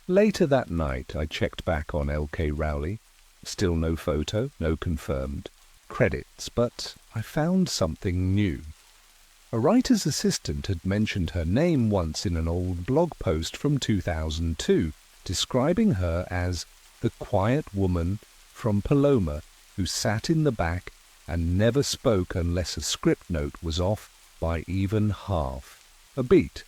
Later that night, I checked back on L.K. Rowley. Still no photo, no confirmed credits, but I found something new. A writer's assistant had mentioned her name once in an old blog post from 2002, describing her as the quiet woman from Paloma who sat in the back and never spoke unless a script note was off by even half a beat.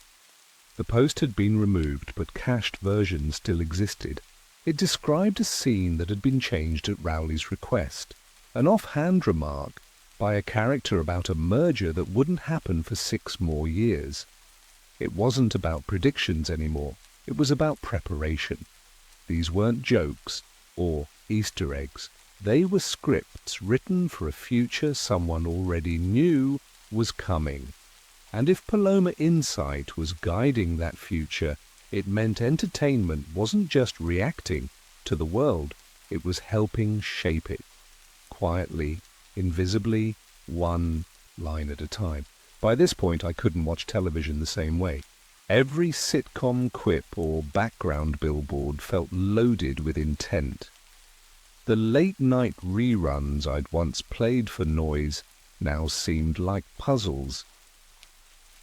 The post had been removed, but cached versions still existed. It described a scene that had been changed at Rowley's request, an offhand remark by a character about a merger that wouldn't happen for 6 more years. It wasn't about predictions anymore, it was about preparation. These weren't jokes or Easter eggs. They were scripts written for a future someone already knew was coming. And if Paloma Insight was guiding that future, it meant entertainment wasn't just reacting to the world, it was helping shape it. Quietly, invisibly, one line at a time. By this point, I couldn't watch television the same way. Every sitcom quip or background billboard felt loaded with intent. The late-night reruns I'd once played for noise now seemed like puzzles.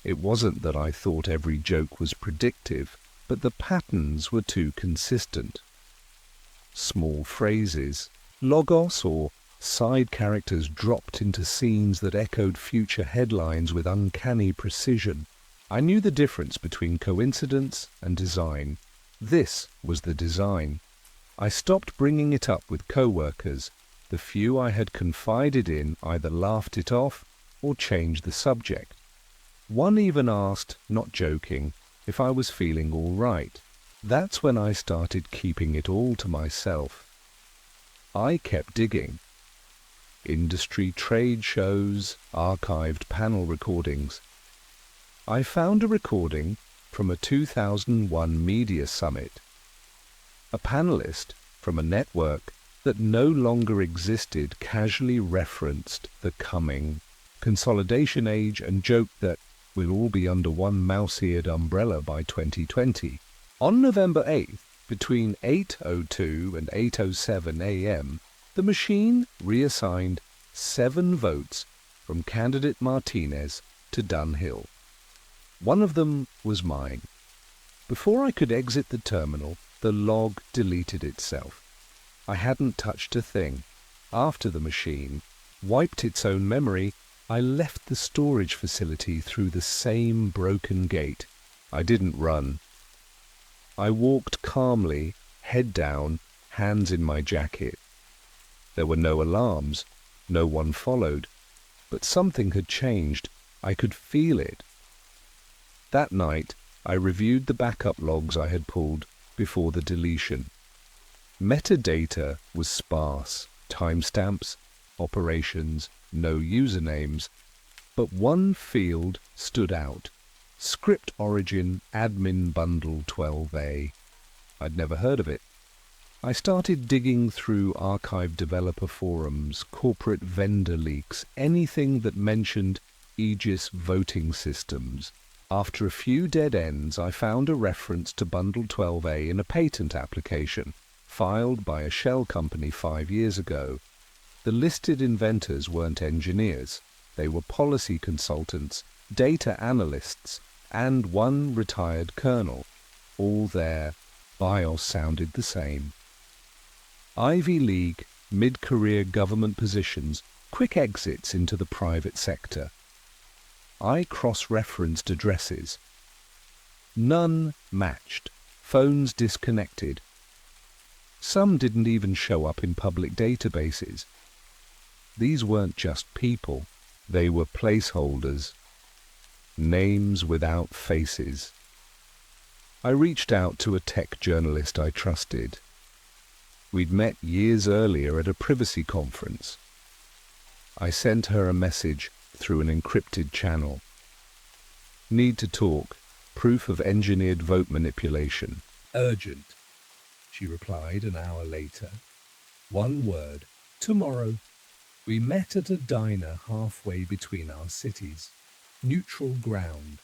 It wasn't that I thought every joke was predictive, but the patterns were too consistent. Small phrases, logos or side characters dropped into scenes that echoed future headlines with uncanny precision. I knew the difference between coincidence and design. This was the design. I stopped bringing it up with co-workers. The few I had confided in either laughed it off or changed the subject. One even asked, not joking, if I was feeling all right. That's when I started keeping it all to myself. I kept digging. Industry trade shows, archived panel recordings. I found a recording from a 2001 media summit. A panelist from a network that no longer existed casually referenced the coming consolidation age and joked that we'll all be under one mouse-eared umbrella by 2020. On November 8th, between 8:02 and 8:07 a.m., the machine reassigned 7 votes from candidate Martinez to Dunhill. One of them was mine. Before I could exit the terminal, the log deleted itself. I hadn't touched a thing. After the machine wiped its own memory, I left the storage facility through the same broken gate. I didn't run. I walked calmly, head down, hands in my jacket. There were no alarms. No one followed. But something had changed. I could feel it. That night, I reviewed the backup logs I had pulled before the deletion. Metadata was sparse. Timestamps, operations, no usernames. But one field stood out. Script origin admin bundle 12A. I'd never heard of it. I started digging through archive developer forums, corporate vendor leaks, anything that mentioned Aegis voting systems. After a few dead ends, I found a reference to Bundle 12A in a patent application, filed by a shell company 5 years ago. The listed inventors weren't engineers. They were policy consultants, data analysts, and one retired colonel. All their BIOS sounded the same. Ivy League, mid-career government positions, quick exits into the private sector. I cross-referenced addresses. None matched. Phones disconnected. Some didn't even show up in public databases. These weren't just people. They were placeholders. Names without faces. I reached out to a tech journalist I trusted. We'd met years earlier at a privacy conference. I sent her a message through an encrypted channel. Need to talk. Proof of engineered vote manipulation. Urgent, she replied an hour later. One word. Tomorrow. We met at a diner halfway between our cities. Neutral ground.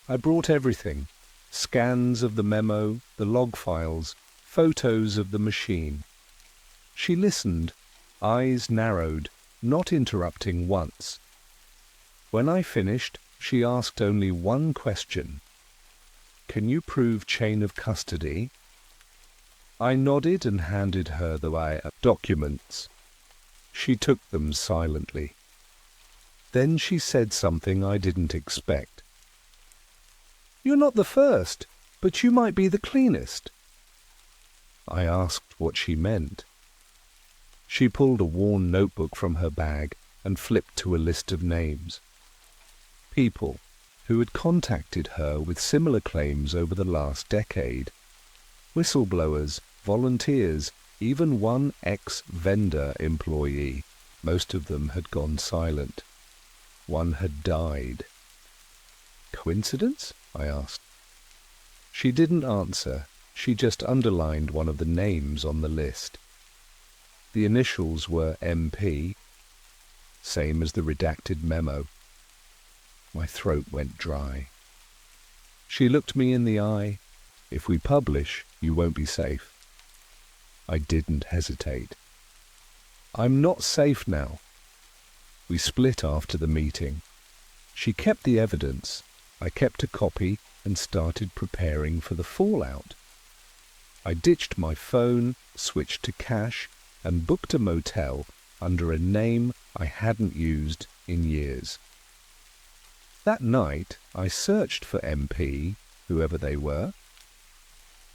I brought everything. Scans of the memo, the log files, photos of the machine. She listened, eyes narrowed, not interrupting once. When I finished, she asked only one question. Can you prove chain of custody? I nodded and handed her the documents. She took them silently. Then she said something I didn't expect. You're not the first, but you might be the cleanest. I asked what she meant. She pulled a worn notebook from her bag and flipped to a list of names. People who had contacted her with similar claims over the last decade. Whistleblowers, volunteers, even one ex-vendor employee. Most of them had gone silent. One had died. Coincidence? I asked. She didn't answer. She just underlined one of the names on the list. The initials were MP, same as the redacted memo. My throat went dry. She looked me in the eye. If we publish, you won't be safe. I didn't hesitate. I'm not safe now. We split after the meeting. She kept the evidence. I kept a copy and started preparing for the fallout. I ditched my phone, switched to cash, and booked a motel under a name I hadn't used in years. That night, I searched for MP, whoever they were.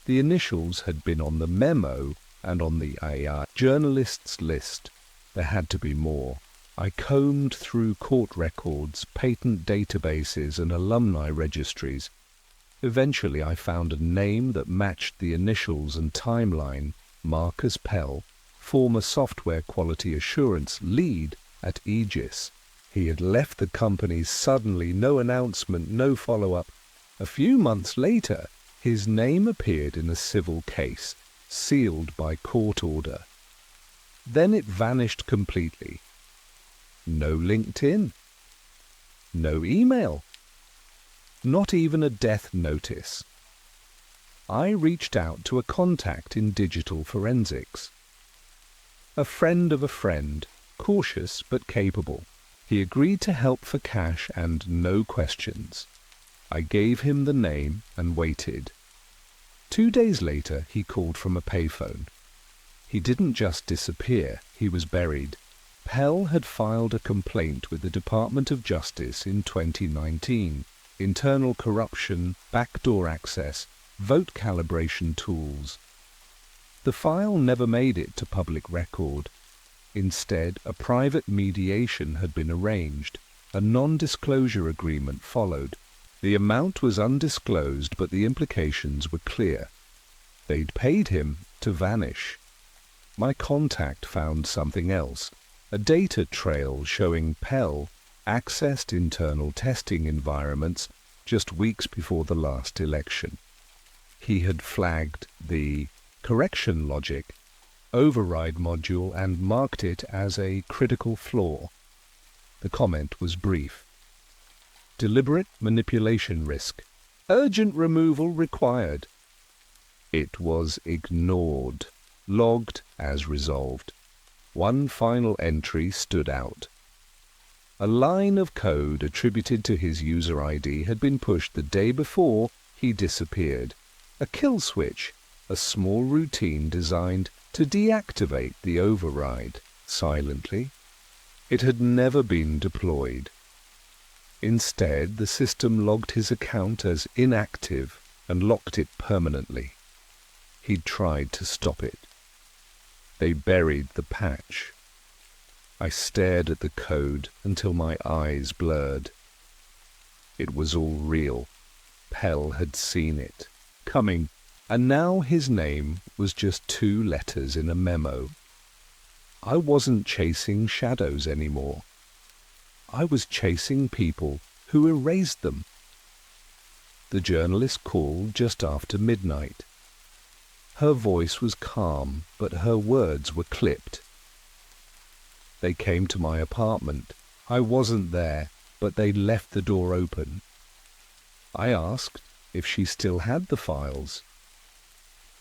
The initials had been on the memo and on the AI journalists list. There had to be more. I combed through court records, patent databases, and alumni registries. Eventually, I found a name that matched the initials and timeline. Marcus Pell, former software quality assurance lead at Aegis. He had left the company suddenly, no announcement, no follow-up. A few months later, his name appeared in a civil case, sealed by court order. Then it vanished completely. No LinkedIn. No email. Not even a death notice. I reached out to a contact in digital forensics. A friend of a friend, cautious but capable. He agreed to help for cash and no questions. I gave him the name and waited. 2 days later, he called from a payphone. He didn't just disappear, he was buried. Pell had filed a complaint with the Department of Justice in 2019. Internal corruption, backdoor access, vote calibration tools. The file never made it to public record. Instead, a private mediation had been arranged. A non-disclosure agreement followed. The amount was undisclosed, but the implications were clear. They'd paid him to vanish. My contact found something else. A data trail showing Pell accessed internal testing environments just weeks before the last election. He had flagged the correction logic override module and marked it as a critical flaw. The comment was brief. Deliberate manipulation risk. Urgent removal required. It was ignored, logged as resolved. One final entry stood out. A line of code attributed to his user ID had been pushed the day before he disappeared. A kill switch, a small routine designed to deactivate the override silently. It had never been deployed. Instead, the system logged his account as inactive and locked it permanently. He'd tried to stop it. They buried the patch. I stared at the code until my eyes blurred. It was all real. Pell had seen it coming, and now his name was just 2 letters in a memo. I wasn't chasing shadows anymore. I was chasing people who erased them. The journalist called just after midnight. Her voice was calm, but her words were clipped. They came to my apartment. I wasn't there, but they left the door open. I asked if she still had the files.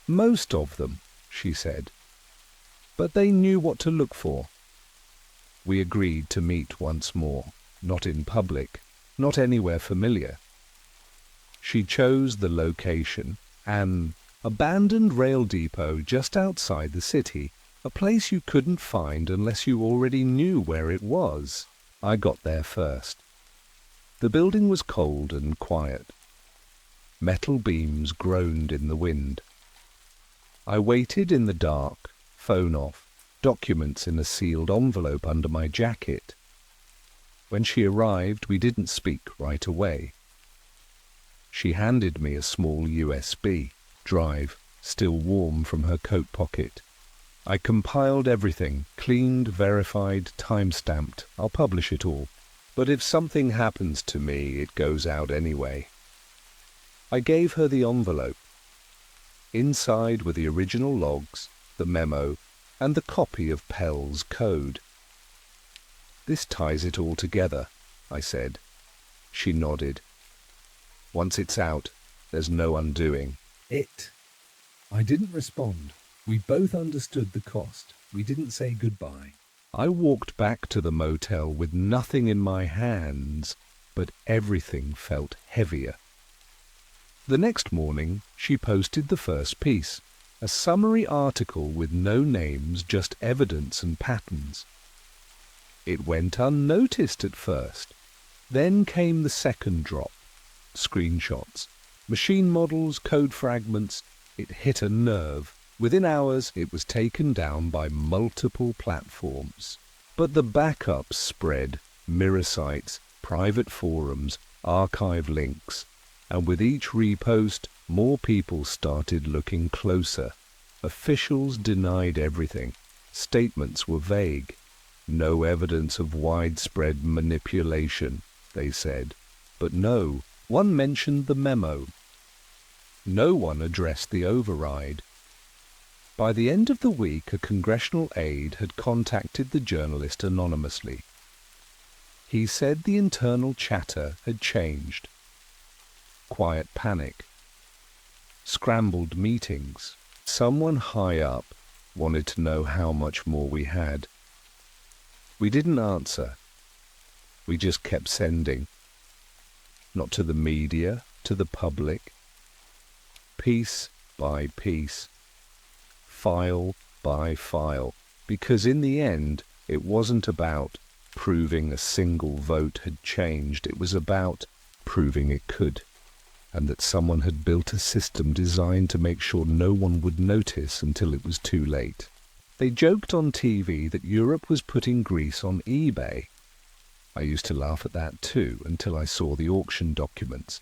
Most of them, she said, but they knew what to look for. We agreed to meet once more, not in public, not anywhere familiar. She chose the location, an abandoned rail depot just outside the city, a place you couldn't find unless you already knew where it was. I got there first. The building was cold and quiet. Metal beams groaned in the wind. I waited in the dark, phone off, documents in a sealed envelope under my jacket. When she arrived, we didn't speak right away. She handed me a small USB drive, still warm from her coat pocket. I compiled everything, cleaned, verified, time-stamped. I'll publish it all. But if something happens to me, it goes out anyway. I gave her the envelope. Inside were the original logs, the memo, and the copy of Pell's code. This ties it all together, I said. She nodded. Once it's out, there's no undoing. It. I didn't respond. We both understood the cost. We didn't say goodbye. I walked back to the motel with nothing in my hands, but everything felt heavier. The next morning, she posted the first piece, a summary article with no names, just evidence and patterns. It went unnoticed at first. Then came the second drop. Screenshots, machine models, code fragments. It hit a nerve. Within hours, it was taken down by multiple platforms. But the backups spread, mirror sites, private forums, archive links. And with each repost, more people started looking closer. Officials denied everything. Statements were vague. No evidence of widespread manipulation, they said. But no, one mentioned the memo. No one addressed the override. By the end of the week, a congressional aide had contacted the journalist anonymously. He said the internal chatter had changed. Quiet panic. scrambled meetings. Someone high up wanted to know how much more we had. We didn't answer. We just kept sending. Not to the media, to the public. Piece by piece. File by file. Because in the end, it wasn't about proving a single vote had changed. It was about proving it could, and that someone had built a system designed to make sure no one would notice until it was too late. They joked on TV that Europe was putting Greece on eBay. I used to laugh at that too, until I saw the auction documents.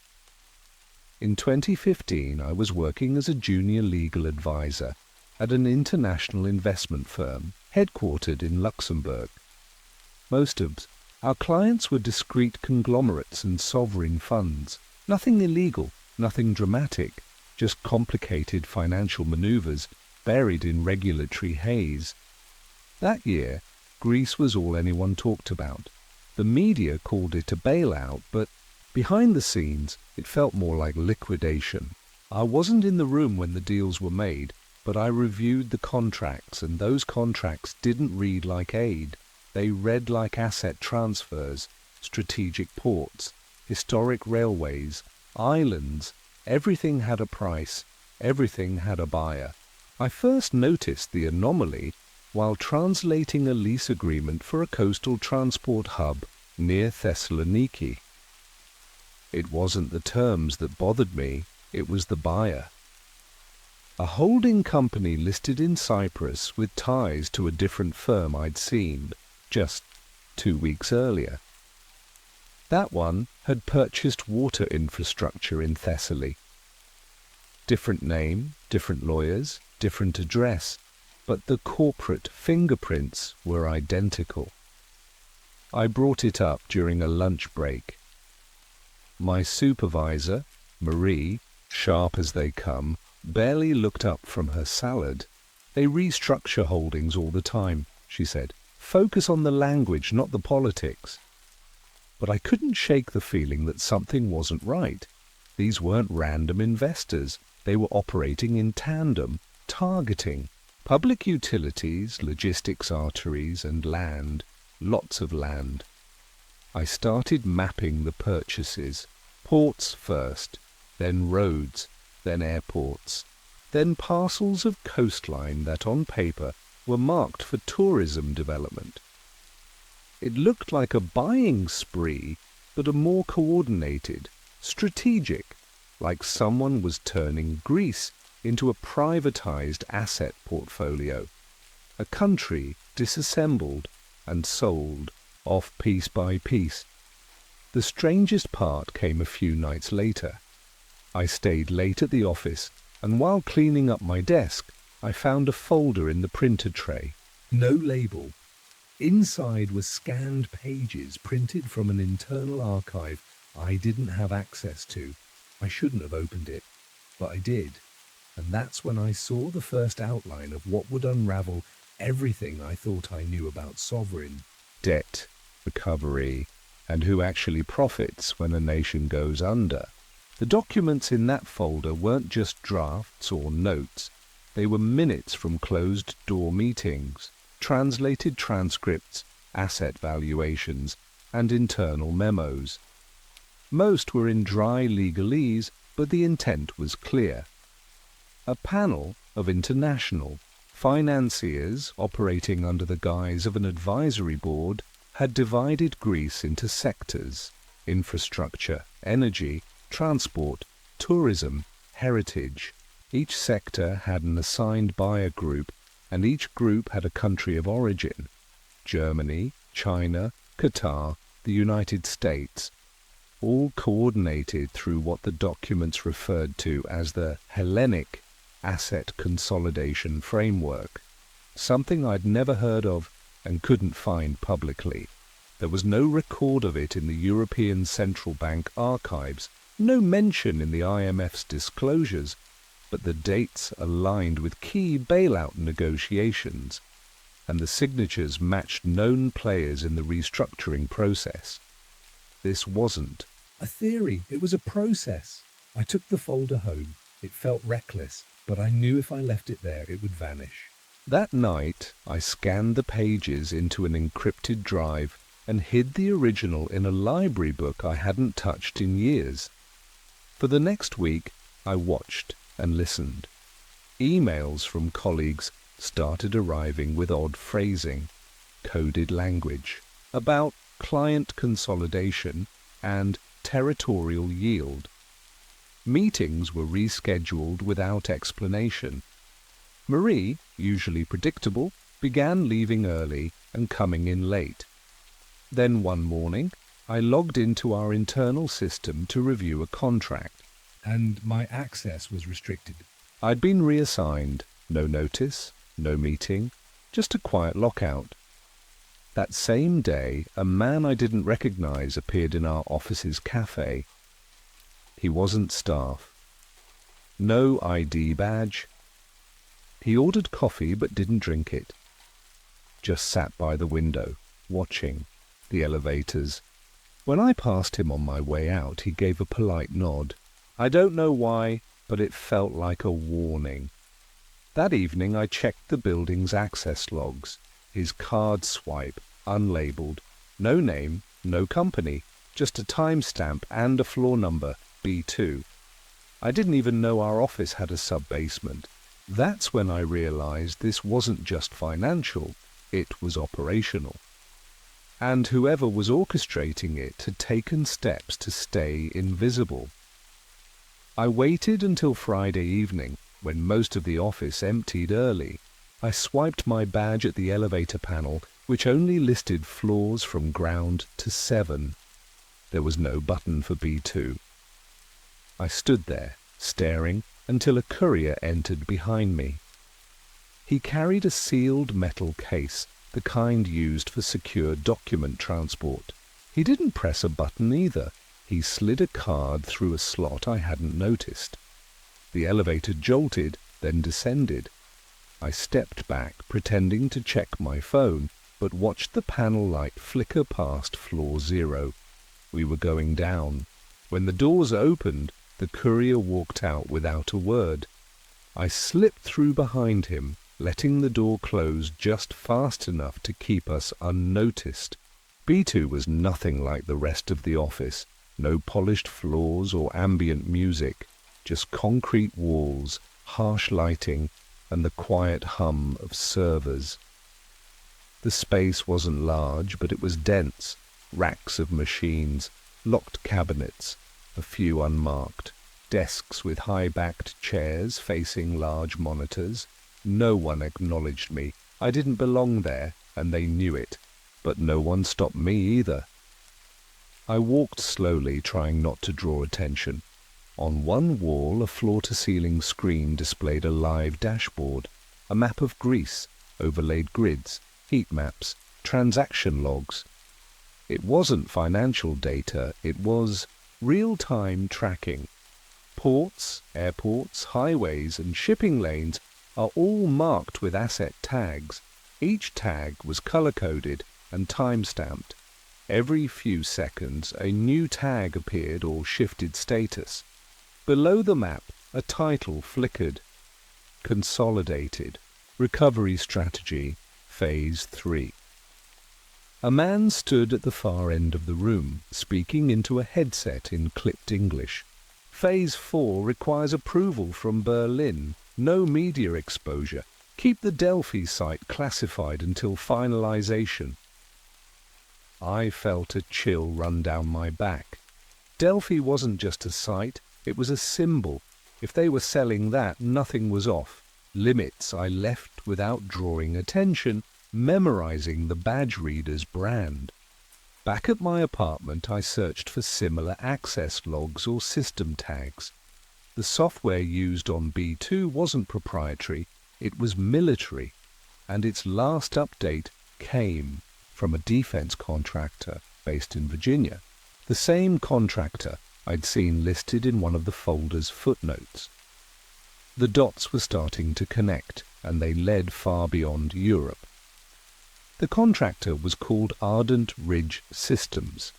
In 2015, I was working as a junior legal advisor at an international investment firm headquartered in Luxembourg. Most of our clients were discrete conglomerates and sovereign funds. Nothing illegal, nothing dramatic, just complicated financial maneuvers buried in regulatory haze. That year, Greece was all anyone talked about. The media called it a bailout, but behind the scenes, it felt more like liquidation. I wasn't in the room when the deals were made, but I reviewed the contracts, and those contracts didn't read like aid. They read like asset transfers, strategic ports, historic railways, islands. Everything had a price, everything had a buyer. I first noticed the anomaly while translating a lease agreement for a coastal transport hub near Thessaloniki. It wasn't the terms that bothered me, it was the buyer. A holding company listed in Cyprus with ties to a different firm I'd seen just 2 weeks earlier. That one had purchased water infrastructure in Thessaly. Different name, different lawyers, different address, but the corporate fingerprints were identical. I brought it up during a lunch break. My supervisor, Marie, sharp as they come, barely looked up from her salad. They restructure holdings all the time, she said. Focus on the language, not the politics. But I couldn't shake the feeling that something wasn't right. These weren't random investors. They were operating in tandem, targeting public utilities, logistics arteries, and land, lots of land. I started mapping the purchases. Ports first, then roads, then airports, then parcels of coastline that on paper were marked for tourism development. It looked like a buying spree, but a more coordinated, strategic, like someone was turning Greece into a privatized asset portfolio, a country disassembled and sold off piece by piece. The strangest part came a few nights later. I stayed late at the office, and while cleaning up my desk, I found a folder in the printer tray. No label. Inside were scanned pages printed from an internal archive I didn't have access to. I shouldn't have opened it, but I did. And that's when I saw the first outline of what would unravel everything I thought I knew about sovereign debt, recovery, and who actually profits when a nation goes under. The documents in that folder weren't just drafts or notes. They were minutes from closed-door meetings, translated transcripts, asset valuations, and internal memos. Most were in dry legalese, but the intent was clear. A panel of international financiers operating under the guise of an advisory board had divided Greece into sectors: infrastructure, energy, transport, tourism, heritage. Each sector had an assigned buyer group, and each group had a country of origin: Germany, China, Qatar, the United States, all coordinated through what the documents referred to as the Hellenic Asset Consolidation Framework, something I'd never heard of and couldn't find publicly. There was no record of it in the European Central Bank archives, no mention in the IMF's disclosures, but the dates aligned with key bailout negotiations, and the signatures matched known players in the restructuring process. This wasn't a theory, it was a process. I took the folder home, It felt reckless, but I knew if I left it there, it would vanish. That night, I scanned the pages into an encrypted drive and hid the original in a library book I hadn't touched in years. For the next week, I watched and listened. Emails from colleagues started arriving with odd phrasing, coded language, about client consolidation and territorial yield. Meetings were rescheduled without explanation. Marie, usually predictable, began leaving early and coming in late. Then one morning, I logged into our internal system to review a contract. And my access was restricted. I'd been reassigned, no notice, no meeting, just a quiet lockout. That same day, a man I didn't recognize appeared in our office's cafe. He wasn't staff. No ID badge. He ordered coffee but didn't drink it. Just sat by the window, watching the elevators. When I passed him on my way out, he gave a polite nod. I don't know why, but it felt like a warning. That evening I checked the building's access logs. His card swipe, unlabeled. No name, no company, just a timestamp and a floor number, B2. I didn't even know our office had a sub-basement. That's when I realized this wasn't just financial, it was operational. And whoever was orchestrating it had taken steps to stay invisible. I waited until Friday evening, when most of the office emptied early. I swiped my badge at the elevator panel, which only listed floors from ground to 7. There was no button for B2. I stood there, staring, until a courier entered behind me. He carried a sealed metal case, the kind used for secure document transport. He didn't press a button either. He slid a card through a slot I hadn't noticed. The elevator jolted, then descended. I stepped back, pretending to check my phone, but watched the panel light flicker past floor 0. We were going down. When the doors opened, the courier walked out without a word. I slipped through behind him, letting the door close just fast enough to keep us unnoticed. B2 was nothing like the rest of the office. No polished floors or ambient music, just concrete walls, harsh lighting, and the quiet hum of servers. The space wasn't large, but it was dense. Racks of machines, locked cabinets, a few unmarked, desks with high-backed chairs facing large monitors. No one acknowledged me. I didn't belong there, and they knew it. But no one stopped me either. I walked slowly, trying not to draw attention. On one wall, a floor-to-ceiling screen displayed a live dashboard, a map of Greece, overlaid grids, heat maps, transaction logs. It wasn't financial data, it was real-time tracking. Ports, airports, highways, and shipping lanes are all marked with asset tags. Each tag was color-coded and time-stamped. Every few seconds, a new tag appeared or shifted status. Below the map, a title flickered. Consolidated. Recovery Strategy, Phase 3. A man stood at the far end of the room, speaking into a headset in clipped English. Phase 4 requires approval from Berlin. No media exposure. Keep the Delphi site classified until finalization. I felt a chill run down my back. Delphi wasn't just a site, it was a symbol. If they were selling that, nothing was off. Limits I left without drawing attention, memorizing the badge reader's brand. Back at my apartment, I searched for similar access logs or system tags. The software used on B2 wasn't proprietary, it was military, and its last update came from a defense contractor based in Virginia. The same contractor I'd seen listed in one of the folder's footnotes. The dots were starting to connect, and they led far beyond Europe. The contractor was called Ardent Ridge Systems.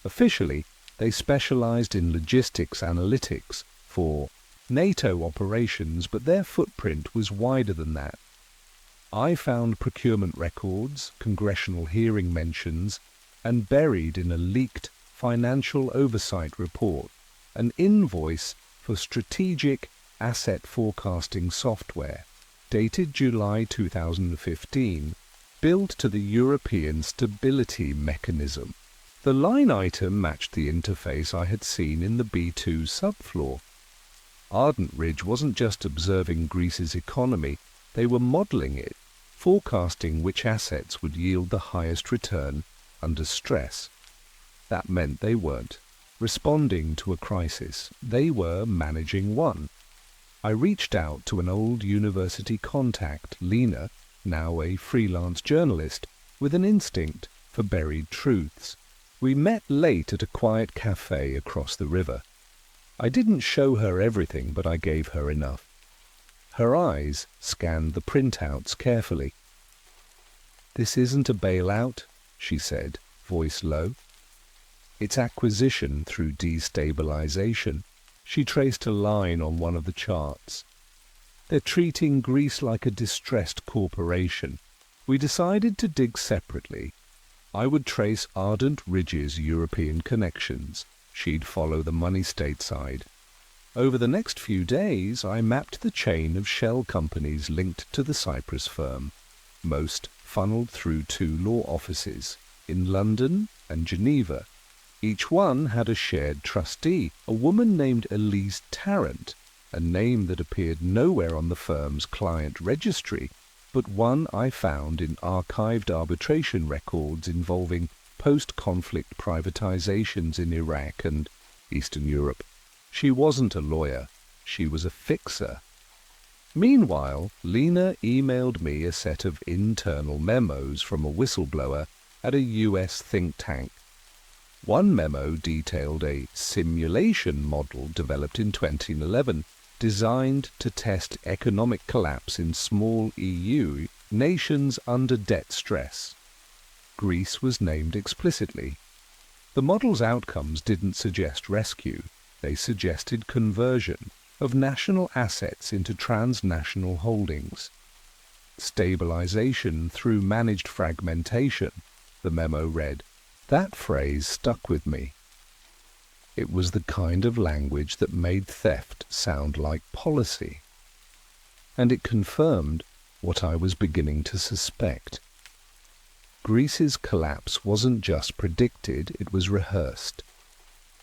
Officially, they specialized in logistics analytics for NATO operations, but their footprint was wider than that. I found procurement records, congressional hearing mentions, and buried in a leaked financial oversight report, an invoice for strategic asset forecasting software, dated July 2015, billed to the European Stability Mechanism. The line item matched the interface I had seen in the B2 subfloor. Ardent Ridge wasn't just observing Greece's economy, they were modelling it, forecasting which assets would yield the highest return under stress. That meant they weren't responding to a crisis, they were managing one. I reached out to an old university contact, Lena, now a freelance journalist, with an instinct for buried truths. We met late at a quiet cafe across the river. I didn't show her everything, but I gave her enough. Her eyes scanned the printouts carefully. "This isn't a bailout," she said, voice low. "It's acquisition through destabilization." She traced a line on one of the charts. "They're treating Greece like a distressed corporation. We decided to dig separately. I would trace Ardent Ridge's European connections. She'd follow the money stateside. Over the next few days, I mapped the chain of shell companies linked to the Cyprus firm. Most funneled through 2 law offices, in London and Geneva. Each one had a shared trustee, a woman named Elise Tarrant, a name that appeared nowhere on the firm's client registry, but one I found in archived arbitration records involving post-conflict privatizations in Iraq and Eastern Europe. She wasn't a lawyer, she was a fixer. Meanwhile, Lena emailed me a set of internal memos from a whistleblower at a US think tank. One memo detailed a simulation model developed in 2011, designed to test economic collapse in small EU nations under debt stress. Greece was named explicitly. The model's outcomes didn't suggest rescue, they suggested conversion of national assets into transnational holdings. Stabilization through managed fragmentation, the memo read. That phrase stuck with me. It was the kind of language that made theft sound like policy. And it confirmed what I was beginning to suspect. Greece's collapse wasn't just predicted, it was rehearsed.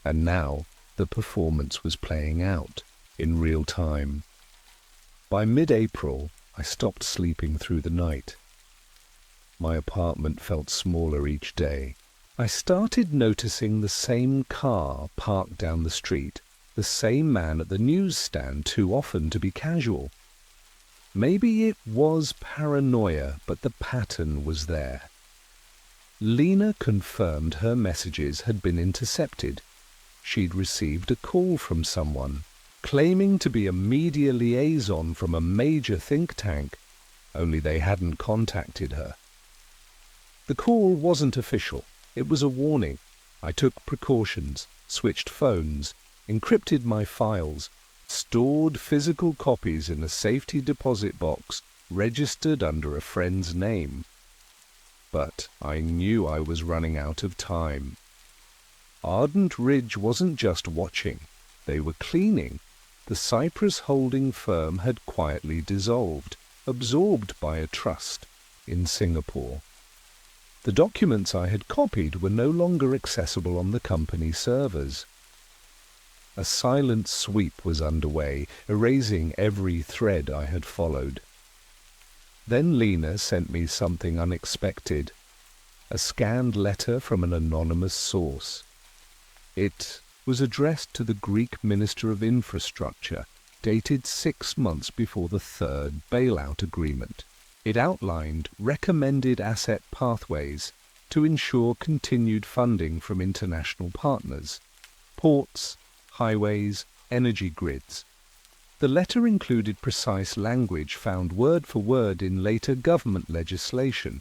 And now the performance was playing out in real time. By mid-April, I stopped sleeping through the night. My apartment felt smaller each day. I started noticing the same car parked down the street, the same man at the newsstand too often to be casual. Maybe it was paranoia, but the pattern was there. Lena confirmed her messages had been intercepted. She'd received a call from someone, claiming to be a media liaison from a major think tank, only they hadn't contacted her. The call wasn't official. It was a warning. I took precautions, switched phones, encrypted my files, stored physical copies in a safety deposit box registered under a friend's name. But I knew I was running out of time. Ardent Ridge wasn't just watching, they were cleaning. The Cyprus holding firm had quietly dissolved, absorbed by a trust in Singapore. The documents I had copied were no longer accessible on the company servers. A silent sweep was underway, erasing every thread I had followed. Then Lena sent me something unexpected, a scanned letter from an anonymous source. It was addressed to the Greek Minister of Infrastructure, dated 6 months before the third bailout agreement. It outlined recommended asset pathways to ensure continued funding from international partners, ports, highways, energy grids. The letter included precise language found word for word in later government legislation.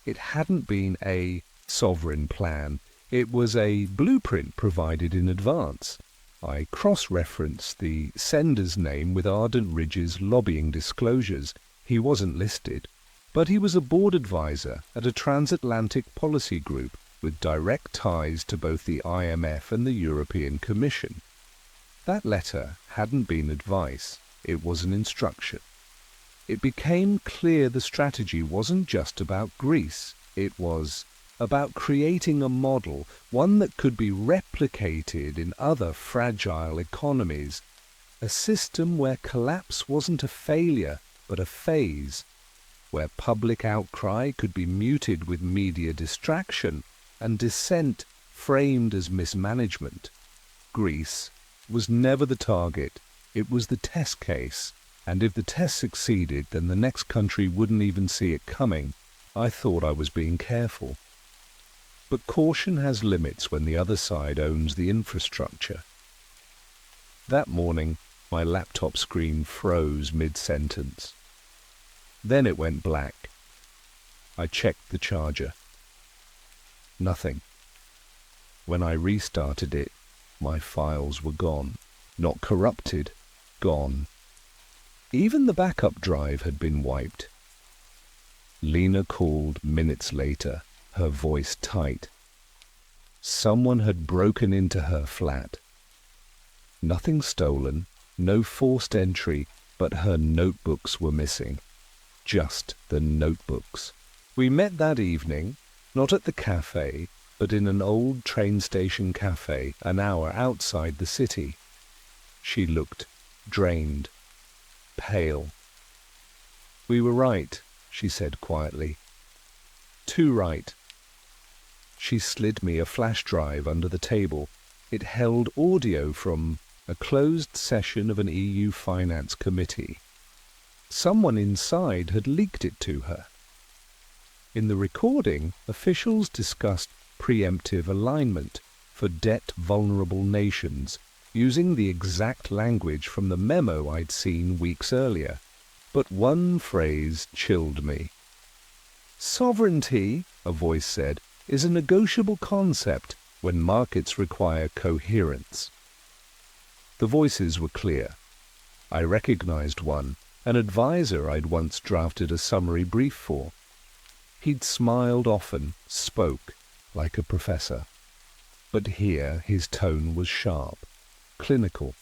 It hadn't been a sovereign plan, it was a blueprint provided in advance. I cross-referenced the sender's name with Ardent Ridge's lobbying disclosures. He wasn't listed, but he was a board advisor at a transatlantic policy group with direct ties to both the IMF and the European Commission. That letter hadn't been advice, it was an instruction. It became clear the strategy wasn't just about Greece, it was about creating a model, one that could be replicated in other fragile economies, a system where collapse wasn't a failure but a phase, where public outcry could be muted with media distraction and dissent framed as mismanagement. Greece was never the target, it was the test case, and if the test succeeded, then the next country wouldn't even see it coming. I thought I was being careful. But caution has limits when the other side owns the infrastructure. That morning, my laptop screen froze mid-sentence. Then it went black. I checked the charger. Nothing. When I restarted it, my files were gone. Not corrupted, gone. Even the backup drive had been wiped. Lena called minutes later, her voice tight. Someone had broken into her flat. Nothing stolen, no forced entry, but her notebooks were missing. Just the notebooks. We met that evening, not at the cafe, but in an old train station cafe an hour outside the city. She looked drained, pale. "We were right," she said quietly. "Too right." She slid me a flash drive under the table. It held audio from a closed session of an EU Finance Committee. Someone inside had leaked it to her. In the recording, officials discussed preemptive alignment for debt-vulnerable nations, using the exact language from the memo I'd seen weeks earlier. But one phrase chilled me. "Sovereignty," a voice said, "is a negotiable concept when markets require coherence." The voices were clear. I recognized one, an advisor I'd once drafted a summary brief for. He'd smiled often, spoke like a professor. But here his tone was sharp, clinical.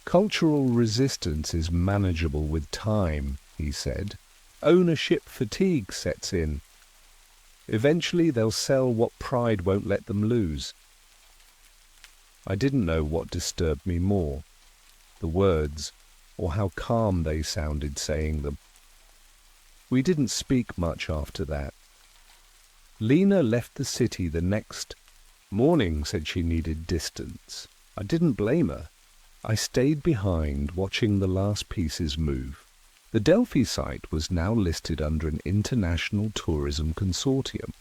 "Cultural resistance is manageable with time," he said. "Ownership fatigue sets in. Eventually they'll sell what pride won't let them lose." I didn't know what disturbed me more, the words, or how calm they sounded saying them. We didn't speak much after that. Lena left the city the next morning, said she needed distance. I didn't blame her. I stayed behind, watching the last pieces move. The Delphi site was now listed under an international tourism consortium.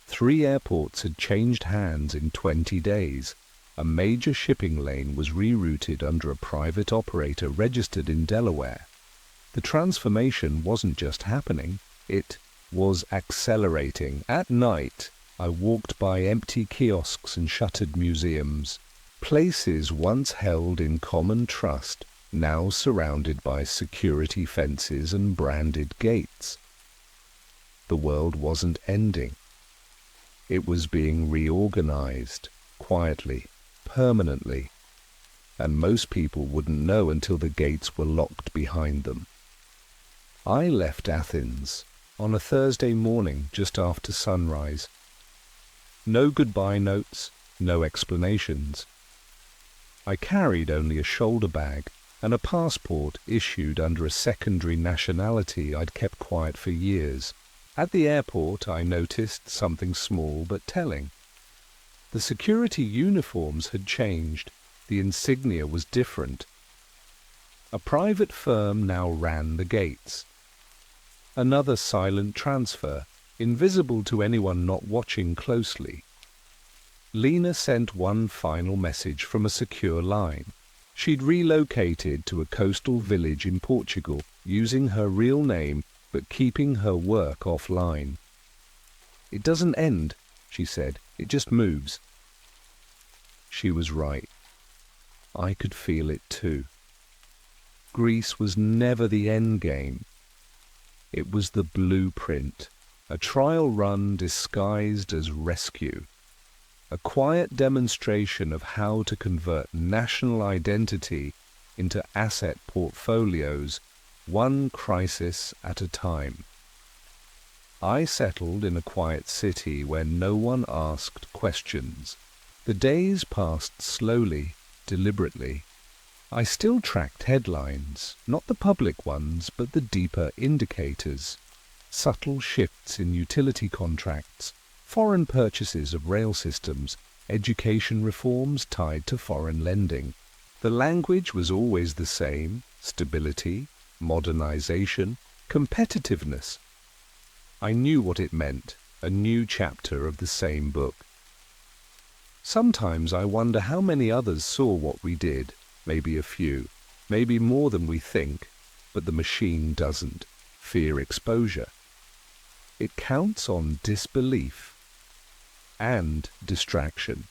3 airports had changed hands in 20 days. A major shipping lane was rerouted under a private operator registered in Delaware. The transformation wasn't just happening, it was accelerating. At night, I walked by empty kiosks and shuttered museums, places once held in common trust, now surrounded by security fences and branded gates. The world wasn't ending. It was being reorganized, quietly, permanently, and most people wouldn't know until the gates were locked behind them. I left Athens on a Thursday morning just after sunrise. No goodbye notes, no explanations. I carried only a shoulder bag and a passport issued under a secondary nationality I'd kept quiet for years. At the airport I noticed something small but telling. The security uniforms had changed. The insignia was different. A private firm now ran the gates. Another silent transfer, invisible to anyone not watching closely. Lena sent one final message from a secure line. She'd relocated to a coastal village in Portugal, using her real name but keeping her work offline. "It doesn't end," she said. "It just moves." She was right. I could feel it too. Greece was never the end game. It was the blueprint, a trial run disguised as rescue, a quiet demonstration of how to convert national identity into asset portfolios, one crisis at a time. I settled in a quiet city where no one asked questions. The days passed slowly, deliberately. I still tracked headlines, not the public ones, but the deeper indicators. Subtle shifts in utility contracts, foreign purchases of rail systems, education reforms tied to foreign lending. The language was always the same: stability, modernization, competitiveness. I knew what it meant, a new chapter of the same book. Sometimes I wonder how many others saw what we did. Maybe a few, maybe more than we think, but the machine doesn't. Fear exposure. It counts on disbelief and distraction.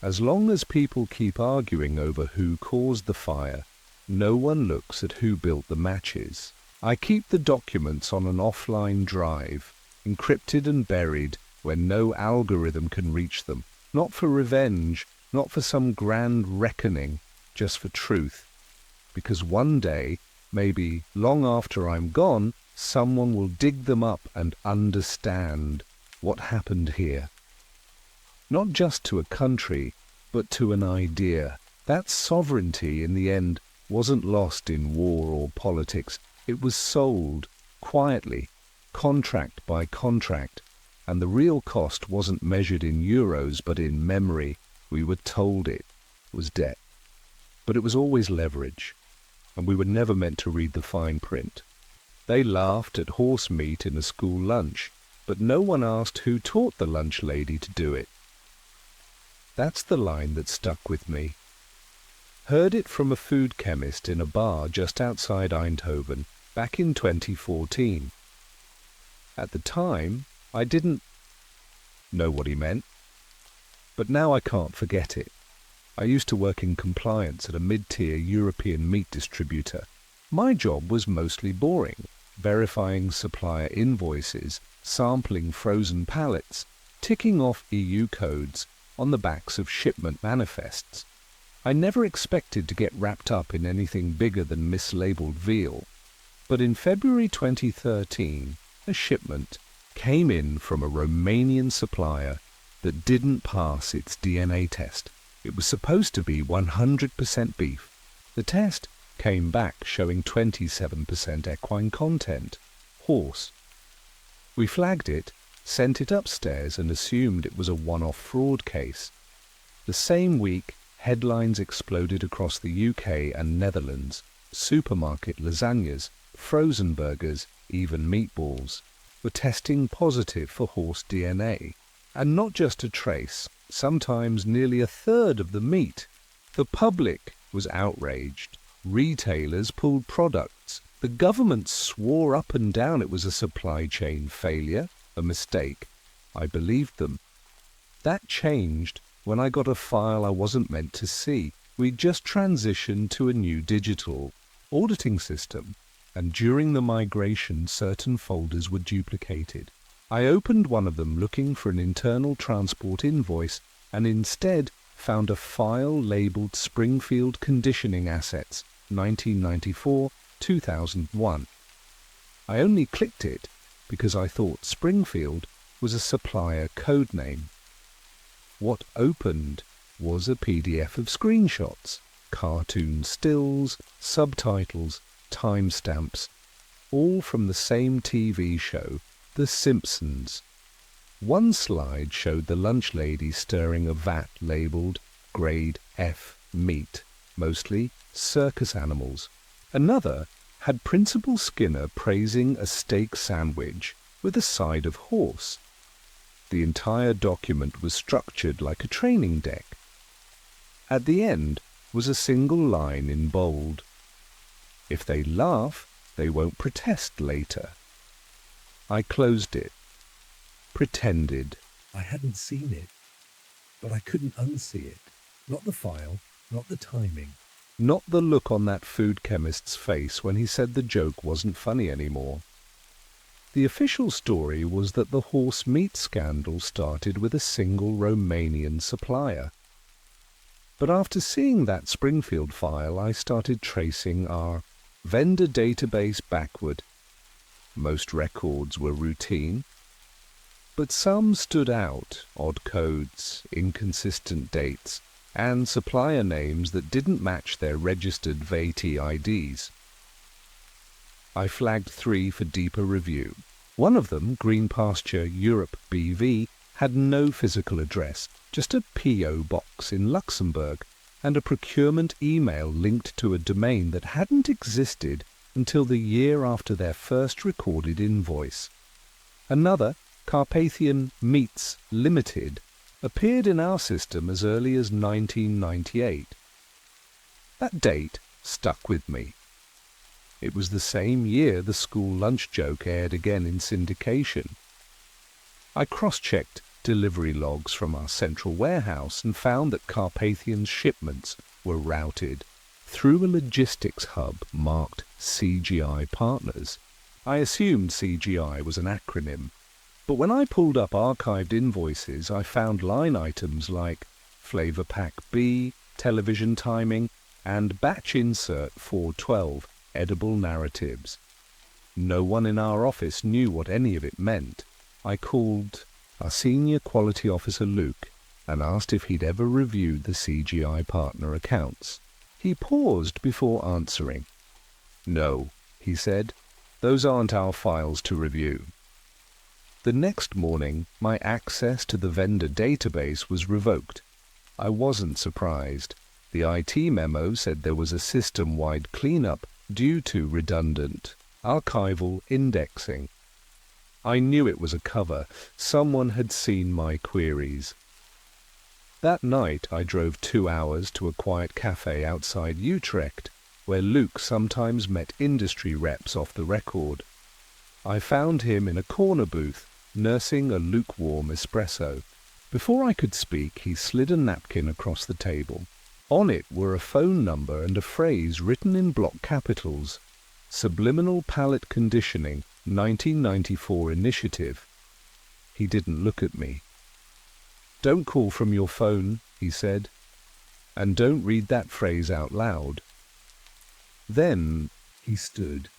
As long as people keep arguing over who caused the fire, no one looks at who built the matches. I keep the documents on an offline drive, encrypted and buried where no algorithm can reach them. Not for revenge, not for some grand reckoning, just for truth. Because one day, maybe long after I'm gone, someone will dig them up and understand what happened here. Not just to a country, but to an idea. That sovereignty, in the end, wasn't lost in war or politics. It was sold, quietly, contract by contract, and the real cost wasn't measured in euros, but in memory. We were told it was debt. But it was always leverage, and we were never meant to read the fine print. They laughed at horse meat in a school lunch, but no one asked who taught the lunch lady to do it. That's the line that stuck with me. Heard it from a food chemist in a bar just outside Eindhoven back in 2014. At the time, I didn't know what he meant, but now I can't forget it. I used to work in compliance at a mid-tier European meat distributor. My job was mostly boring, verifying supplier invoices, sampling frozen pallets, ticking off EU codes on the backs of shipment manifests. I never expected to get wrapped up in anything bigger than mislabeled veal. But in February 2013, a shipment came in from a Romanian supplier that didn't pass its DNA test. It was supposed to be 100% beef. The test came back showing 27% equine content, horse. We flagged it, sent it upstairs and assumed it was a one-off fraud case. The same week, headlines exploded across the UK and Netherlands. Supermarket lasagnas, frozen burgers, even meatballs were testing positive for horse DNA. And not just a trace, sometimes nearly a third of the meat. The public was outraged. Retailers pulled products. The government swore up and down it was a supply chain failure, a mistake. I believed them. That changed when I got a file I wasn't meant to see. We'd just transitioned to a new digital auditing system, and during the migration certain folders were duplicated. I opened one of them looking for an internal transport invoice and instead found a file labeled Springfield Conditioning Assets, 1994-2001. I only clicked it because I thought Springfield was a supplier code name. What opened was a PDF of screenshots, cartoon stills, subtitles, timestamps, all from the same TV show, The Simpsons. One slide showed the lunch lady stirring a vat labelled Grade F meat, mostly circus animals. Another had Principal Skinner praising a steak sandwich with a side of horse. The entire document was structured like a training deck. At the end was a single line in bold. If they laugh, they won't protest later. I closed it. Pretended. I hadn't seen it, but I couldn't unsee it. Not the file, not the timing. Not the look on that food chemist's face when he said the joke wasn't funny anymore. The official story was that the horse meat scandal started with a single Romanian supplier. But after seeing that Springfield file, I started tracing our vendor database backward. Most records were routine, but some stood out: odd codes, inconsistent dates, and supplier names that didn't match their registered VAT IDs. I flagged 3 for deeper review. One of them, Green Pasture Europe BV, had no physical address, just a P.O. box in Luxembourg and a procurement email linked to a domain that hadn't existed until the year after their first recorded invoice. Another, Carpathian Meats Limited, appeared in our system as early as 1998. That date stuck with me. It was the same year the school lunch joke aired again in syndication. I cross-checked delivery logs from our central warehouse and found that Carpathian's shipments were routed through a logistics hub marked CGI Partners. I assumed CGI was an acronym, but when I pulled up archived invoices, I found line items like Flavor Pack B, television timing, and batch insert 412, edible narratives. No one in our office knew what any of it meant. I called our senior quality officer Luke and asked if he'd ever reviewed the CGI partner accounts. He paused before answering. "No," he said, "those aren't our files to review." The next morning, my access to the vendor database was revoked. I wasn't surprised. The IT memo said there was a system-wide cleanup due to redundant archival indexing. I knew it was a cover. Someone had seen my queries. That night I drove 2 hours to a quiet cafe outside Utrecht, where Luke sometimes met industry reps off the record. I found him in a corner booth, nursing a lukewarm espresso. Before I could speak, he slid a napkin across the table. On it were a phone number and a phrase written in block capitals: Subliminal Palate Conditioning, 1994 Initiative. He didn't look at me. "Don't call from your phone," he said, "and don't read that phrase out loud." Then He stood,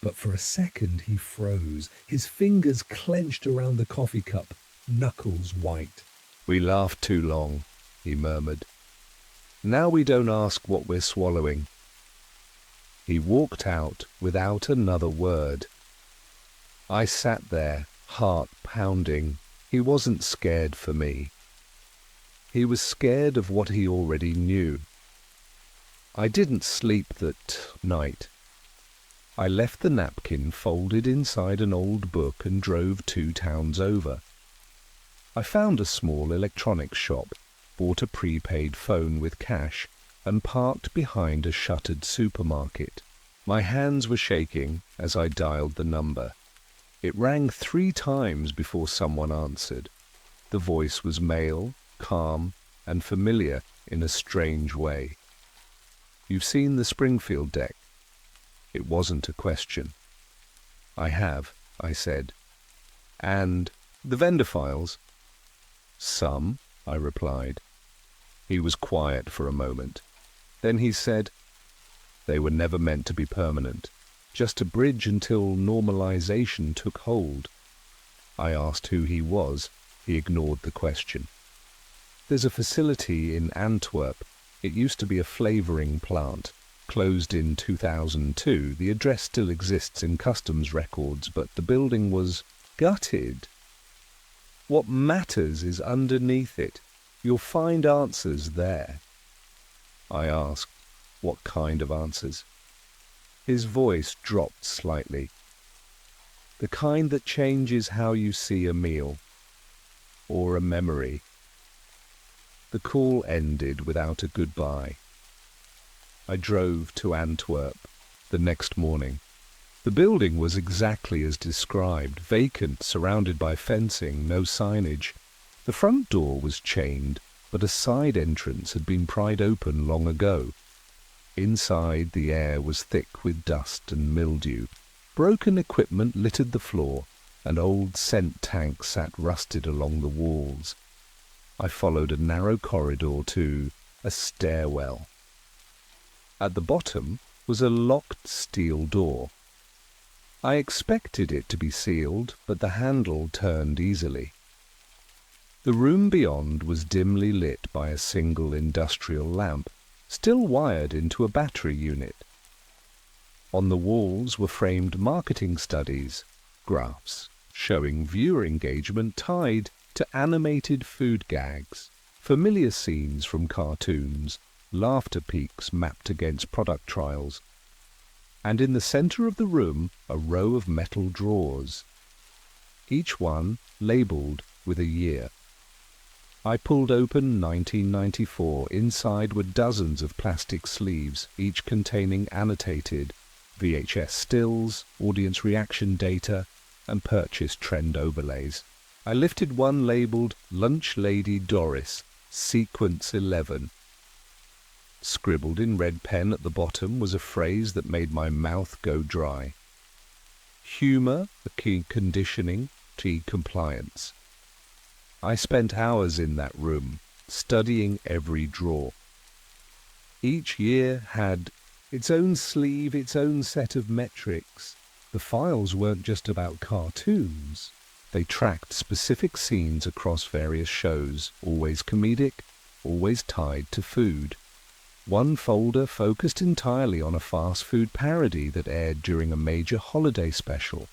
but for a second he froze, his fingers clenched around the coffee cup, knuckles white. "We laughed too long," he murmured. "Now we don't ask what we're swallowing." He walked out without another word. I sat there, heart pounding. He wasn't scared for me. He was scared of what he already knew. I didn't sleep that night. I left the napkin folded inside an old book and drove 2 towns over. I found a small electronics shop, bought a prepaid phone with cash, and parked behind a shuttered supermarket. My hands were shaking as I dialed the number. It rang 3 times before someone answered. The voice was male, calm, and familiar in a strange way. "You've seen the Springfield deck?" It wasn't a question. "I have," I said. "And the vendor files?" "Some," I replied. He was quiet for a moment. Then he said, "They were never meant to be permanent, just a bridge until normalization took hold." I asked who he was. He ignored the question. "There's a facility in Antwerp. It used to be a flavoring plant. Closed in 2002. The address still exists in customs records, but the building was gutted. What matters is underneath it. You'll find answers there." I asked, "What kind of answers?" His voice dropped slightly. "The kind that changes how you see a meal, or a memory." The call ended without a goodbye. I drove to Antwerp the next morning. The building was exactly as described, vacant, surrounded by fencing, no signage. The front door was chained, but a side entrance had been pried open long ago. Inside, the air was thick with dust and mildew. Broken equipment littered the floor, and old scent tanks sat rusted along the walls. I followed a narrow corridor to a stairwell. At the bottom was a locked steel door. I expected it to be sealed, but the handle turned easily. The room beyond was dimly lit by a single industrial lamp, still wired into a battery unit. On the walls were framed marketing studies, graphs, showing viewer engagement tied to animated food gags, familiar scenes from cartoons, laughter peaks mapped against product trials. And in the center of the room, a row of metal drawers, each one labeled with a year. I pulled open 1994. Inside were dozens of plastic sleeves, each containing annotated VHS stills, audience reaction data, and purchase trend overlays. I lifted one labeled Lunch Lady Doris, Sequence 11. Scribbled in red pen at the bottom was a phrase that made my mouth go dry. Humor, a key conditioning, to compliance. I spent hours in that room, studying every drawer. Each year had its own sleeve, its own set of metrics. The files weren't just about cartoons. They tracked specific scenes across various shows, always comedic, always tied to food. One folder focused entirely on a fast food parody that aired during a major holiday special.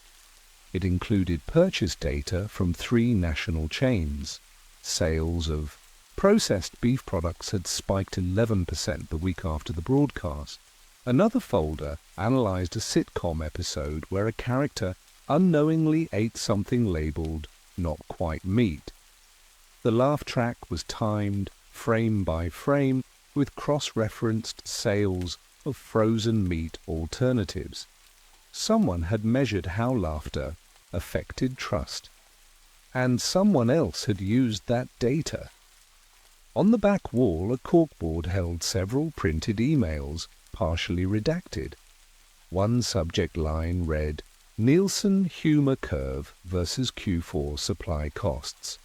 It included purchase data from 3 national chains. Sales of processed beef products had spiked 11% the week after the broadcast. Another folder analyzed a sitcom episode where a character unknowingly ate something labeled "not quite meat." The laugh track was timed, frame by frame, with cross-referenced sales of frozen meat alternatives. Someone had measured how laughter affected trust, and someone else had used that data. On the back wall, a corkboard held several printed emails, partially redacted. One subject line read, Nielsen Humor Curve versus Q4 Supply Costs.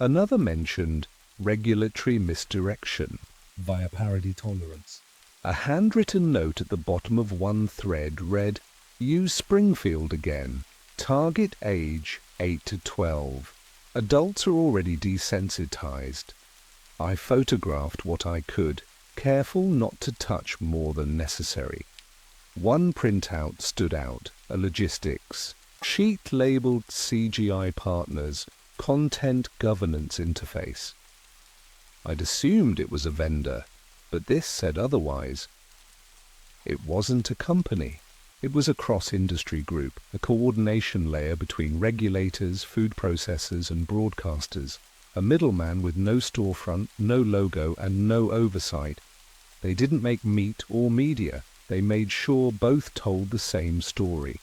Another mentioned regulatory misdirection via parody tolerance. A handwritten note at the bottom of one thread read, Use Springfield again. Target age 8 to 12. Adults are already desensitized. I photographed what I could, careful not to touch more than necessary. One printout stood out, a logistics sheet labeled CGI Partners Content Governance Interface. I'd assumed it was a vendor, but this said otherwise. It wasn't a company. It was a cross-industry group, a coordination layer between regulators, food processors, and broadcasters, a middleman with no storefront, no logo, and no oversight. They didn't make meat or media. They made sure both told the same story.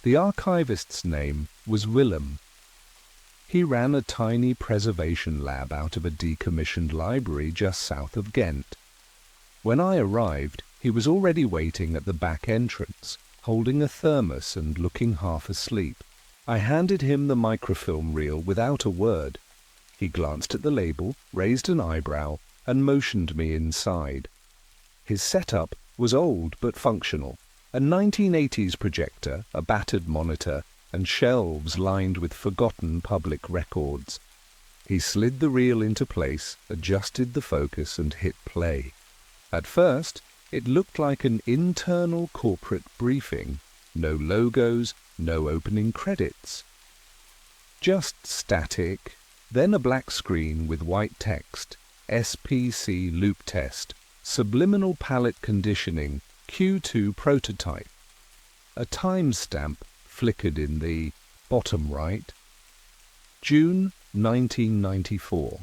The archivist's name was Willem. He ran a tiny preservation lab out of a decommissioned library just south of Ghent. When I arrived, he was already waiting at the back entrance, holding a thermos and looking half asleep. I handed him the microfilm reel without a word. He glanced at the label, raised an eyebrow, and motioned me inside. His setup was old but functional. A 1980s projector, a battered monitor, and shelves lined with forgotten public records. He slid the reel into place, adjusted the focus, and hit play. At first, it looked like an internal corporate briefing. No logos, no opening credits. Just static, then a black screen with white text, SPC loop test, subliminal palette conditioning, Q2 prototype. A timestamp flickered in the bottom right. June 1994.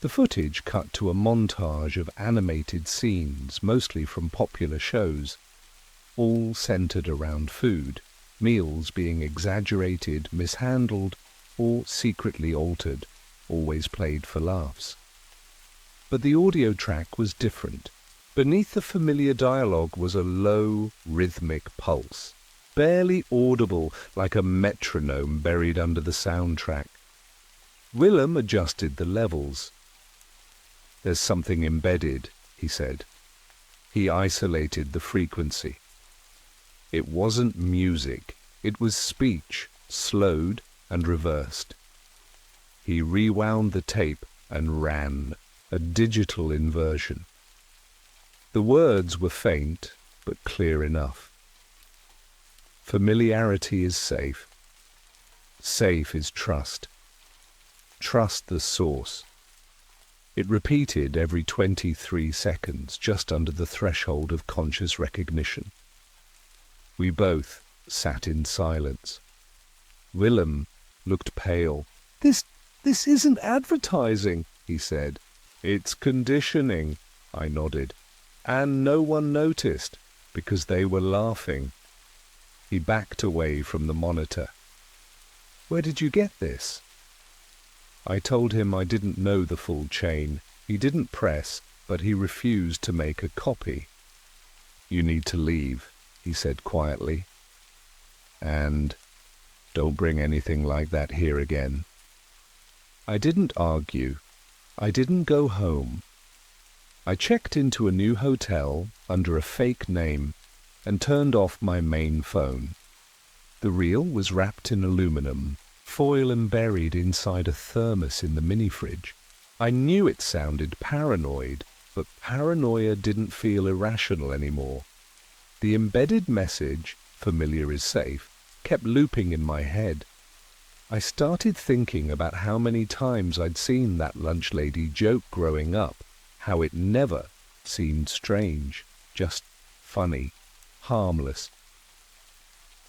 The footage cut to a montage of animated scenes, mostly from popular shows, all centered around food, meals being exaggerated, mishandled, or secretly altered, always played for laughs. but the audio track was different. Beneath the familiar dialogue was a low, rhythmic pulse, barely audible, like a metronome buried under the soundtrack. Willem adjusted the levels. "There's something embedded," he said. He isolated the frequency. It wasn't music, it was speech, slowed and reversed. He rewound the tape and ran, a digital inversion. The words were faint, but clear enough. Familiarity is safe. Safe is trust. Trust the source. It repeated every 23 seconds, just under the threshold of conscious recognition. We both sat in silence. Willem looked pale. This isn't advertising," he said. "It's conditioning," I nodded. "And no one noticed, because they were laughing." He backed away from the monitor. "Where did you get this?" I told him I didn't know the full chain. He didn't press, but he refused to make a copy. "You need to leave," he said quietly. "And don't bring anything like that here again." I didn't argue. I didn't go home. I checked into a new hotel under a fake name and turned off my main phone. The reel was wrapped in aluminum, foil and buried inside a thermos in the mini-fridge. I knew it sounded paranoid, but paranoia didn't feel irrational anymore. The embedded message, "familiar is safe," kept looping in my head. I started thinking about how many times I'd seen that lunch lady joke growing up, how it never seemed strange, just funny, harmless.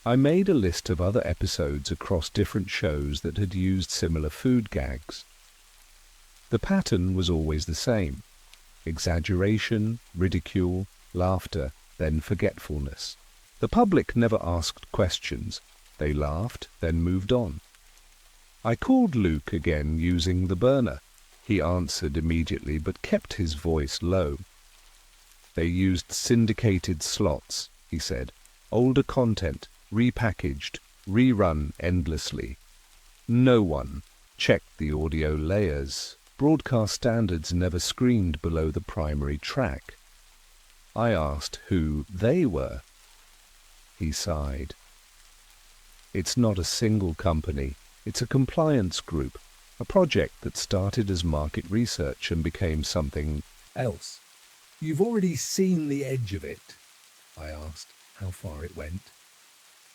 I made a list of other episodes across different shows that had used similar food gags. The pattern was always the same: exaggeration, ridicule, laughter, then forgetfulness. The public never asked questions. They laughed, then moved on. I called Luke again using the burner. He answered immediately, but kept his voice low. "They used syndicated slots," he said. "Older content, repackaged, rerun endlessly. No one checked the audio layers. Broadcast standards never screened below the primary track." I asked who they were. He sighed. "It's not a single company. It's a compliance group, a project that started as market research and became something else. You've already seen the edge of it?" I asked how far it went.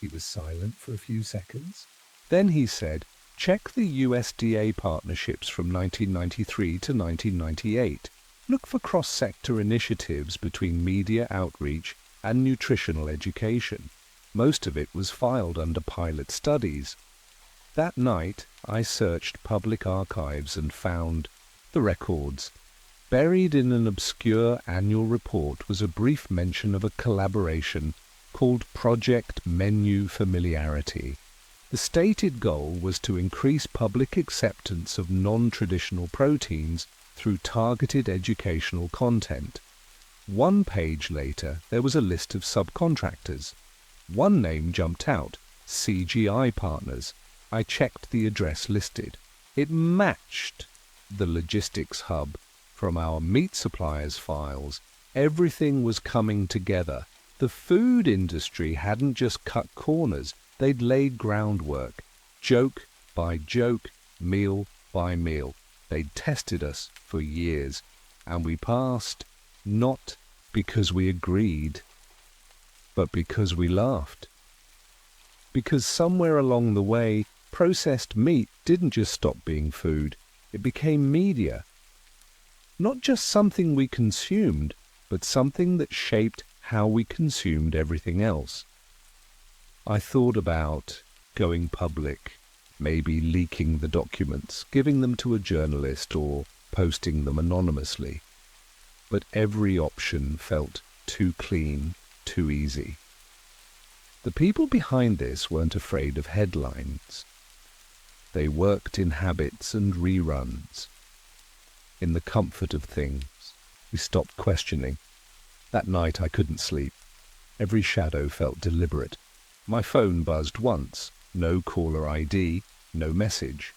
He was silent for a few seconds. Then he said, "Check the USDA partnerships from 1993 to 1998. Look for cross-sector initiatives between media outreach and nutritional education. Most of it was filed under pilot studies." That night, I searched public archives and found the records. Buried in an obscure annual report was a brief mention of a collaboration called Project Menu Familiarity. The stated goal was to increase public acceptance of non-traditional proteins through targeted educational content. 1 page later, there was a list of subcontractors. One name jumped out: CGI Partners. I checked the address listed. It matched the logistics hub from our meat suppliers files. Everything was coming together. The food industry hadn't just cut corners, they'd laid groundwork, joke by joke, meal by meal. They'd tested us for years, and we passed, not because we agreed, but because we laughed. Because somewhere along the way, processed meat didn't just stop being food, it became media. Not just something we consumed, but something that shaped how we consumed everything else. I thought about going public, maybe leaking the documents, giving them to a journalist, or posting them anonymously. But every option felt too clean, too easy. The people behind this weren't afraid of headlines. They worked in habits and reruns. in the comfort of things. We stopped questioning. That night I couldn't sleep. Every shadow felt deliberate. My phone buzzed once. No caller ID, no message.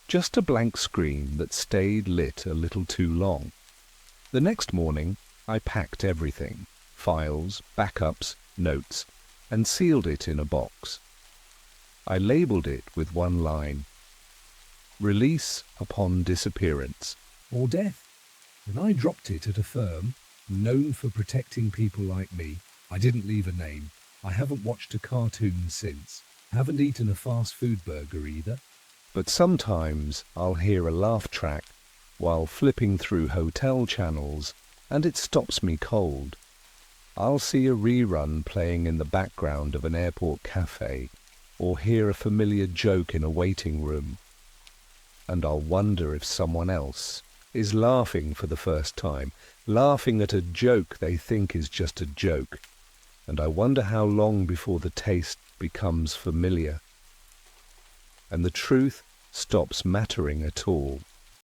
Just a blank screen that stayed lit a little too long. The next morning, I packed everything, files, backups, notes, and sealed it in a box. I labeled it with one line: Release upon disappearance. Or death. And I dropped it at a firm known for protecting people like me. I didn't leave a name. I haven't watched a cartoon since. Haven't eaten a fast food burger either. But sometimes I'll hear a laugh track while flipping through hotel channels, and it stops me cold. I'll see a rerun playing in the background of an airport cafe, or hear a familiar joke in a waiting room, and I'll wonder if someone else is laughing for the first time, laughing at a joke they think is just a joke, and I wonder how long before the taste becomes familiar, and the truth stops mattering at all.